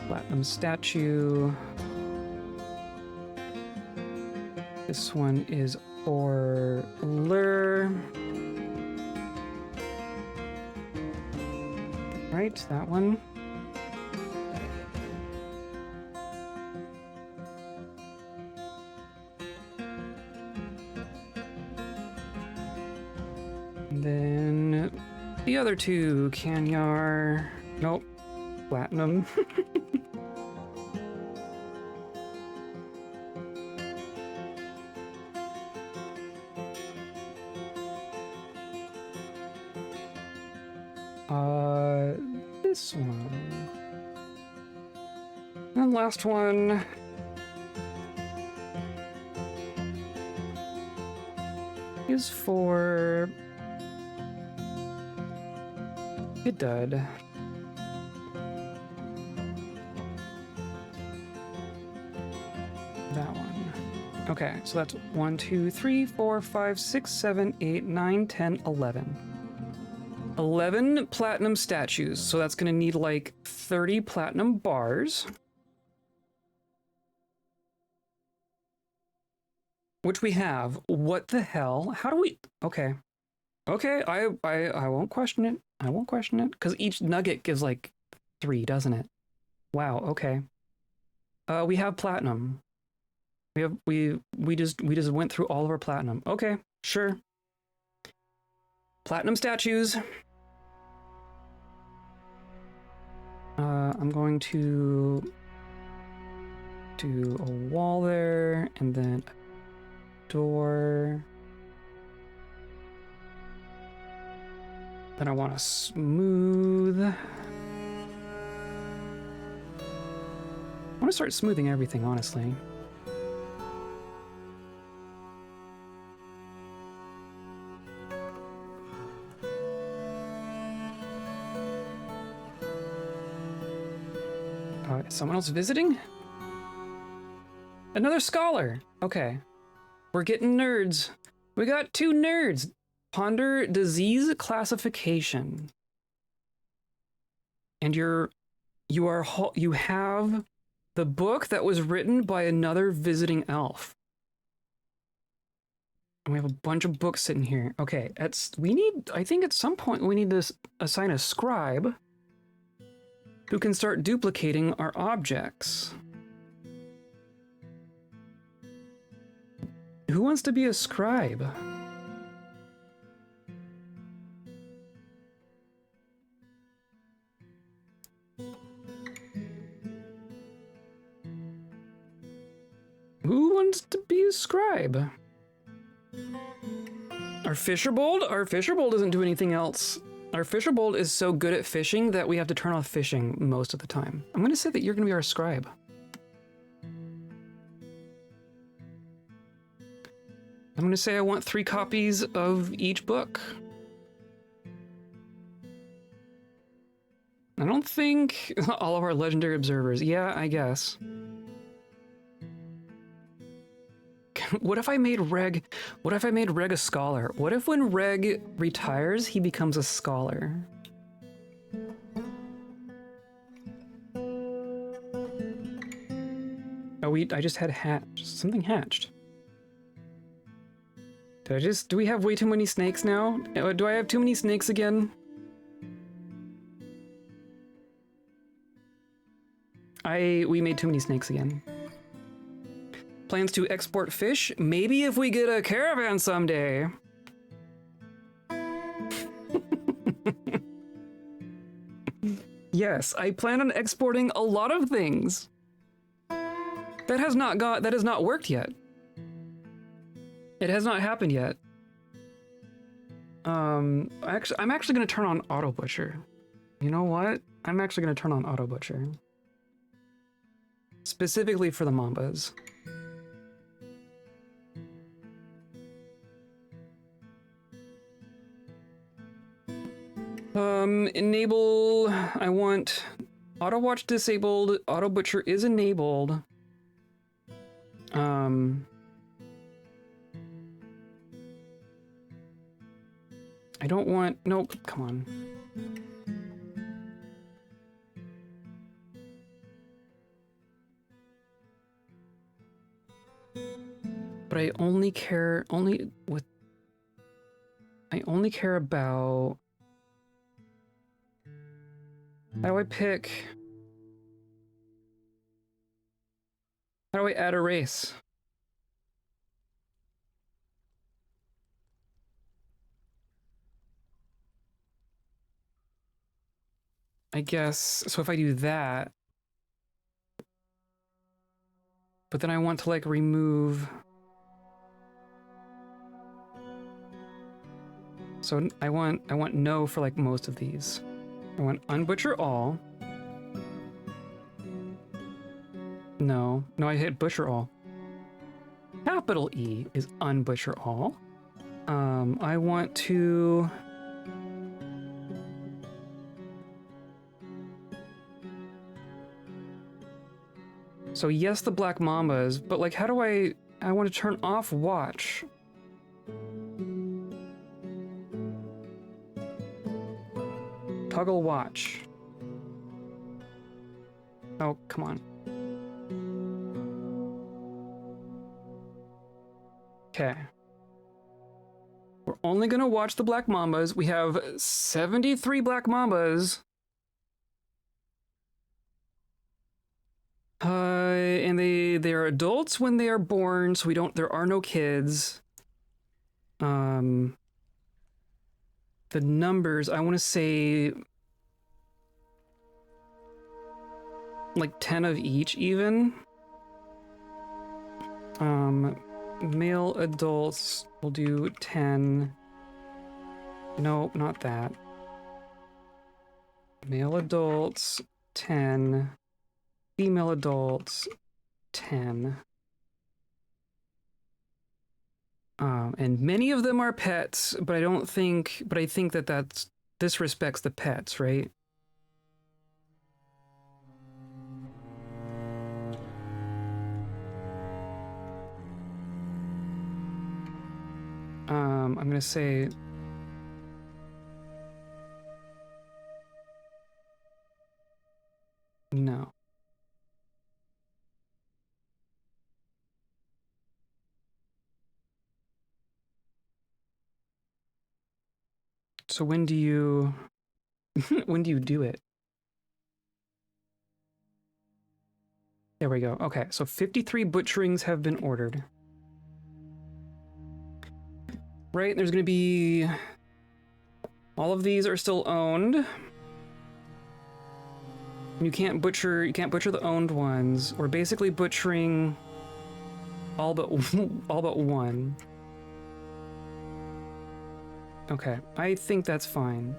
Platinum statue. This one is for Lure. Right, that one. And then the other two, Kanyar. Nope. Platinum. This one. And last one. Is for Dud. That one. Okay, so that's 1, 2, 3, 4, 5, 6, 7, 8, 9, 10, 11. 11 platinum statues, so that's gonna need like 30 platinum bars. Which we have. What the hell? How do we... Okay. Okay, I won't question it. I won't question it. Because each nugget gives like 3, doesn't it? Wow, okay. We have platinum. We just went through all of our platinum. Okay, sure. Platinum statues. I'm going to do a wall there, and then a door. Then I want to smooth. I want to start smoothing everything, honestly. Is someone else visiting? Another scholar. Okay. We're getting nerds. We got 2 nerds. Ponder disease classification. And you have the book that was written by another visiting elf. And we have a bunch of books sitting here. Okay, I think at some point we need to assign a scribe who can start duplicating our objects. Who wants to be a scribe? Who wants to be a scribe? Our fisherbold? Our fisherbold doesn't do anything else. Our fisherbold is so good at fishing that we have to turn off fishing most of the time. I'm gonna say that you're gonna be our scribe. I'm gonna say I want 3 copies of each book. I don't think all of our legendary observers. Yeah, I guess. What if I made Reg a scholar? What if when Reg retires, he becomes a scholar? Oh, I just had something hatched. Do we have way too many snakes now? Do I have too many snakes again? We made too many snakes again. Plans to export fish? Maybe if we get a caravan someday. Yes, I plan on exporting a lot of things. That has not worked yet. It has not happened yet. I'm actually gonna turn on Auto Butcher. You know what? I'm actually gonna turn on Auto Butcher. Specifically for the Mambas. Enable, I want Auto Watch disabled, Auto Butcher is enabled. I don't want, nope, come on. But I only care about, how do I pick? How do I add a race? I guess, so if I do that, but then I want to like remove, so I want no for like most of these. I want unbutcher all. No, I hit butcher all. Capital E is unbutcher all. I want to... So yes, the black mambas, but like how do I want to turn off watch. Toggle watch. Oh, come on. Okay. We're only gonna watch the black mambas. We have 73 black mambas. And they are adults when they are born, so there are no kids. The numbers, I want to say like 10 of each even. Male adults, we'll do 10. No, not that. Male adults, 10. Female adults, 10. And many of them are pets, but I think that this respects the pets, right? I'm gonna say no. So when do you when do you do it? There we go. Okay, so 53 butcherings have been ordered. Right, there's gonna be... All of these are still owned. You can't butcher the owned ones. We're basically butchering all but one. Okay, I think that's fine.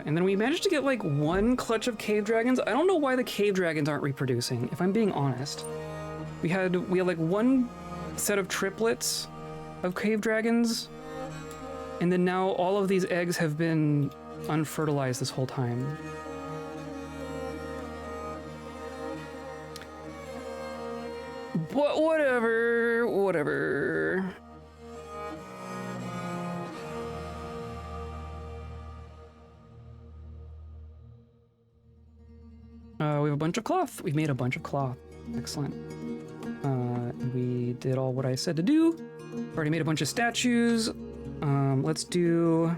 And then we managed to get like one clutch of cave dragons. I don't know why the cave dragons aren't reproducing, if I'm being honest. We had like one set of triplets of cave dragons, and then now all of these eggs have been unfertilized this whole time. But whatever. We have a bunch of cloth. We've made a bunch of cloth. Excellent. We did all what I said to do. Already made a bunch of statues. Let's do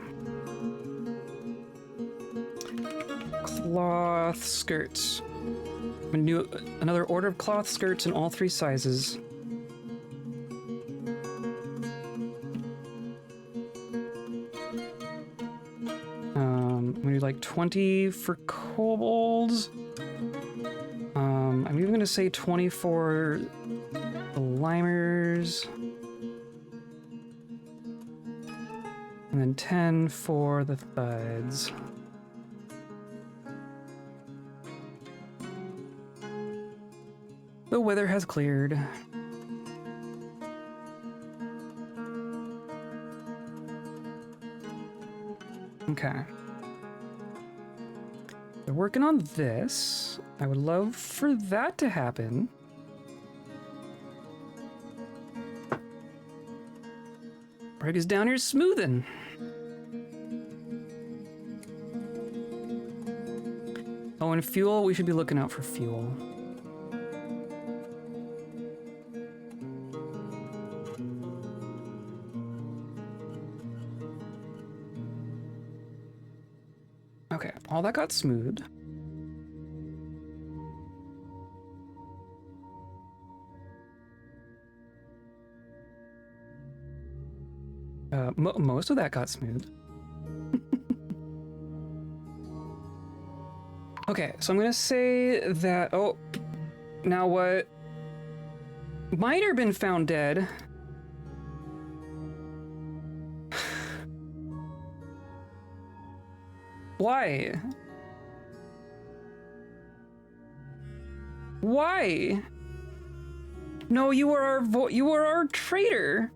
cloth skirts. I'm gonna do another order of cloth skirts in all 3 sizes. I'm gonna do like 20 for kobolds. I'm even gonna say 20 for the limers. And then 10 for the thuds. The weather has cleared. Okay. They're working on this. I would love for that to happen. Brig is down here smoothing. Oh, and fuel, we should be looking out for fuel. Okay, all that got smoothed. Most of that got smooth. Okay, so I'm gonna say that. Oh, now what? Might have been found dead. Why? Why? No, you were our traitor.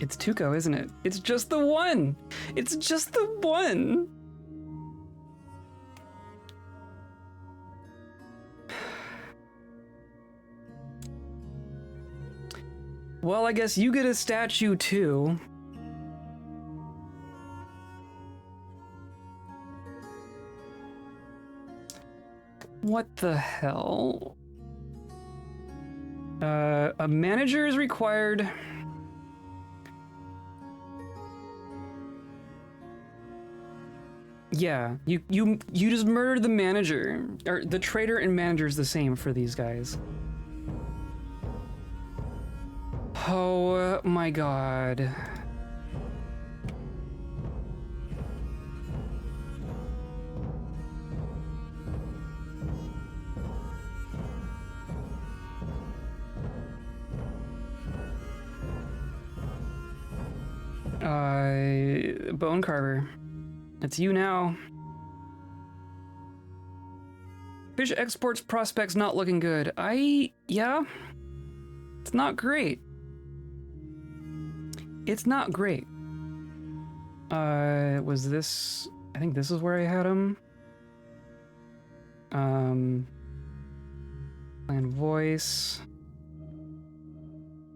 It's Tuco, isn't it? It's just the one. It's just the one. Well, I guess you get a statue too. What the hell? A manager is required. Yeah, you just murdered the manager. Or the traitor and manager is the same for these guys. Oh my god. Bone carver. It's you now. Fish exports prospects not looking good. Yeah. It's not great. It's not great. Was this... I think this is where I had him. Land voice.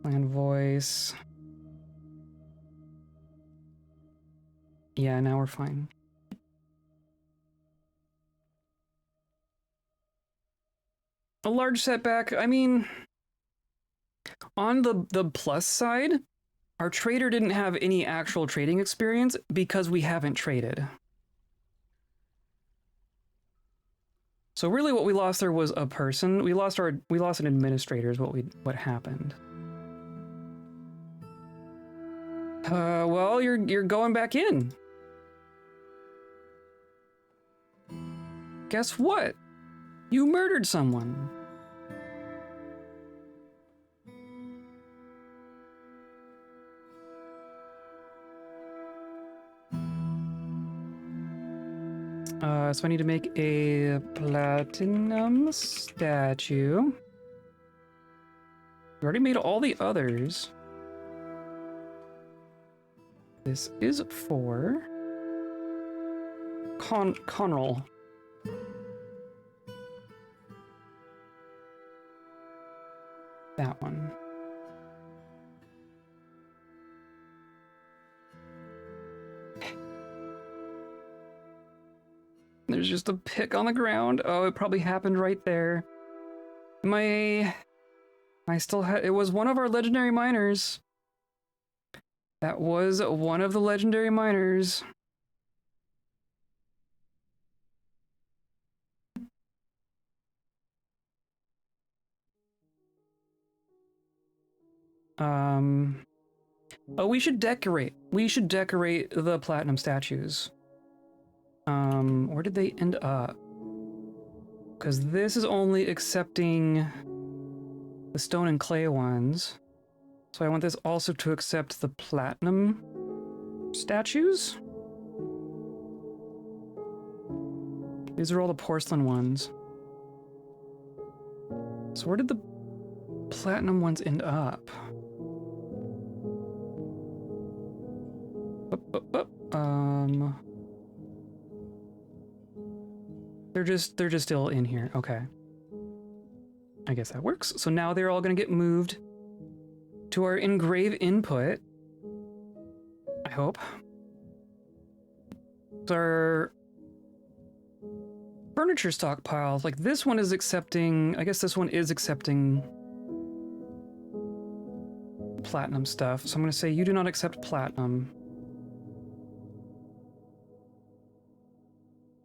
Land voice. Yeah, now we're fine. A large setback, I mean... On the plus side, our trader didn't have any actual trading experience because we haven't traded. So really what we lost there was a person. We lost an administrator is what happened. Well, you're going back in. Guess what? You murdered someone. So I need to make a platinum statue. We already made all the others. This is for Conroll. That one. There's just a pick on the ground. Oh, it probably happened right there. I still had, it was one of our legendary miners. That was one of the legendary miners. Oh, we should decorate. We should decorate the platinum statues. Where did they end up? Because this is only accepting the stone and clay ones. So I want this also to accept the platinum statues. These are all the porcelain ones. So where did the platinum ones end up? They're just still in here. Okay. I guess that works. So now they're all gonna get moved to our engrave input. I hope. So our furniture stockpile, like this one is accepting, I guess this one is accepting platinum stuff. So I'm gonna say you do not accept platinum.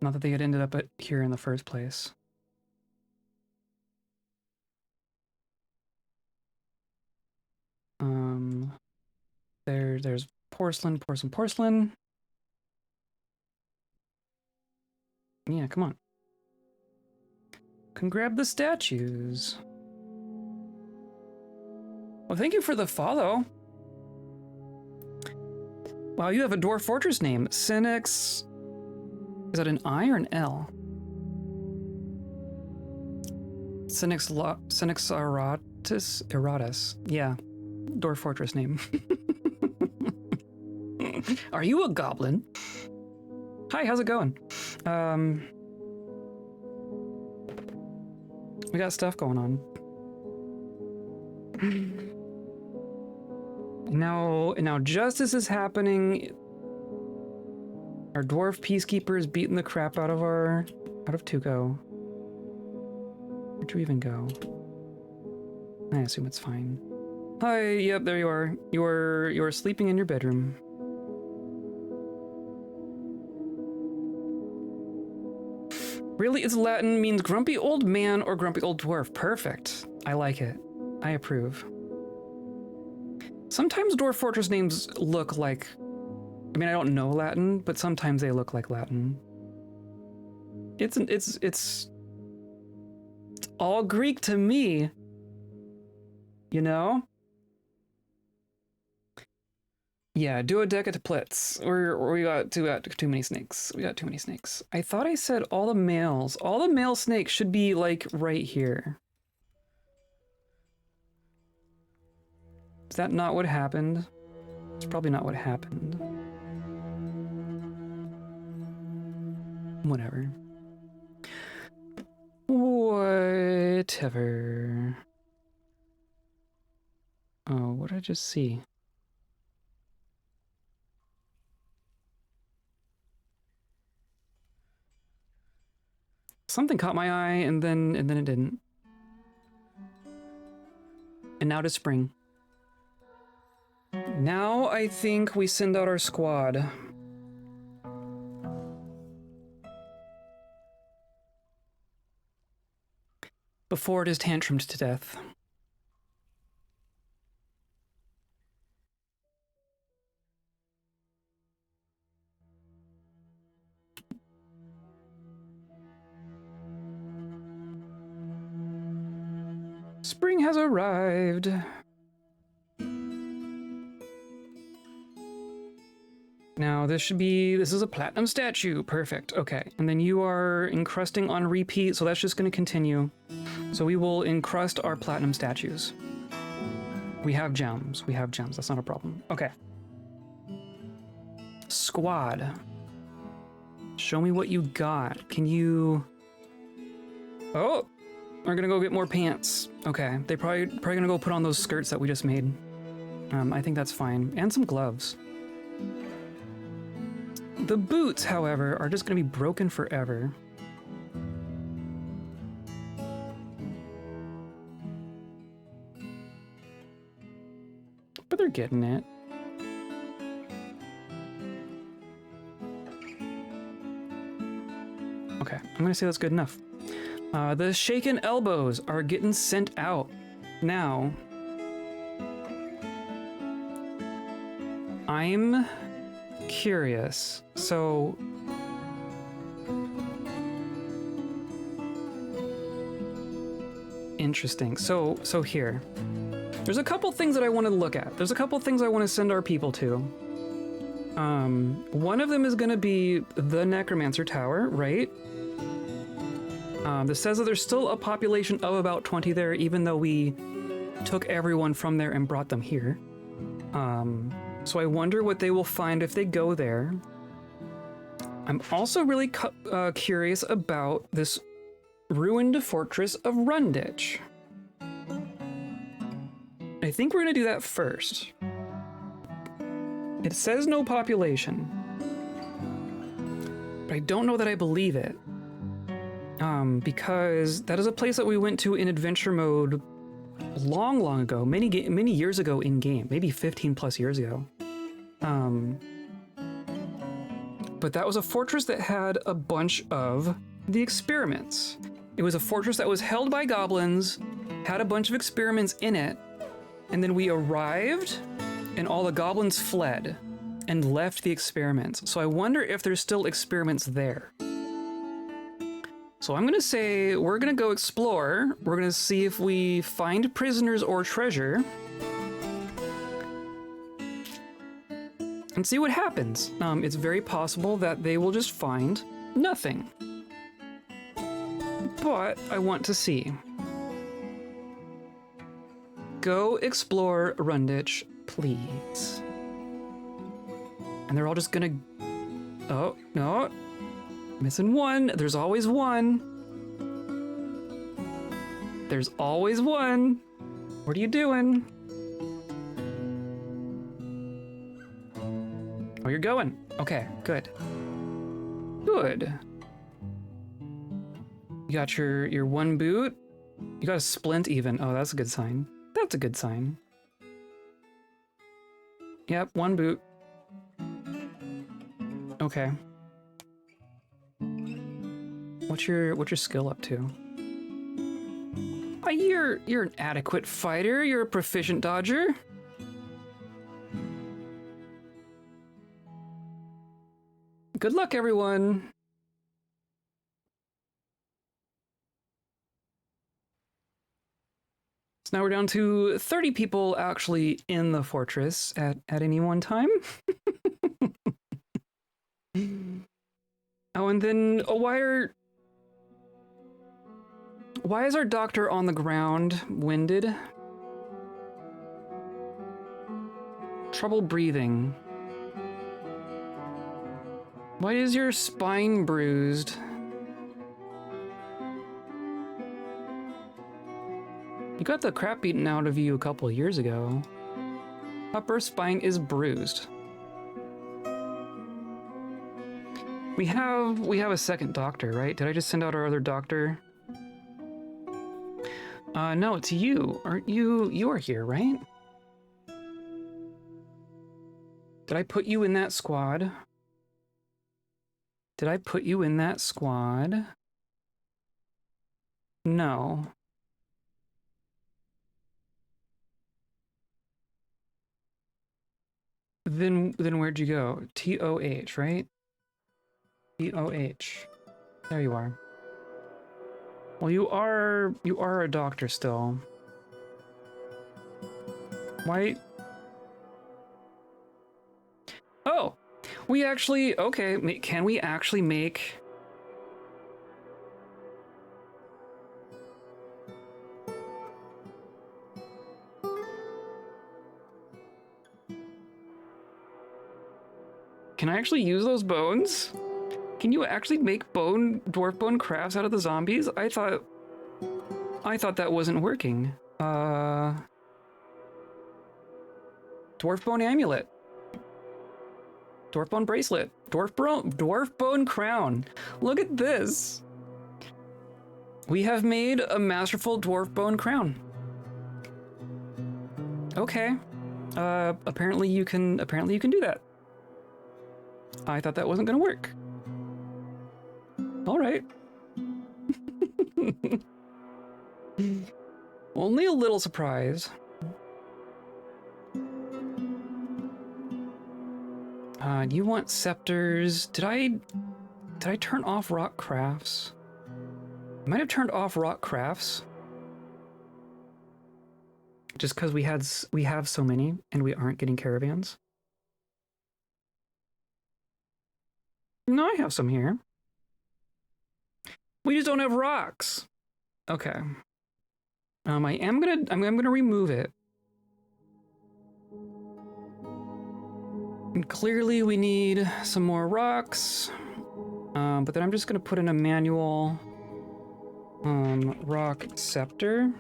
Not that they had ended up here in the first place. There's porcelain. Yeah, come on. Can grab the statues. Well, thank you for the follow. Wow, you have a Dwarf Fortress name. Senex. Is that an I or an L? Senex Eratus. Yeah. Dwarf Fortress name. Are you a goblin? Hi, how's it going? We got stuff going on. Now justice is happening. Our dwarf peacekeeper is beating the crap out of Tuco. Where'd you even go? I assume it's fine. Hi, yep, there you are. You are sleeping in your bedroom. Really, it's Latin, means grumpy old man or grumpy old dwarf. Perfect. I like it. I approve. Sometimes Dwarf Fortress names look like... I mean, I don't know Latin, but sometimes they look like Latin. It's all Greek to me. You know? Yeah, duodecatuplets. We got too many snakes. We got too many snakes. I thought I said all the males. All the male snakes should be, like, right here. Is that not what happened? It's probably not what happened. Whatever. Whatever. Oh, what did I just see? Something caught my eye, and then it didn't. And now it is spring. Now I think we send out our squad. Before it is tantrumed to death. Spring has arrived. Now, Now this is a platinum statue. Perfect. Okay. And then you are encrusting on repeat, so that's just going to continue. So we will encrust our platinum statues. We have gems. We have gems. That's not a problem. Okay. Squad. Show me what you got. Can you... Oh! We're gonna go get more pants. Okay. They probably gonna go put on those skirts that we just made. I think that's fine. And some gloves. The boots, however, are just gonna be broken forever. But they're getting it. Okay, I'm gonna say that's good enough. The shaken elbows are getting sent out now. I'm curious. So interesting. So here. There's a couple things that I want to look at. There's a couple things I want to send our people to. One of them is going to be the necromancer tower, right? This says that there's still a population of about 20 there, even though we took everyone from there and brought them here. So I wonder what they will find if they go there. I'm also really curious about this ruined fortress of Runditch. I think we're gonna do that first. It says no population, but I don't know that I believe it. Because that is a place that we went to in adventure mode long ago, many years ago in game, maybe 15 plus years ago. But that was a fortress that had a bunch of the experiments. It was a fortress that was held by goblins, had a bunch of experiments in it, and then we arrived and all the goblins fled and left the experiments. So I wonder if there's still experiments there. So I'm gonna say we're gonna go explore. We're gonna see if we find prisoners or treasure. And see what happens. It's very possible that they will just find nothing. But I want to see. Go explore Runditch, please. And they're all just gonna... Oh, no. Missing one. There's always one. There's always one. What are you doing? Oh, you're going. Okay, good. Good. You got your one boot. You got a splint even. Oh, that's a good sign. That's a good sign. Yep, one boot. Okay. What's your skill up to? Oh, you're an adequate fighter. You're a proficient dodger. Good luck, everyone. So now we're down to 30 people actually in the fortress at any one time. Oh, and then why is our doctor on the ground, winded? Trouble breathing. Why is your spine bruised? You got the crap beaten out of you a couple of years ago. Upper spine is bruised. We have a second doctor, right? Did I just send out our other doctor? No, it's you. Aren't you? You are here, right? Did I put you in that squad? Did I put you in that squad? No. Then where'd you go? TOH, right? TOH. There you are. Well, you are a doctor still. Why? Oh, We actually, okay, can we actually make... Can I actually use those bones? Can you actually make dwarf bone crafts out of the zombies? I thought that wasn't working. Dwarf bone amulet. Dwarf bone bracelet. Dwarf bone crown. Look at this. We have made a masterful dwarf bone crown. Okay. Apparently you can do that. I thought that wasn't gonna work. All right. Only a little surprise. Do you want scepters? Did I turn off rock crafts? I might have turned off rock crafts. Just because we have so many and we aren't getting caravans. No, I have some here. We just don't have rocks. Okay. I'm gonna remove it. And clearly we need some more rocks. But then I'm just gonna put in a manual rock scepter.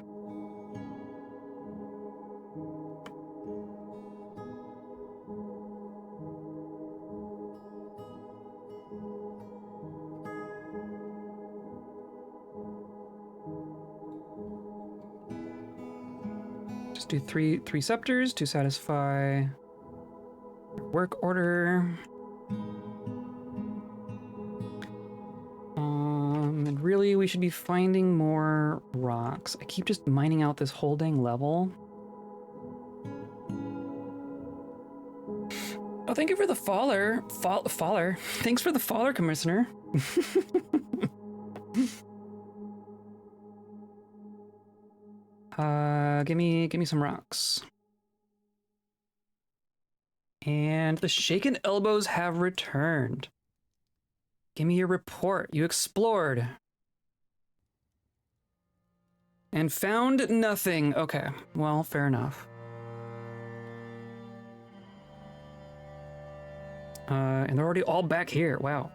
Just do three scepters to satisfy work order. And really we should be finding more rocks. I keep just mining out this whole dang level. Oh, thank you for the faller. Faller. Thanks for the faller, Commissioner. Give me some rocks. And the shaken elbows have returned. Give me your report. You explored. And found nothing. Okay, well, fair enough. And they're already all back here. Wow.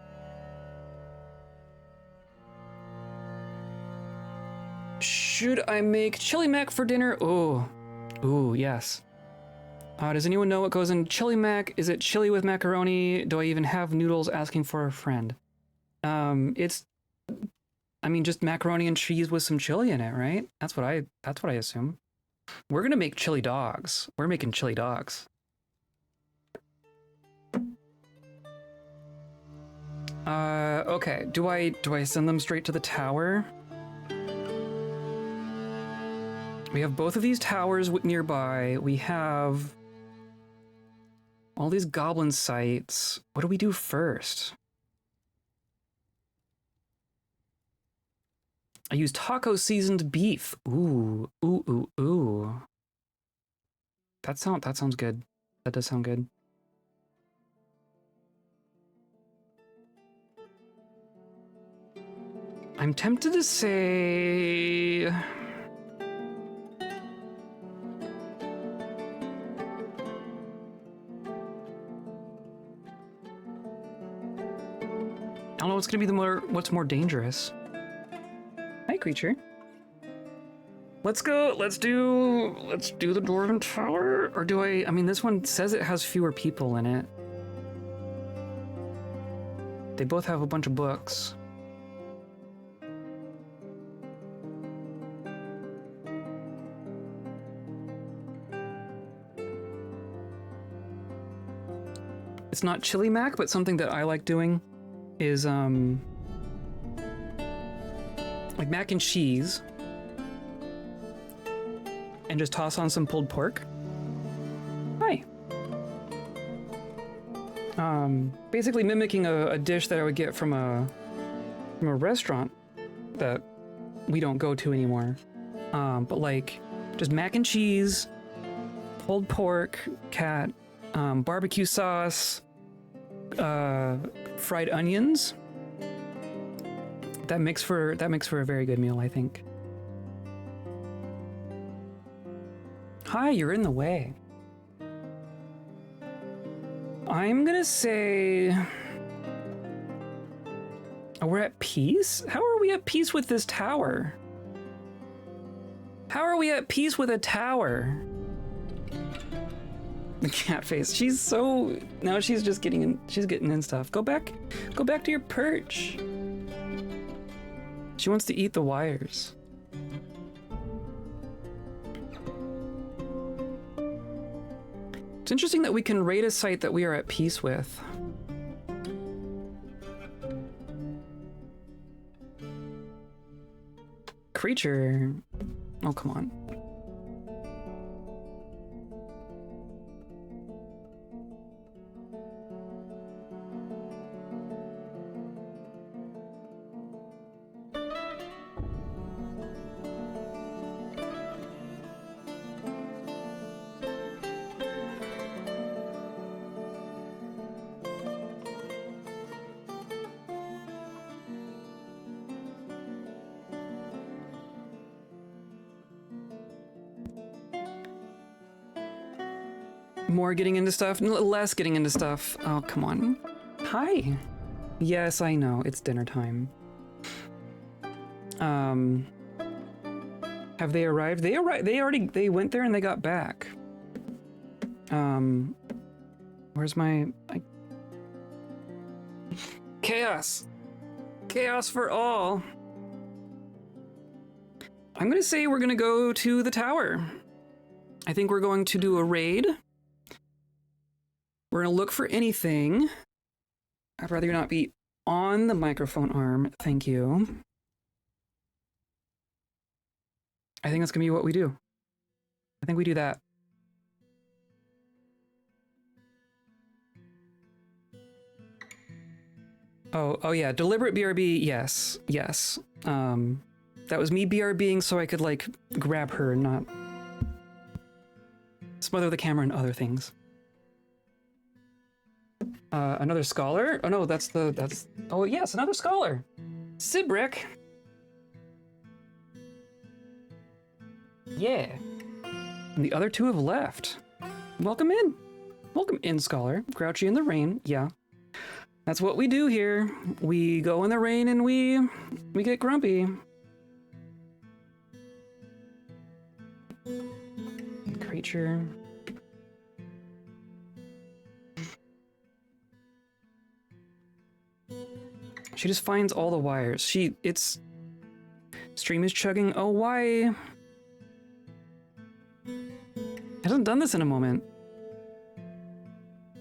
Should I make chili mac for dinner? Ooh. Ooh, yes. Does anyone know what goes in chili mac? Is it chili with macaroni? Do I even have noodles asking for a friend? It's, I mean, just macaroni and cheese with some chili in it, right? That's what I assume. We're gonna make chili dogs. We're making chili dogs. Okay. Do I send them straight to the tower? We have both of these towers nearby. We have all these goblin sites. What do we do first? I use taco seasoned beef. Ooh, ooh, ooh, ooh. That sounds good. That does sound good. I'm tempted to say... I don't know what's gonna be what's more dangerous. Hi, creature. Let's go. Let's do the Dwarven Tower, or do I mean, this one says it has fewer people in it. They both have a bunch of books. It's not chili mac, but something that I like doing is like mac and cheese, and just toss on some pulled pork. Hi. Basically mimicking a dish that I would get from a restaurant that we don't go to anymore. But like just mac and cheese, pulled pork, barbecue sauce, fried onions. That makes for a very good meal, I think. Hi, you're in the way. I'm gonna say... Oh, we're at peace? How are we at peace with this tower? How are we at peace with a tower? The cat face. She's so... Now she's just getting in... She's getting in stuff. Go back to your perch. She wants to eat the wires. It's interesting that we can raid a site that we are at peace with. Creature. Oh, come on. More getting into stuff, less getting into stuff. Oh, come on. Hi. Yes, I know. It's dinner time. Have they arrived? They arrived. They went there and they got back. Where's my... Chaos. Chaos for all. I'm gonna say we're gonna go to the tower. I think we're going to do a raid. We're gonna look for anything. I'd rather not be on the microphone arm. Thank you. I think that's gonna be what we do. I think we do that. Oh yeah, deliberate BRB, yes. That was me BRBing so I could, like, grab her and not smother the camera and other things. Another scholar? Oh no, oh yes, another scholar! Sibrick! Yeah. And the other two have left. Welcome in. Welcome in, scholar. Grouchy in the rain, yeah. That's what we do here. We go in the rain and we get grumpy. Creature. She just finds all the wires. Stream is chugging. Oh, why? Hasn't done this in a moment.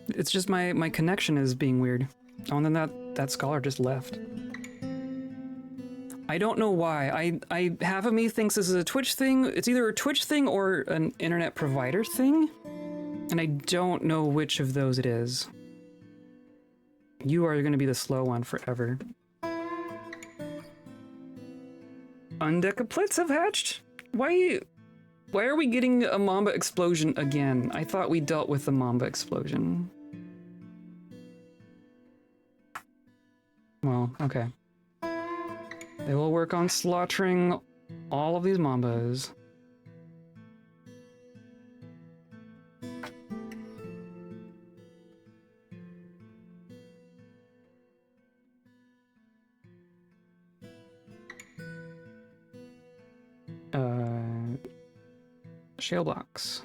It's just my connection is being weird. Oh, and then that scholar just left. I don't know why. I half of me thinks this is a Twitch thing. It's either a Twitch thing or an internet provider thing. And I don't know which of those it is. You are going to be the slow one forever. Undecaplets have hatched? Why are we getting a Mamba explosion again? I thought we dealt with the Mamba explosion. Well, okay. They will work on slaughtering all of these Mambas. Shale blocks.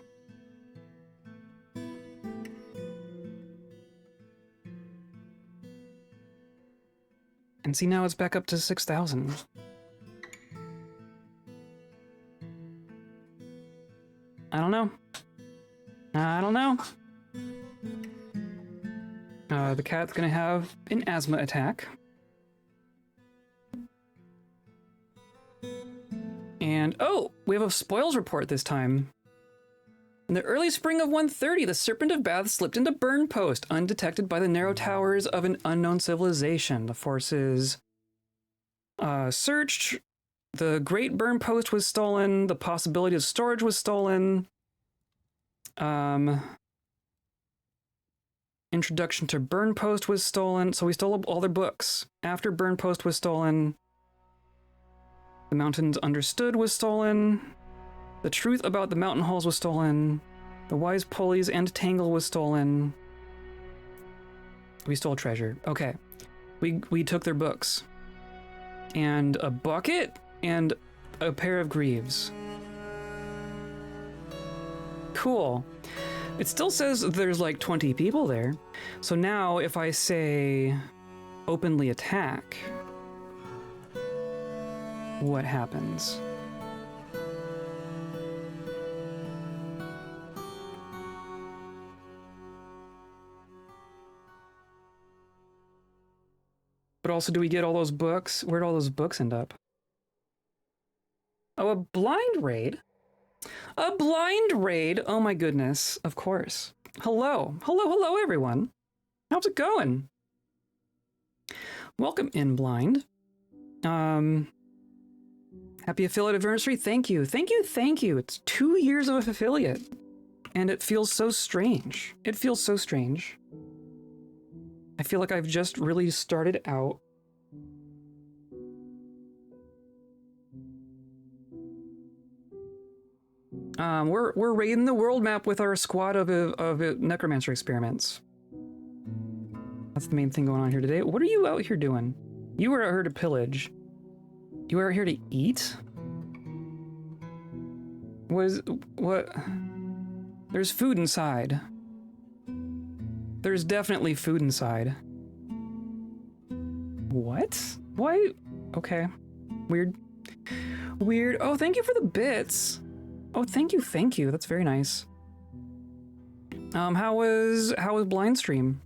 And see, now it's back up to 6,000. I don't know. I don't know. The cat's gonna have an asthma attack. And, oh, we have a spoils report this time. In the early spring of 130, the Serpent of Bath slipped into Burn Post, undetected by the narrow towers of an unknown civilization. The forces searched. The Great Burn Post was stolen. The possibility of storage was stolen. Introduction to Burn Post was stolen, so we stole all their books. After Burn Post was stolen, The Mountains Understood was stolen. The Truth About the Mountain Halls was stolen. The Wise Pulleys and Tangle was stolen. We stole treasure. Okay. We took their books. And a bucket and a pair of greaves. Cool. It still says there's like 20 people there. So now if I say openly attack, what happens? But also, do we get all those books? Where'd all those books end up? Oh, a blind raid? A blind raid? Oh my goodness, of course. Hello. Hello, everyone. How's it going? Welcome in, Blind. Happy affiliate anniversary. Thank you. It's 2 years of affiliate. And it feels so strange. It feels so strange. I feel like I've just really started out. We're raiding the world map with our squad of necromancer experiments. That's the main thing going on here today. What are you out here doing? You were out here to pillage. You were out here to eat? What? There's food inside. There's definitely food inside. What? Why? Okay. Weird. Oh, thank you for the bits. Oh, thank you. That's very nice. How was Blind Stream?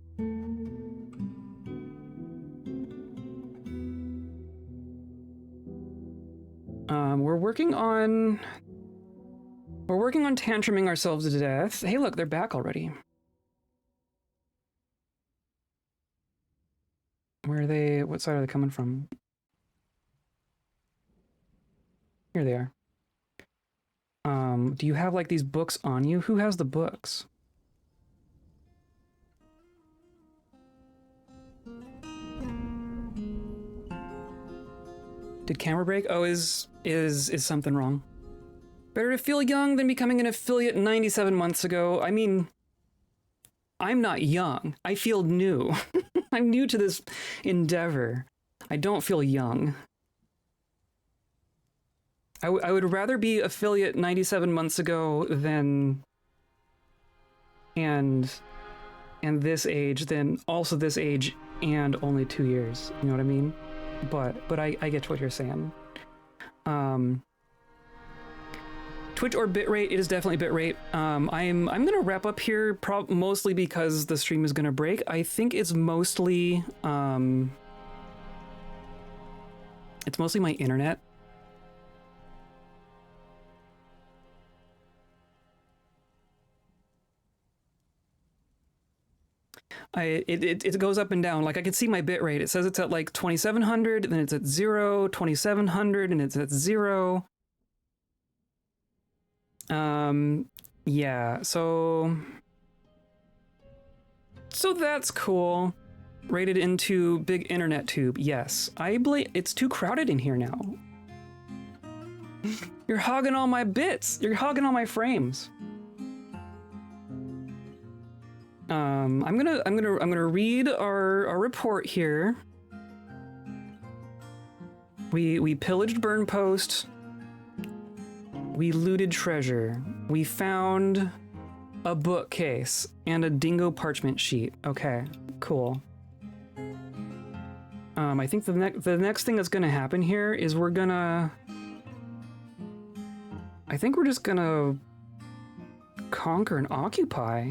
We're working on tantruming ourselves to death. Hey, look, they're back already. Where are they? What side are they coming from? Here they are. Do you have like these books on you? Who has the books? Did camera break? Oh, is something wrong? Better to feel young than becoming an affiliate 97 months ago. I mean, I'm not young. I feel new. I'm new to this endeavor. I don't feel young. I would rather be affiliate 97 months ago than and this age than also this age and only 2 years. You know what I mean? But I get what you're saying. Twitch or bitrate? It is definitely bitrate. I'm gonna wrap up here mostly because the stream is gonna break. I think it's mostly my internet. It goes up and down. Like I can see my bit rate. It says it's at like 2700, then it's at 0, 2700, and it's at 0. Yeah, so that's cool. Rated into big internet tube. Yes, it's too crowded in here now. You're hogging all my bits. You're hogging all my frames. I'm gonna read our report here. We pillaged Burn Post. We looted treasure. We found a bookcase and a dingo parchment sheet. Okay, cool. I think the next thing that's gonna happen here is I think we're just gonna conquer and occupy.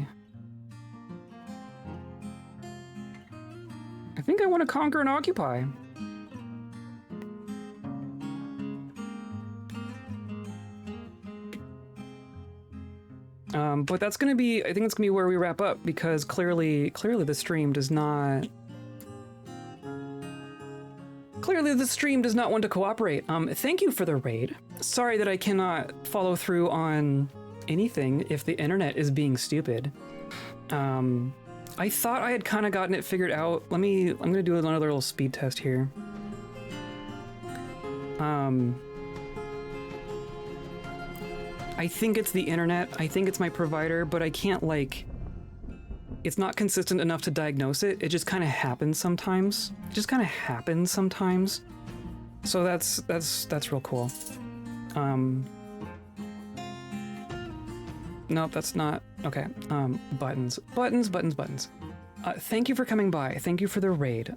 I think I want to conquer and occupy. But that's gonna be, I think it's gonna be where we wrap up because clearly the stream does not. Clearly the stream does not want to cooperate. Thank you for the raid. Sorry that I cannot follow through on anything if the internet is being stupid. I thought I had kind of gotten it figured out. I'm gonna do another little speed test here. I think it's the internet. I think it's my provider, but I can't, like, it's not consistent enough to diagnose it. It just kind of happens sometimes. So that's real cool. Nope, that's not okay. Buttons. Thank you for coming by. Thank you for the raid.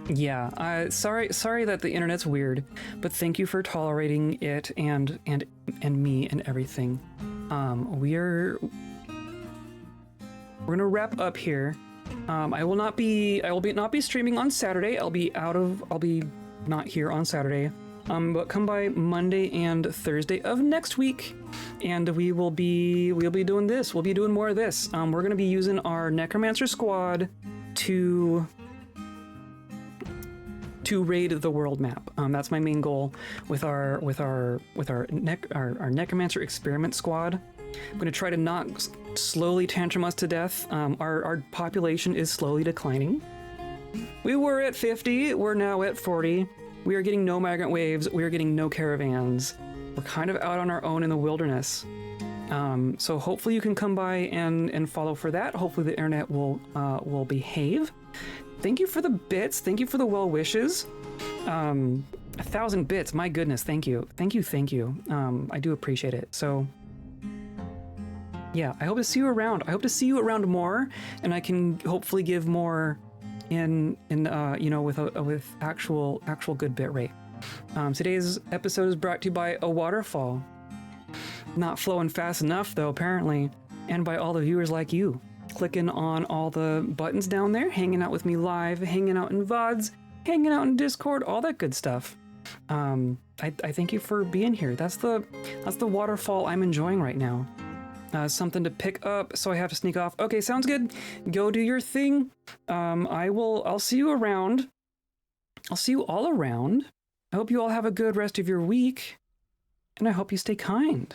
Yeah, sorry that the internet's weird, but thank you for tolerating it and me and everything. We're gonna wrap up here. I will not be streaming on Saturday. I'll be not here on Saturday. But come by Monday and Thursday of next week, and we'll be doing this. We'll be doing more of this. We're gonna be using our necromancer squad to raid the world map. That's my main goal with our necromancer experiment squad. I'm gonna try to not slowly tantrum us to death. Our population is slowly declining. We were at 50. We're now at 40. We are getting no migrant waves. We are getting no caravans. We're kind of out on our own in the wilderness. So hopefully you can come by and follow for that. Hopefully the internet will behave. Thank you for the bits. Thank you for the well wishes. 1,000 bits. My goodness. Thank you. Thank you. I do appreciate it. So yeah, I hope to see you around. I hope to see you around more, and I can hopefully give more in with actual good bit rate. Today's episode is brought to you by a waterfall. Not flowing fast enough though, apparently, and by all the viewers like you, clicking on all the buttons down there, hanging out with me live, hanging out in VODs, hanging out in Discord, all that good stuff. I thank you for being here. That's the waterfall I'm enjoying right now. Something to pick up, so I have to sneak off. Okay, sounds good. Go do your thing. I'll see you around. I'll see you all around. I hope you all have a good rest of your week, and I hope you stay kind.